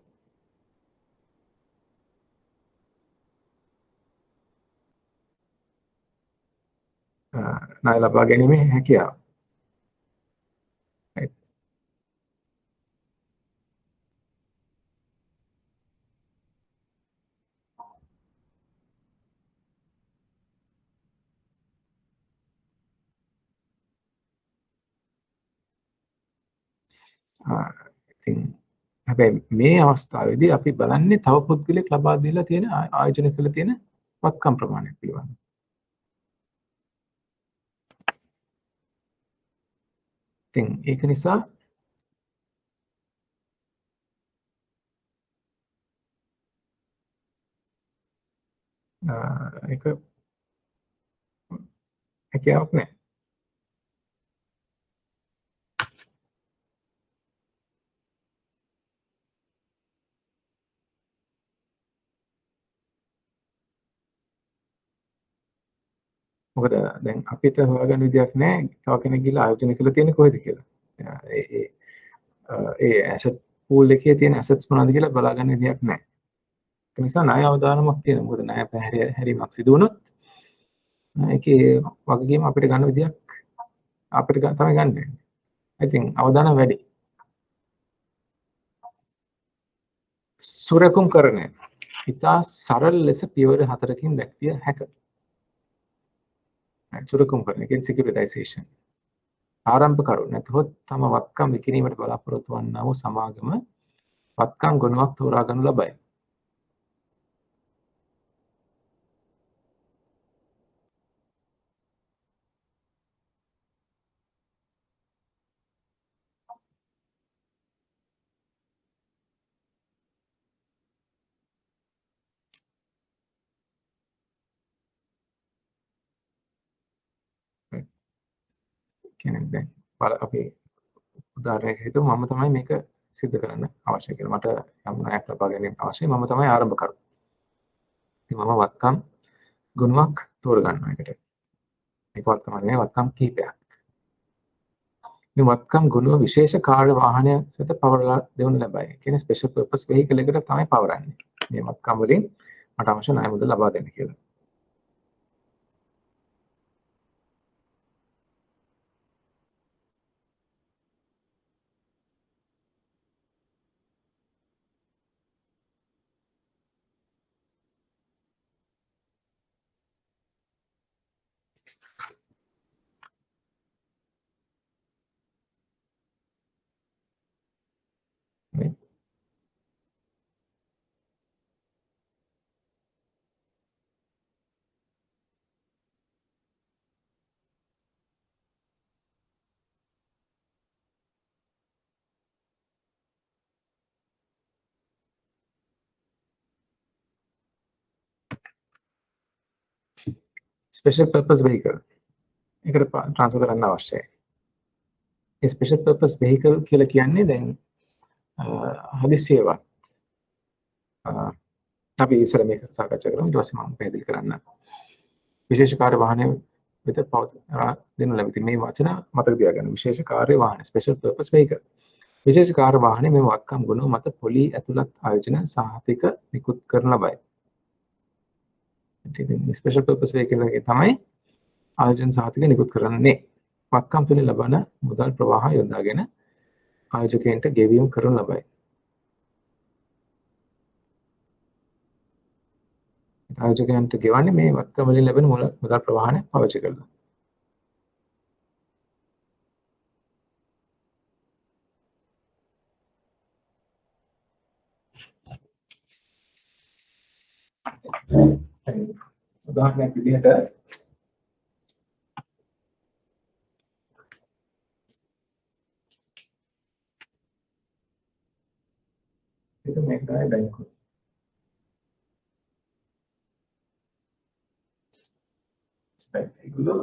ණය ලබා ගැනීමේ හැකියාව. ඉතින් හැබැයි මේ අවස්ථාවේදී අපි බලන්නේ තව පුද්ගලෙක් ලබා දීලා තියෙන ආයෝජනය කරලා තියෙන වත්කම් ප්‍රමාණය පිළිබඳව. ඉතින් ඒක නිසා ඒක හැකියාවක් නැහැ. මොකද දැන් අපිට හොයාගන්න විදියක් නැහැ තව කෙනෙක් ගිහලා ආයෝජනය කරලා තියෙන්නේ කොහෙද කියලා. ඒ ඇසට් පූල් එකේ තියෙන ඇසට්ස් මොනවද කියලා බලාගන්න විදියක් නැහැ. ඒ නිසා ණය අවදානමක් තියෙනවා. මොකද ණය පැහැරීමක් සිදු වුණොත් ඒකේ වගකීම අපිට ගන්න විදියක් අපිට තමයි ගන්න වෙන්නේ. ඉතින් අවදානම් වැඩි. සුරකුම් කරණය ඉතා සරල ලෙස පියවර 4කින් දැක්විය හැක. සුරකුම් කරණය කියන්නේ සිකියුරිටයිසේෂන්. ආරම්භ කරු නැතහොත් තම වත්කම් විකිණීමට බලාපොරොත්තු වන්නා වූ සමාගම වත්කම් ගුණයක් තෝරා ගනු ලබයි. කියන්නේ දැන් බල අපි උදාහරණයක් හිතමු මම තමයි මේක සිද්ධ කරන්න අවශ්‍ය කියලා. මට යම් ණයක් ලබා ගැනීම අවශ්‍යයි. මම තමයි ආරම්භ කරු. ඉතින් මම වත්කම් ගුණයක් තෝර ගන්නවා එකට. මේක වත්කම නෙවෙයි වත්කම් කීපයක්. මේ වත්කම් ගුණ විශේෂ කාර්ය වාහනය සත පවරලා දෙවනු ලබයි. කියන්නේ ස්පෙෂල් පර්පස් වෙහිකල් එකට තමයි පවරන්නේ. මේ වත්කම් වලින් මට අවශ්‍ය ණය මුදල් ලබා දෙන්න කියලා. ස්පෙෂල් පර්පස් වෙහිකල් එකට ට්‍රාන්ස්ෆර් කරන්න අවශ්‍යයි. මේ ස්පෙෂල් පර්පස් වෙහිකල් කියලා කියන්නේ දැන් හදිසියේවත් අපි ඉස්සර මේක සාකච්ඡා කරමු. ඊට පස්සේ මම පැහැදිලි කරන්න. විශේෂ කාර්ය වාහනය වෙත දෙනු ලැබෙති. මේ වචන මතක තියාගන්න. විශේෂ කාර්ය වාහන ස්පෙෂල් පර්පස් වෙහිකල්. විශේෂ කාර්ය වාහනේ මේ වත්කම් ගුණ මත පොලී ඇතුළත් ආයෝජන සහතික නිකුත් කරන ලබයි. ඉතින් ස්පෙෂල් පර්පස් වෙහිකල් එකේ තමයි ආයෝජන සහතික නිකුත් කරන්නේ. වත්කම් තුලින් ලබන මුදල් ප්‍රවාහ යොදාගෙන ආයෝජකයන්ට ගෙවීම් කරනු ලබයි. ආයෝජකයන්ට ගෙවන්නේ මේ වත්කම් වලින් ලැබෙන මුදල් ප්‍රවාහන පාවිච්චි කරලා. උදාහරණයක් විදිහට ඒක මේක තමයි බැංකුව. ඒගොල්ලෝ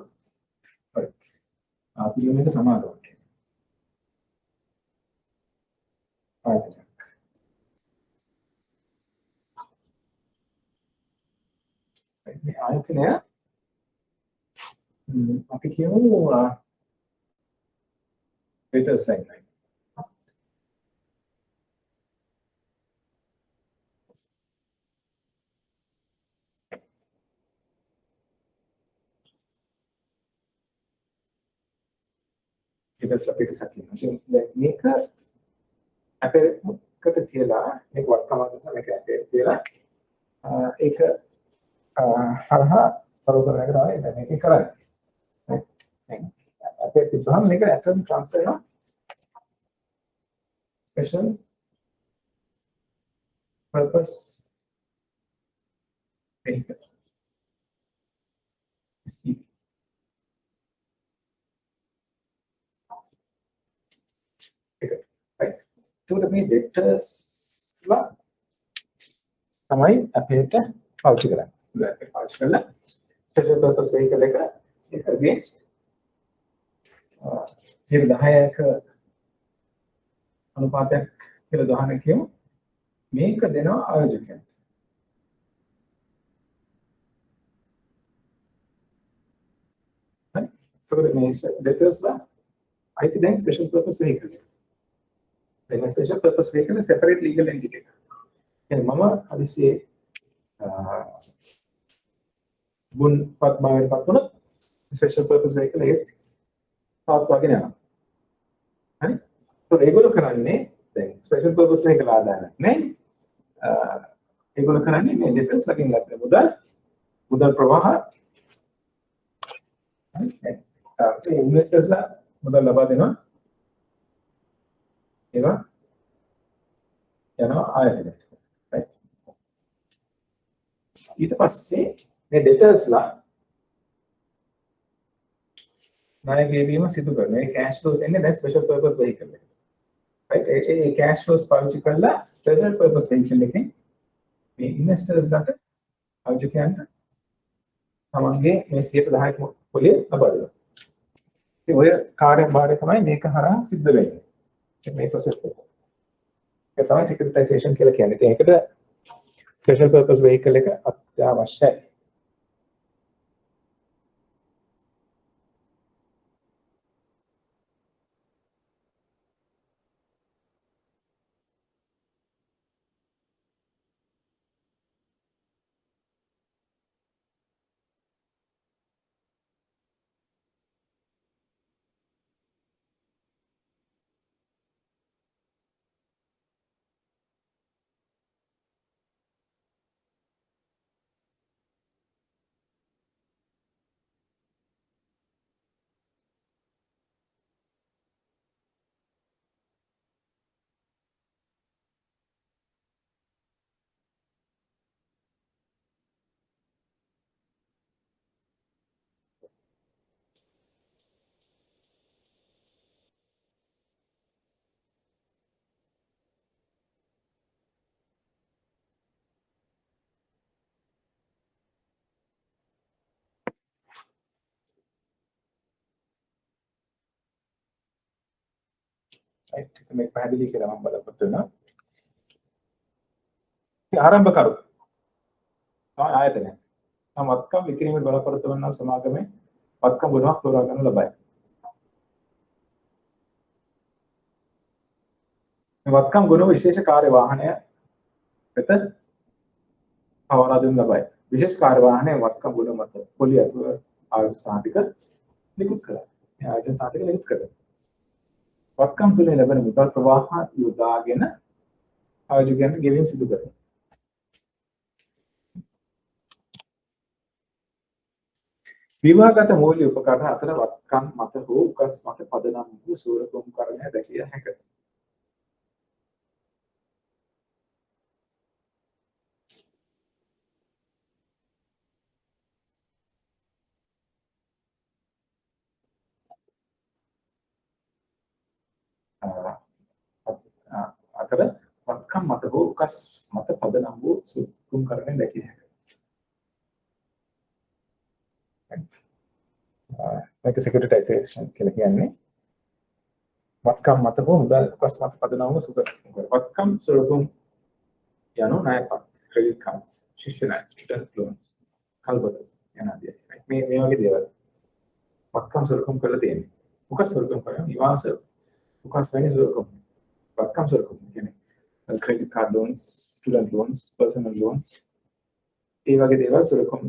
ආපියමේට සමාදවක්. මේ ආයතනය අපි කියමු ඩේටාස් ලයින්. ඩේටාස් අපිට සකින්න. දැන් මේක අපේකට තියලා මේක වර්තමාන සමයක අපේ තියලා ඒක හරහා පරෝපකාරය තමයි දැන් මේක කරන්නේ. දැන් අපේ තිබ්බහම මේක ඇටම් ට්‍රාන්ස්ෆර් කරනවා. Special purpose vehicle. ඒකට මේ ඩේටාස් ලා තමයි අපේට පාවිච්චි කරන්නේ. ඒක පාවිච්චි කරලා ස්පෙෂල් පර්පස් වෙහිකල් එක against 10ක අනුපාතයක් කියලා ගහන කියමු. මේක දෙනවා ආයෝජකයන්ට. හරි. ඒකට මේ ඩේටාස් ලා I then special purpose vehicle. Then a special purpose vehicle is separate legal entity. And mama hadisiye gun pat bawet patuna special purpose vehicle එක පාත්වාගෙන යනවා. හරි. So ඒගොල්ලෝ කරන්නේ දැන් special purpose vehicle ආදායමක් නේ. ඒගොල්ලෝ කරන්නේ මේ ඩෙටර්ස් ලකින් ගන්න මුදල් ප්‍රවාහ ඒ ඉන්වෙස්ටර්ස්ලා මුදල් ලබා දෙනවා ඒවා යනවා ආයතනයට right ඊට පස්සේ මේ ඩෙටර්ස්ලා ණය ගෙවීම සිදු කරන ඒ කැෂ් ෆ්ලෝස් එන්නේ දැන් ස්පෙෂල් පර්පස් වෙහිකල් එකට right ඒ කැෂ් ෆ්ලෝස් පාවිච්චි කරලා ස්පෙෂල් පර්පස් වෙහිකල් එකෙන් මේ ඉන්වෙස්ටර්ස්ලාට ආයෝජකයන්ට තමන්ගේ මේ 10% පොලිය ලබා දෙනවා ඉතින් ඔය කාර්යභාරය තමයි මේක හරහා සිද්ධ වෙන්නේ මේ ප්‍රොසෙස් එක ඒක තමයි සිකියුරිටයිසේෂන් කියලා කියන්නේ ඉතින් ඒකට ස්පෙෂල් පර්පස් වෙහිකල් එක අත්‍යවශ්‍යයි right මේක පැහැදිලි කියලා මම බලාපොරොත්තු වෙනවා ඉතින් ආරම්භකරු තමයි ආයතනය තම වත්කම් විකිණීමේ බලාපොරොත්තු වන සමාගමේ වත්කම් ගුණයක් තෝරා ගන්න ලබයි මේ වත්කම් ගුණ විශේෂ කාර්ය වාහනය වෙත පවරා දෙනු ලබයි විශේෂ කාර්ය වාහනයේ වත්කම් ගුණ මත පොලිය අතුව ආයුධ සාහිතික නිකුත් කරයි මේ ආයුධ සාහිතික නිකුත් කරයි වත්කම් තුළින් ලැබෙන මුදල් ප්‍රවාහ යොදාගෙන ආයෝජකයන් ගෙවීම සිදු කරයි විවාහගත මූල්‍ය උපකරණ අතර වත්කම් මත හෝ උකස් මත පදනම් වූ සූරකම්කරණය දැකිය හැකිය. අතර වත්කම් මත හෝ උකස් මත පදනම් වූ සූරකම්කරණය දැකිය හැකිය. මේක සිකියුරිටයිසේෂන් කියලා කියන්නේ වත්කම් මත හෝ මුදල් උකස් මත පදනම් වූ සූරකම්කරණය. වත්කම් සූරකම් යනු ණයපත් ක්‍රෙඩිට් කාඩ් ශිෂ්‍ය ණය ස්ටුඩන්ට් ලෝන්ස් කල්පත යන ආදී මේ වගේ දේවල් වත්කම් සූරකම් කරලා තියෙනවා. උකස් සූරකම් කරන්නේ නිවාස උකස් වෙන සූරකම් වත්කම් සූරකම් කියන්නේ credit card loans student loans personal loans ඒ වගේ දේවල් සූරකම්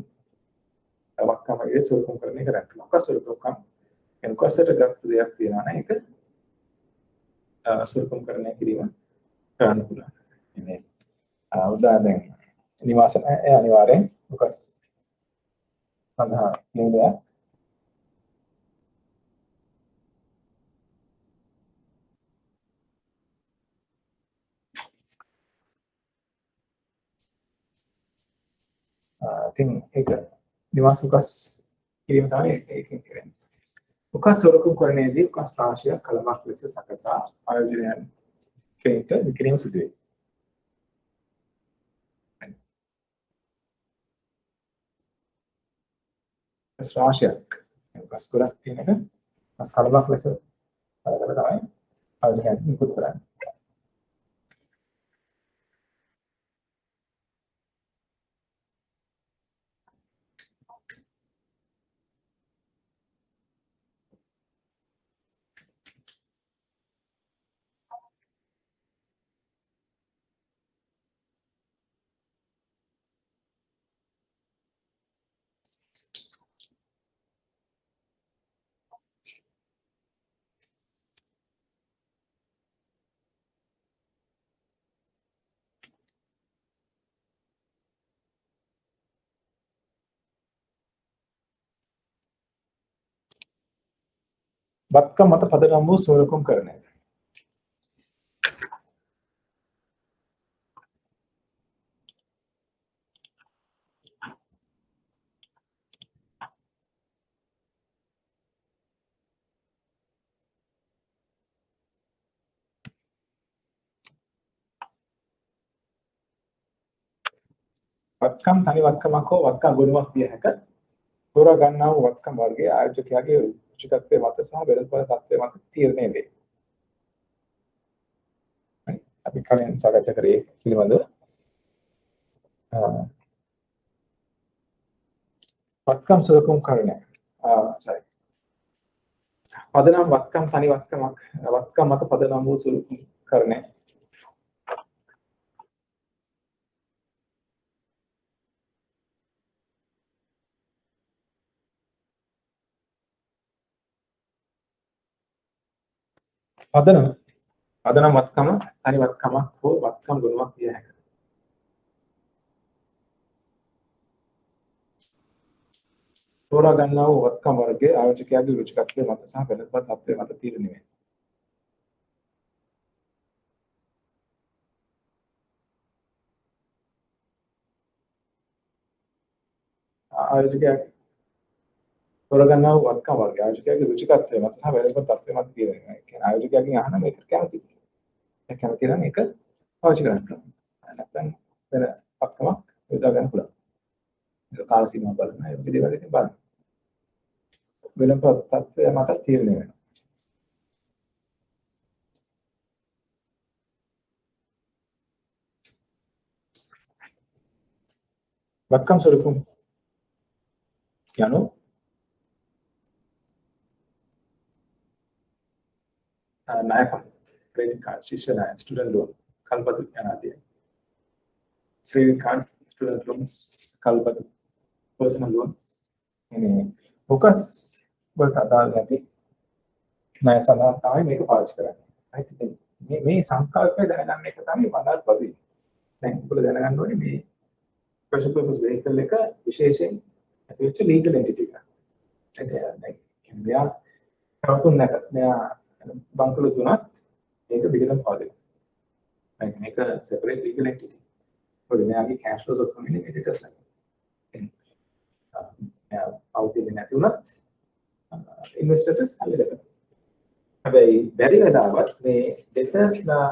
වත්කම් වගේ සූරකම් කරන්නේ කරන්නේ. උකස් සූරකම් කියන උකසට ගත්ත දෙයක් තියනවා නේ ඒක සූරකම් කරන්නේ කිරීම කරන්න පුළුවන්. මේ උදාහරණයක් නිවාස අනිවාර්යෙන් උකස් සඳහා නේද ඉතින් ඒක නිවාස උකස් කිරීම තමයි ඒකෙන් කරන්නේ. උකස් සොරකම් කරන්නේදී උකස් රාශියක් කලමක් ලෙස සකසා ආයෝජනයන් කෙරෙහිට විකිණීම සිදු වේ. උකස් රාශියක් උකස් ගොඩක් තියෙන එක උකස් කලමක් ලෙස කරලා තමයි ආයෝජනයන් නිකුත් කරන්නේ. වත්කම් මත පදනම් වූ සොරකම් කරන එක. වත්කම් තනි වත්කමක් හෝ වත්කම් ගුණයක් විය හැක. තෝරා ගන්නා වූ වත්කම් වර්ගයේ ආයෝජකයාගේ රුචිකත්වයේ මත සහ වෙළඳපොළ තත්ත්වයේ මත තීරණය වේ. අපි කලින් සාකච්ඡා කරේ පිළිබඳව වත්කම් සොරකම් කරන sorry පදනම් වත්කම් තනි වත්කමක් වත්කම් මත පදනම් වූ සොරකම් කරන පදනම් වත්කම තනි වත්කමක් හෝ වත්කම් ගුණයක් විය හැකියි. තෝරා ගන්නා වූ වත්කම් වර්ගයේ ආයෝජකයාගේ රුචිකත්වයේ මත සහ වෙළඳපොළ තත්ත්වයේ මත තීරණය වේ. ආයෝජකයා තෝරා ගන්නා වූ වත්කම් වර්ගයේ ආයෝජකයාගේ රුචිකත්වයේ මත සහ වෙළඳපොළ තත්ත්වයේ මත තීරණය වේ. කියන්නේ ආයෝජකයාගෙන් අහන මේක කැමතිද? ඒක කැමති නම් ඒක පාවිච්චි කරන්න පුළුවන්. නැත්නම් වෙන වත්කමක් යොදා ගන්න පුළුවන්. ඒක කාල සීමා බලන ඒ විදිහට ඉතින් බලන්න. වෙළඳපොළ තත්ත්වය මත තීරණය වෙනවා. වත්කම් සොරකම් යනු ණයකම් credit card ශිෂ්‍ය ණය student loan කල්පතු යන ආදී credit card student loans කල්පතු personal loans මේ ફોકસ වලට අදාළ නැති ණය සඳහා තමයි මේක පාවිච්චි කරන්නේ. හරි මේ සංකල්පය දැනගන්න එක තමයි වඩාත් වදී. දැන් ඔයගොල්ලෝ දැනගන්න ඕනේ මේ special purpose vehicle එක විශේෂයෙන් ඇතුළත legal entity එකක්. ඒක මෙයා තවතුන් නැත. මෙයා බංකුල තුනක් මේක පිළිගන්න පාදේ. මේක separate legal entity. ඔය මෙයාගේ cash flows ඔක්කොම ඉන්නේ මේක කරලා. අවුතින් නැති වුණත් ඉන්වෙස්ටර්ස් අල්ලගන්න. හැබැයි බැරි වෙලාවත් මේ debtors-ලා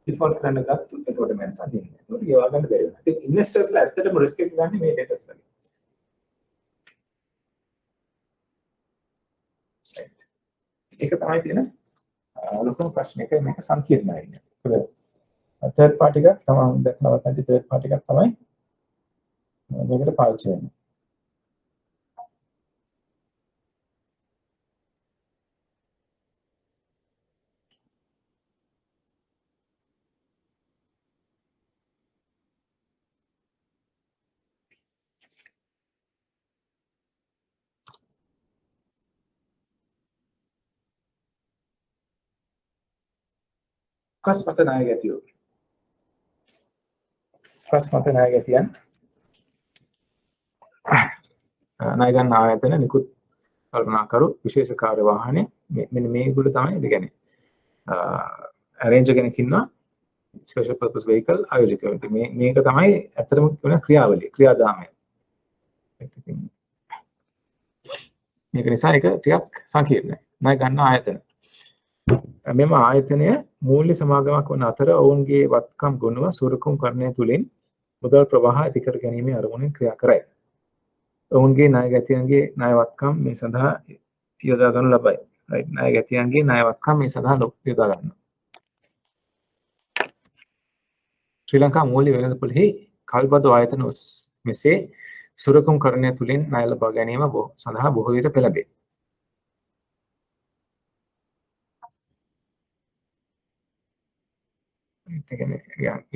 default කරන්න ගත්තොත් ඒකට මනස අදින්නේ. ඒක ගෙවා ගන්න බැරි වෙනවා. ඉතින් ඉන්වෙස්ටර්ස්ලා ඇත්තටම risk එක ගන්න මේ debtors-ලා. ඒක තමයි තියෙන ලොකුම ප්‍රශ්නේ. ඒක මේක සංකීර්ණයි. මොකද third party එකක් තමයි දැක්නවත් නැති third party එකක් තමයි මේකට පාවිච්චි වෙන්නේ. කස්මත නායකයෝ කස්මත නායකයන් ණය ගන්න ආයතන නිකුත් කල්පනාකරු විශේෂ කාර්ය වාහනේ මෙන්න මේගොල්ලෝ තමයි ඒ කියන්නේ arrange කෙනෙක් ඉන්නවා special purpose vehicle ආයෝජකයෙක්. මේක තමයි ඇත්තටම කියන ක්‍රියාවලිය ක්‍රියාදාමය. මේක නිසා ඒක ටිකක් සංකීර්ණයි. ණය ගන්න ආයතන මෙම ආයතනය මූල්‍ය සමාගමක් වන අතර ඔවුන්ගේ වත්කම් ගොනුව සුරකුම් කරණය තුළින් මුදල් ප්‍රවාහ ඇති කර ගැනීමේ අරමුණින් ක්‍රියා කරයි. ඔවුන්ගේ ණයගැතියන්ගේ ණයවත්කම් මේ සඳහා යොදා ගනු ලබයි. right ණයගැතියන්ගේ ණයවත්කම් මේ සඳහා යොදා ගන්නවා. ශ්‍රී ලංකා මූල්‍ය වෙළඳපොළෙහි කල්බදු ආයතන මෙසේ සුරකුම් කරණය තුළින් ණය ලබා ගැනීම සඳහා බොහෝ විට පෙළඹේ.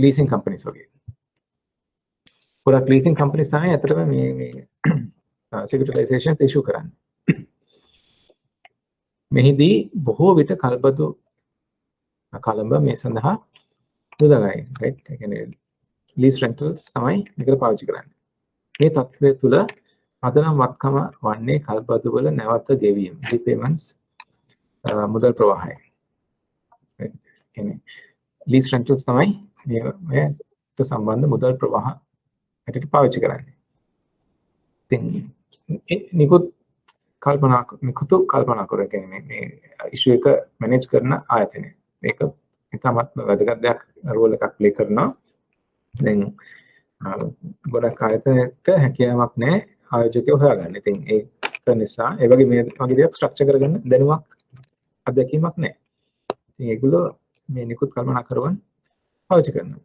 leasing companies වගේ. ගොඩක් leasing companies තමයි අතරම මේ securitization issue කරන්නේ. මෙහිදී බොහෝ විට කල්බදු කලඹ මේ සඳහා යොදාගන්නේ. right ඒ කියන්නේ lease rentals තමයි මේකට පාවිච්චි කරන්නේ. මේ තත්ත්වය තුළ අදනම් වත්කම වන්නේ කල්බදු වල නැවත ගෙවීම repayments මුදල් ප්‍රවාහය. කියන්නේ ලීස් රෙන්ටල්ස් තමයි මේකට සම්බන්ධ මුදල් ප්‍රවාහ හැටියට පාවිච්චි කරන්නේ. ඉතින් නිකුත් කල්පනා කර කියන්නේ මේ ඉෂුව එක මැනේජ් කරන ආයතනය. මේක ඉතාමත් වැදගත් දෙයක් රෝල් එකක් ප්ලේ කරනවා. දැන් ගොඩක් ආයතනයක හැකියාවක් නැහැ ආයෝජකයෝ හොයාගන්න. ඉතින් ඒක නිසා ඒ වගේ මේ වගේ දේවල් ස්ට්‍රක්චර් කරගන්න දැනුමක් අත්දැකීමක් නැහැ. ඉතින් ඒගොල්ලෝ මේ නිකුත් කළමනාකරුවන් පාවිච්චි කරනවා.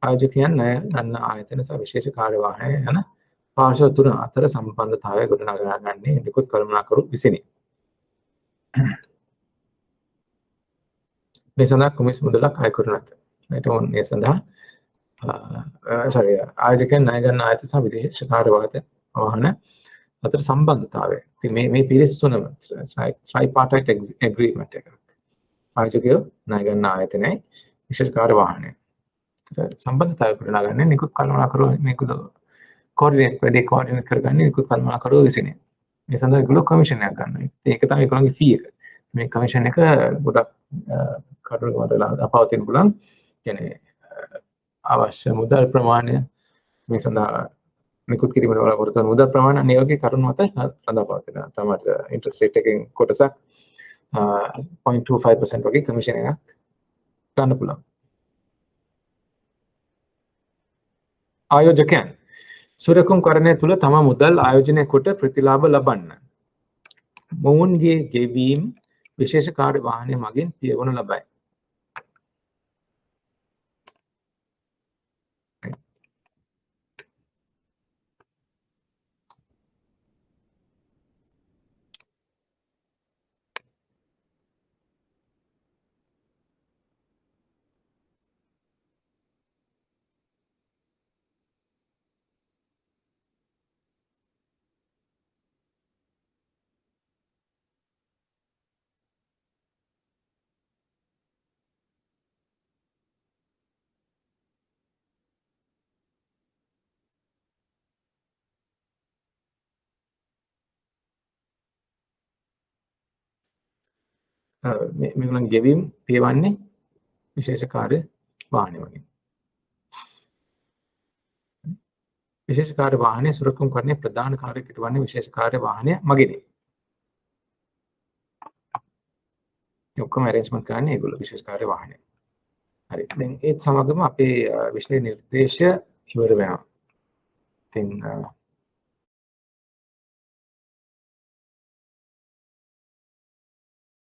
ආයෝජකයන් ණය ගන්න ආයතන සහ විශේෂ කාර්යවාහය යන පාර්ශ්ව තුන අතර සම්බන්ධතාවය ගොඩනගා ගන්නේ නිකුත් කළමනාකරු විසිනි. මේ සඳහා කොමිස් මුදලක් අය කරනු නැත. මේ සඳහා ආයෝජකයන් ණය ගන්න ආයතන සහ විශේෂ කාර්යවාහන අතර සම්බන්ධතාවය. ඉතින් මේ පිරිස් තුනම ට්‍රයිපාර්ටයිට් ඇග්‍රීමන්ට් එකක්. ආයෝජකයෝ ණය ගන්න ආයතනයයි විශේෂ කාර්යවාහනය සම්බන්ධතාවය ගොඩනගන්නේ නිකුත් කළමනාකරුවෝ මේකද කෝඩිනේට් කරගන්නේ නිකුත් කළමනාකරුවෝ විසිනි. මේ සඳහා ඒගොල්ලෝ කමිෂන් එකක් ගන්නවා. ඒක තමයි ඒගොල්ලන්ගේ ෆී එක. මේ කමිෂන් එක ගොඩක් කටුවකට අපවතින පුළුවන්. කියන්නේ අවශ්‍ය මුදල් ප්‍රමාණය මේ සඳහා නිකුත් කිරීමේ බලාපොරොත්තු වන මුදල් ප්‍රමාණය මේ වගේ කරුණු මත රඳා පවතිනවා. තමයි ඉන්ට්‍රස්ට් රේට් එකෙන් කොටසක් 0.25% වගේ කමිෂන් එකක් ගන්න පුළුවන්. ආයෝජකයන් සුරකුම් කරණය තුළ තම මුදල් ආයෝජනය කොට ප්‍රතිලාභ ලබන්න. මොවුන්ගේ ගෙවීම් විශේෂ කාර්ය වාහනය මගින් පියවනු ලබයි. මේගොල්ලන් ගෙවීම් පියවන්නේ විශේෂ කාර්ය වාහනය මගින්. විශේෂ කාර්ය වාහනය සුරකුම් කරන්නේ ප්‍රධාන කාර්ය කෙටවන්නේ විශේෂ කාර්ය වාහනය මගිනි. ඔක්කොම arrangement කරන්නේ ඒගොල්ලෝ විශේෂ කාර්ය වාහනය. හරි. දැන් ඒත් සමගම අපේ විශ්ලේෂණ නිර්දේශය ඉවර වෙනවා. ඉතින්